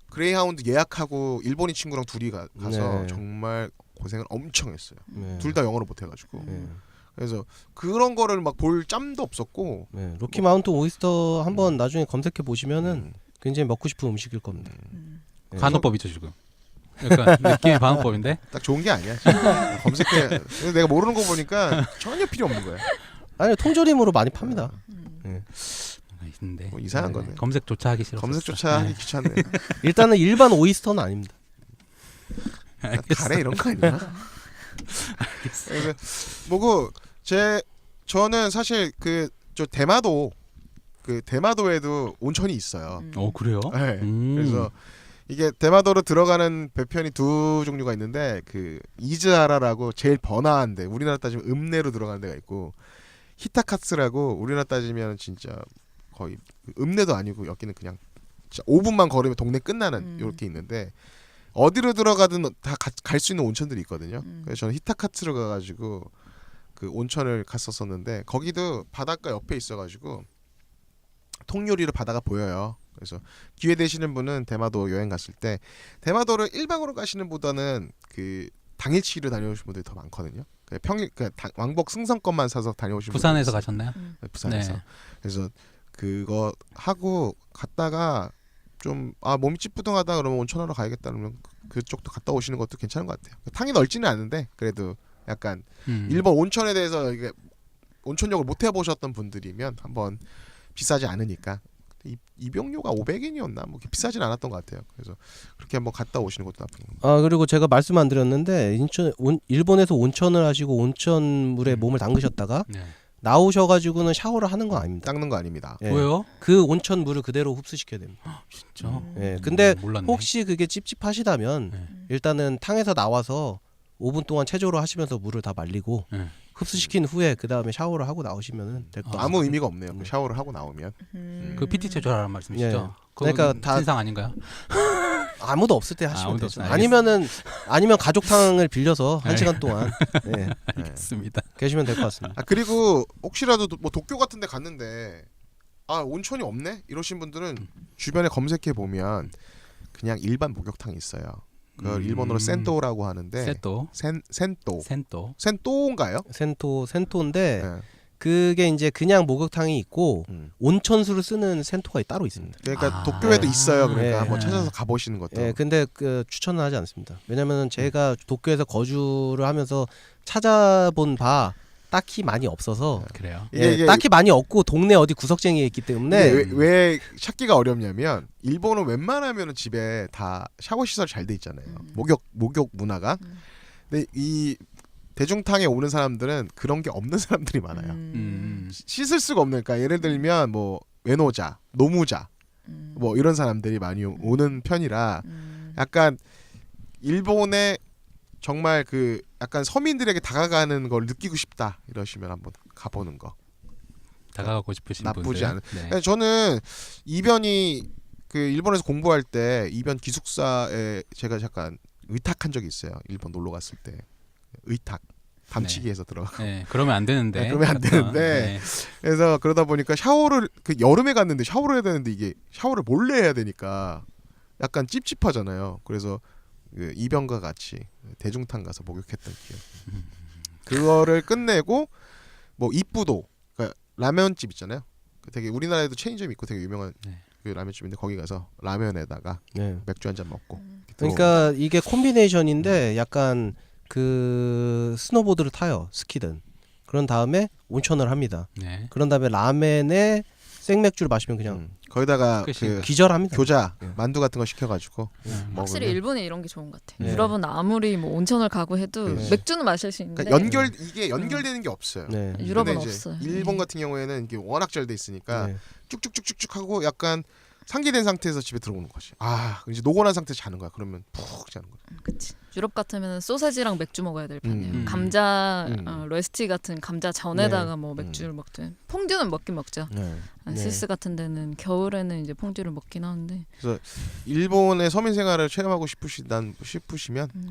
그레이하운드 예약하고 일본인 친구랑 둘이 가서 네. 정말 고생을 엄청 했어요. 네. 둘 다 영어를 못해가지고. 네. 그래서 그런 거를 막 볼 짬도 없었고. 네. 로키 마운틴 오이스터 한번 나중에 검색해 보시면은 음. 굉장히 먹고 싶은 음식일 겁니다. 네. 반어법이죠 지금. 약간 느낌이 반어법인데. 딱 좋은 게 아니야. 검색해. 내가 모르는 거 보니까 전혀 필요 없는 거야. 아니 통조림으로 많이 팝니다. 네. 뭔가 있는데. 뭐 이상한 거네. 검색조차 하기 싫어. 검색조차 하기 귀찮네. 일단은 일반 오이스터는 아닙니다. 가래 이런 거 아니야? 그래서 뭐고 저는 사실 저 대마도에도 온천이 있어요. 그래요? 네. 그래서 이게 대마도로 들어가는 배편이 두 종류가 있는데 그 이즈하라라고 제일 번화한데 우리나라 따지면 읍내로 들어가는 데가 있고 히타카츠라고 우리나라 따지면 진짜 거의 읍내도 아니고 여기는 그냥 진짜 5분만 걸으면 동네 끝나는 이렇게 있는데 어디로 들어가든 다 갈 수 있는 온천들이 있거든요. 그래서 저는 히타카츠로 가가지고 그 온천을 갔었었는데 거기도 바닷가 옆에 있어가지고 통유리로 바다가 보여요. 그래서 기회 되시는 분은 대마도 여행 갔을 때 대마도를 1박으로 가시는 보다는 그 당일치기로 다녀오신 분들이 더 많거든요. 평일 왕복 승선권만 사서 다녀오신 부산에서 분들이 있어요. 가셨나요? 부산에서. 네. 그래서 그거 하고 갔다가 좀 몸이 찌뿌둥하다 그러면 온천하러 가야겠다 그러면 그쪽도 갔다 오시는 것도 괜찮은 것 같아요. 탕이 넓지는 않은데 그래도 약간 일본 온천에 대해서 이게 온천욕을 못 해보셨던 분들이면 한번 비싸지 않으니까 입용료가 500엔이었나 뭐 비싸진 않았던 것 같아요. 그래서 그렇게 한번 갔다 오시는 것도 나쁜 겁니다. 아 그리고 제가 말씀 안 드렸는데 일본에서 온천을 하시고 온천물에 몸을 담그셨다가 네. 나오셔가지고는 샤워를 하는 건 아닙니다. 닦는 거 아닙니다. 예. 왜요? 그 온천 물을 그대로 흡수시켜야 됩니다. 진짜. 예. 근데 몰랐네. 혹시 그게 찝찝하시다면 네. 일단은 탕에서 나와서 5분 동안 체조를 하시면서 물을 다 말리고 네. 흡수시킨 후에 그 다음에 샤워를 하고 나오시면 될 것 같아요. 아무 의미가 없네요. 샤워를 하고 나오면 그 PT 체조라는 말씀이시죠? 예. 그러니까 다 신상 아닌가요? 아무도 없을 때 하시면 아무도 되죠. 없어요. 아니면 가족탕을 빌려서 1시간 동안 예, 알겠습니다. 계시면 될 것 같습니다. 그리고 혹시라도 뭐 도쿄 같은데 갔는데 온천이 없네 이러신 분들은 주변에 검색해 보면 그냥 일반 목욕탕이 있어요. 그걸 일본어로 센토라고 하는데 센토. 센토 센토인가요? 센토인데 네. 그게 이제 그냥 목욕탕이 있고 온천수를 쓰는 센토가 따로 있습니다. 그러니까 도쿄에도 있어요. 그러니까 네. 한번 찾아서 가보시는 것도. 예, 근데 그 추천은 하지 않습니다. 왜냐면은 제가 도쿄에서 거주를 하면서 찾아본 바 딱히 많이 없어서 그래요. 이게 딱히 많이 없고 동네 어디 구석쟁이에 있기 때문에 왜 찾기가 어렵냐면 일본은 웬만하면 집에 다 샤워 시설 잘 돼 있잖아요. 목욕 문화가. 근데 이 대중탕에 오는 사람들은 그런 게 없는 사람들이 많아요. 씻을 수가 없는. 그러니까 예를 들면 뭐 외노자, 노무자 뭐 이런 사람들이 많이 오는 편이라 약간 일본의 정말 그 약간 서민들에게 다가가는 걸 느끼고 싶다 이러시면 한번 가보는 거 다가가고 싶으신 나쁘지 분들. 않은. 네. 저는 이변이 그 일본에서 공부할 때 이변 기숙사에 제가 잠깐 의탁한 적이 있어요. 일본 놀러 갔을 때 의탁 밤치기해서 들어가. 네, 그러면 안 되는데. 네, 그러면 안 되는데. 네. 그래서 그러다 보니까 샤워를 그 여름에 갔는데 샤워를 해야 되는데 이게 샤워를 몰래 해야 되니까 약간 찝찝하잖아요. 그래서 그 이병과 같이 대중탕 가서 목욕했던 기억. 그거를 끝내고 뭐 이쁘도 그러니까 라면집 있잖아요. 그 되게 우리나라에도 체인점 있고 되게 유명한 네. 그 라면집인데 거기 가서 라면에다가 네. 맥주 한 잔 먹고. 그러니까 이게 콤비네이션인데 약간 그 스노보드를 타요. 스키든. 그런 다음에 온천을 합니다. 네. 그런 다음에 라멘에 생맥주를 마시면 그냥 거기다가 끝이. 그 기절합니다. 교자 만두 같은 거 시켜가지고 확실히 먹으면. 일본에 이런 게 좋은 것 같아. 네. 유럽은 아무리 뭐 온천을 가고 해도 네. 맥주는 마실 수 있는데 그러니까 이게 연결되는 게 없어요. 네. 유럽은 근데 이제 없어요. 일본 같은 경우에는 이게 워낙 잘 돼 있으니까 네. 쭉쭉쭉쭉쭉 하고 약간 상기된 상태에서 집에 들어오는 거지. 이제 노곤한 상태에서 자는 거야. 그러면 푹 자는 거야. 그치. 유럽 같으면 소세지랑 맥주 먹어야 될 판이에요. 음. 감자 음. 레스티 같은 감자 전에다가 네. 뭐 맥주를 먹든 퐁듀는 먹긴 먹죠. 네. 네. 스위스 같은 데는 겨울에는 이제 퐁듀를 먹긴 하는데 일본의 서민 생활을 체험하고 싶으시면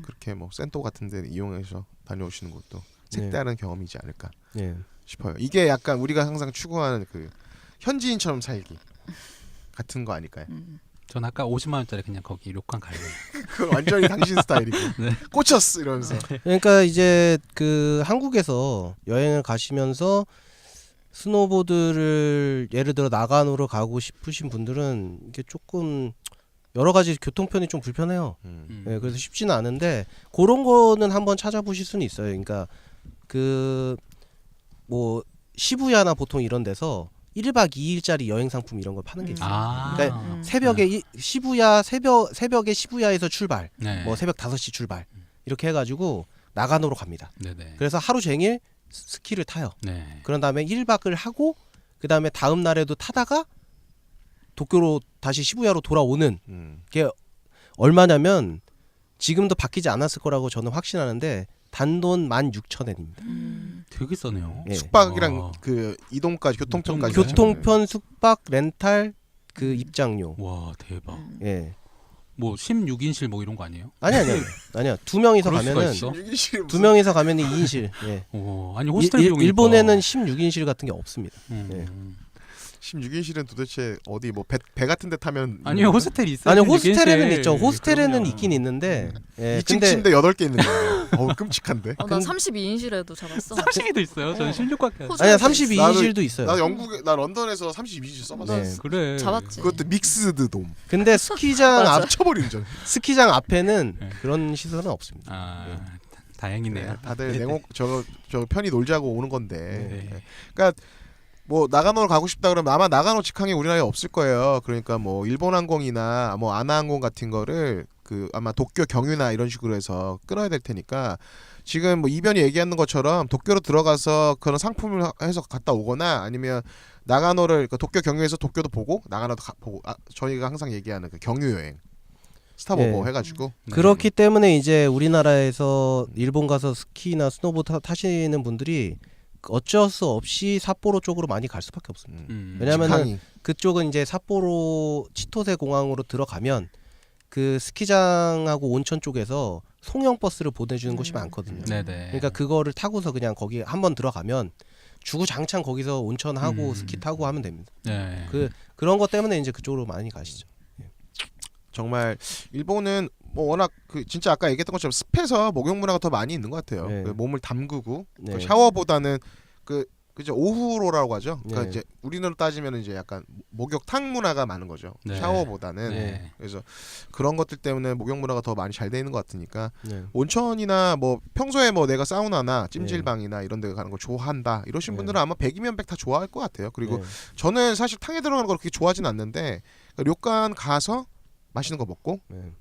그렇게 뭐 센토 같은 데 이용해서 다녀오시는 것도 색다른 경험이지 않을까 네. 싶어요. 이게 약간 우리가 항상 추구하는 그 현지인처럼 살기 같은 거 아닐까요? 전 아까 50만 원짜리 그냥 거기 료칸 갈래요. 그건 완전히 당신 스타일이고 꽂혔어 이러면서. 그러니까 이제 그 한국에서 여행을 가시면서 스노보드를 예를 들어 나가노로 가고 싶으신 분들은 이게 조금 여러 가지 교통편이 좀 불편해요. 네, 그래서 쉽지는 않은데 그런 거는 한번 찾아보실 수는 있어요. 그러니까 그 뭐 시부야나 보통 이런 데서 1박 2일짜리 여행 상품 이런 걸 파는 게 있어요. 그러니까 새벽에 새벽에 시부야에서 출발, 네. 뭐 새벽 5시 출발 이렇게 해가지고 나가노로 갑니다. 네네. 그래서 하루 종일 스키를 타요. 네. 그런 다음에 1박을 하고 그 다음에 다음 날에도 타다가 도쿄로 다시 시부야로 돌아오는 게 얼마냐면 지금도 바뀌지 않았을 거라고 저는 확신하는데 단돈 16,000엔입니다. 되게 싸네요. 예. 숙박이랑 와. 그 이동까지 교통편까지 교통편, 숙박, 렌탈, 그 입장료. 와 대박. 예. 뭐 16인실 뭐 이런 거 아니에요? 아니야. 두 명이서 그럴 수가 가면은 있어? 두 명이서 가면은 2인실. 예. 오, 아니 호스텔 비용이 일본에는 16인실 같은 게 없습니다. 예. 16인실은 도대체 어디 뭐 배 같은 데 타면 아니요 호스텔이 있어요. 아니 호스텔에는 16인실. 있죠. 호스텔에는 그럼요. 있긴 있는데. 예. 2층 근데 침대 8개 있는 거예요. 어우 끔찍한데. 난 32인실에도 잡았어. 32도 있어요. 저는 16밖에. 호주- 아니야 호주에도 32인실도 있어요. 나 런던에서 32인실 써봤어. 네. 그래. 잡았지. 그것도 믹스드 돔. 근데 스키장 맞아. 쳐버리는 줄. 스키장 앞에는 네. 그런 시설은 없습니다. 아 다행이네요. 다들 네, 냉혹 저 편히 놀자고 오는 건데. 네. 그러니까 뭐 나가노를 가고 싶다 그러면 아마 나가노 직항이 우리나라에 없을 거예요. 그러니까 뭐 일본항공이나 뭐 아나항공 같은 거를 그 아마 도쿄 경유나 이런 식으로 해서 끊어야 될 테니까 지금 뭐 이변이 얘기하는 것처럼 도쿄로 들어가서 그런 상품을 해서 갔다 오거나 아니면 나가노를 그러니까 도쿄 경유에서 도쿄도 보고 나가노도 보고 저희가 항상 얘기하는 그 경유 여행 스타보고 네. 해가지고 그렇기 때문에 이제 우리나라에서 일본 가서 스키나 스노보드 타시는 분들이 어쩔 수 없이 삿포로 쪽으로 많이 갈 수밖에 없습니다. 왜냐면은 직항이. 그쪽은 이제 삿포로 치토세 공항으로 들어가면 그 스키장하고 온천 쪽에서 송영 버스를 보내주는 곳이 많거든요. 네네. 그러니까 그거를 타고서 그냥 거기 한번 들어가면 주구장창 거기서 온천하고 스키 타고 하면 됩니다. 네. 그런 것 때문에 이제 그쪽으로 많이 가시죠. 정말 일본은 뭐 워낙 그 진짜 아까 얘기했던 것처럼 습해서 목욕 문화가 더 많이 있는 것 같아요. 네. 그 몸을 담그고 네. 그 샤워보다는 그죠 오후로라고 하죠. 그러니까 네. 이제 우리나라로 따지면 이제 약간 목욕탕 문화가 많은 거죠. 네. 샤워보다는 네. 그래서 그런 것들 때문에 목욕 문화가 더 많이 잘 돼 있는 것 같으니까 네. 온천이나 뭐 평소에 뭐 내가 사우나나 찜질방이나 이런 데 가는 거 좋아한다 이러신 네. 분들은 아마 100이면 100 다 좋아할 것 같아요. 그리고 네. 저는 사실 탕에 들어가는 걸 그렇게 좋아하진 않는데 그러니까 료칸 가서 맛있는 거 먹고 네.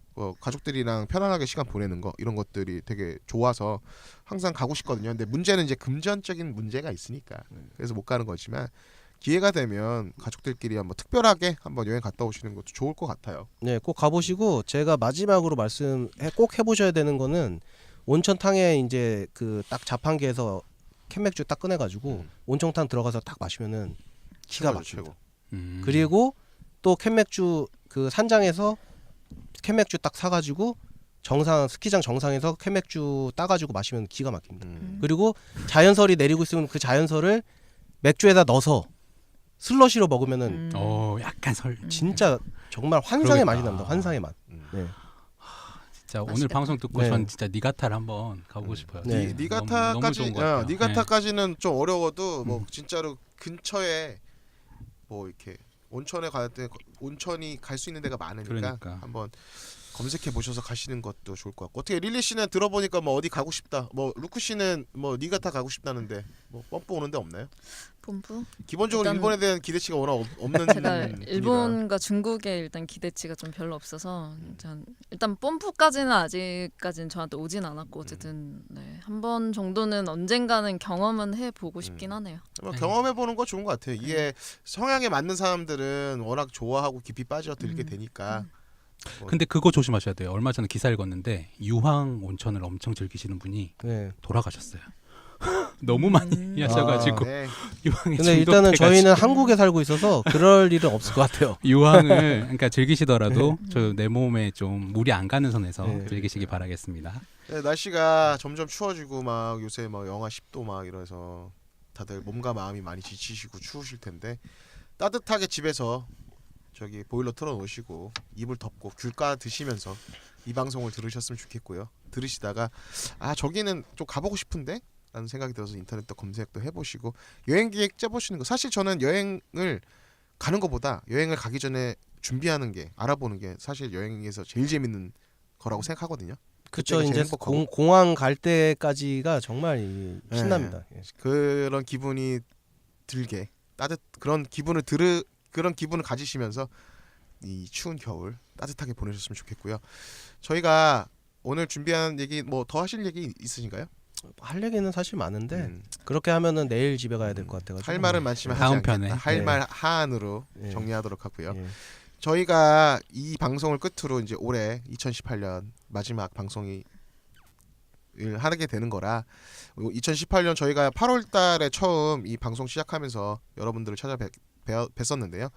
가족들이랑 편안하게 시간 보내는 거 이런 것들이 되게 좋아서 항상 가고 싶거든요. 근데 문제는 이제 금전적인 문제가 있으니까 그래서 못 가는 거지만 기회가 되면 가족들끼리 한번 특별하게 한번 여행 갔다 오시는 것도 좋을 것 같아요. 네, 꼭 가보시고 제가 마지막으로 꼭 해보셔야 되는 거는 온천탕에 이제 그 딱 자판기에서 캔맥주 딱 꺼내가지고 온천탕 들어가서 딱 마시면은 기가 막힙니다. 그리고 또 캔맥주 그 산장에서 캔맥주 딱 사가지고 스키장 정상에서 캔맥주 따가지고 마시면 기가 막힙니다. 그리고 자연설이 내리고 있으면 그 자연설을 맥주에다 넣어서 슬러시로 먹으면은 약간 진짜 정말 환상의 그러겠다. 맛이 납니다. 환상의 맛. 네. 진짜 오늘 맛있겠다. 방송 듣고 네. 전 진짜 니가타를 한번 가보고 싶어요. 네. 니가타까지 니가타까지는 좀 어려워도 뭐 진짜로 근처에 뭐 이렇게 온천에 갈 때 온천이 갈 수 있는 데가 많으니까 그러니까. 한번 검색해 보셔서 가시는 것도 좋을 것 같고 어떻게 릴리 씨는 들어보니까 뭐 어디 가고 싶다 뭐 루크 씨는 뭐 니가타 가고 싶다는데 뭐 뻔뻔 오는 데 없나요? 본부? 기본적으로 일단 일본에 대한 기대치가 워낙 없는 제가 분이라. 일본과 중국에 일단 기대치가 좀 별로 없어서 일단 뽐푸까지는 아직까지는 저한테 오진 않았고 어쨌든 한 번 정도는 언젠가는 경험은 해보고 싶긴 하네요. 뭐 경험해 보는 거 좋은 것 같아요. 이게 성향에 맞는 사람들은 워낙 좋아하고 깊이 빠져들게 되니까. 근데 그거 조심하셔야 돼요. 얼마 전에 기사 읽었는데 유황 온천을 엄청 즐기시는 분이 네. 돌아가셨어요. 너무 많이 하셔가지고 네. 유황에 근데 일단은 중독돼가지고. 저희는 한국에 살고 있어서 그럴 일은 없을 것 같아요. 유황을 그러니까 즐기시더라도 저 내 몸에 좀 무리 안 가는 선에서 네. 즐기시기 바라겠습니다. 네, 날씨가 점점 추워지고 막 요새 막 영하 10도 막 이래서 다들 몸과 마음이 많이 지치시고 추우실 텐데 따뜻하게 집에서 저기 보일러 틀어 놓으시고 이불 덮고 귤까 드시면서 이 방송을 들으셨으면 좋겠고요. 들으시다가 저기는 좀 가보고 싶은데 라는 생각이 들어서 인터넷도 검색도 해보시고 여행 계획 짜보시는 거 사실 저는 여행을 가는 것보다 여행을 가기 전에 준비하는 게 알아보는 게 사실 여행에서 제일 재밌는 거라고 생각하거든요. 그쵸. 그때가 제일 이제 행복하고. 공항 갈 때까지가 정말 신납니다. 예. 그런 기분이 들게 그런 기분을 그런 기분을 가지시면서 이 추운 겨울 따뜻하게 보내셨으면 좋겠고요. 저희가 오늘 준비한 얘기 뭐 더 하실 얘기 있으신가요? 할 얘기는 사실 많은데 그렇게 하면은 내일 집에 가야 될 것 같아가지고 할 말은 많지만 다음 하지 않겠다. 편에. 할 네. 말 하안으로 네. 정리하도록 하고요. 예. 저희가 이 방송을 끝으로 이제 올해 2018년 마지막 방송이 하게 되는 거라 2018년 저희가 8월달에 처음 이 방송 시작하면서 여러분들을 찾아뵀었는데요.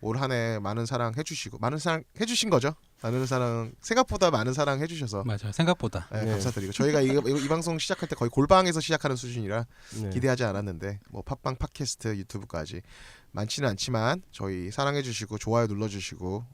올 한 해 많은 사랑 해주시고 많은 사랑 해주신 거죠. 많은 사랑 생각보다 많은 사랑 해주셔서 맞아요. 생각보다. 네, 네. 감사드리고 저희가 이 방송 시작할 때 거의 골방에서 시작하는 수준이라 네. 기대하지 않았는데 뭐 팟빵, 팟캐스트, 유튜브까지 많지는 않지만 저희 사랑해주시고 좋아요 눌러주시고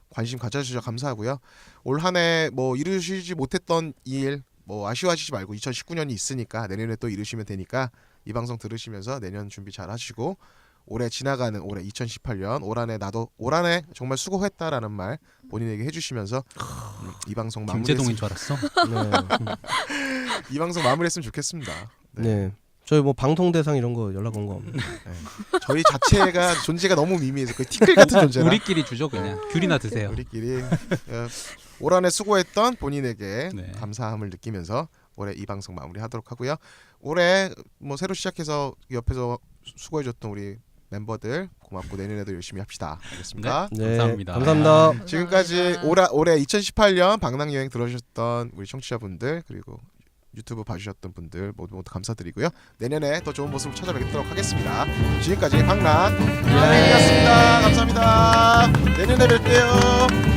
관심 가져주셔서 감사하고요. 올 한 해 뭐 이루시지 못했던 일 뭐 아쉬워하시지 말고 2019년이 있으니까 내년에 또 이루시면 되니까 이 방송 들으시면서 내년 준비 잘 하시고 올해 지나가는 올해 2018년 올 한 해 나도 올 한 해 정말 수고했다라는 말 본인에게 해주시면서 이 방송 김재동인 마무리했으면 줄 알았어. 네. 이 방송 마무리했으면 좋겠습니다. 네. 저희 뭐 방통 대상 이런 거 연락 온 거 없나요? 저희 자체가 존재가 너무 미미해서 거의 티끌 같은 존재라 우리끼리 주죠 그냥. 귤이나 드세요. 우리끼리 올 한 해 수고했던 본인에게 네. 감사함을 느끼면서 올해 이 방송 마무리하도록 하고요. 올해 뭐 새로 시작해서 옆에서 수고해줬던 우리 멤버들 고맙고 내년에도 열심히 합시다. 알겠습니다. 네. 감사합니다. 감사합니다. 지금까지 올해 2018년 방랑여행 들어주셨던 우리 청취자분들 그리고 유튜브 봐주셨던 분들 모두 감사드리고요. 내년에 더 좋은 모습을 찾아뵙도록 하겠습니다. 지금까지 방랑여행이었습니다. 감사합니다. 내년에 뵐게요.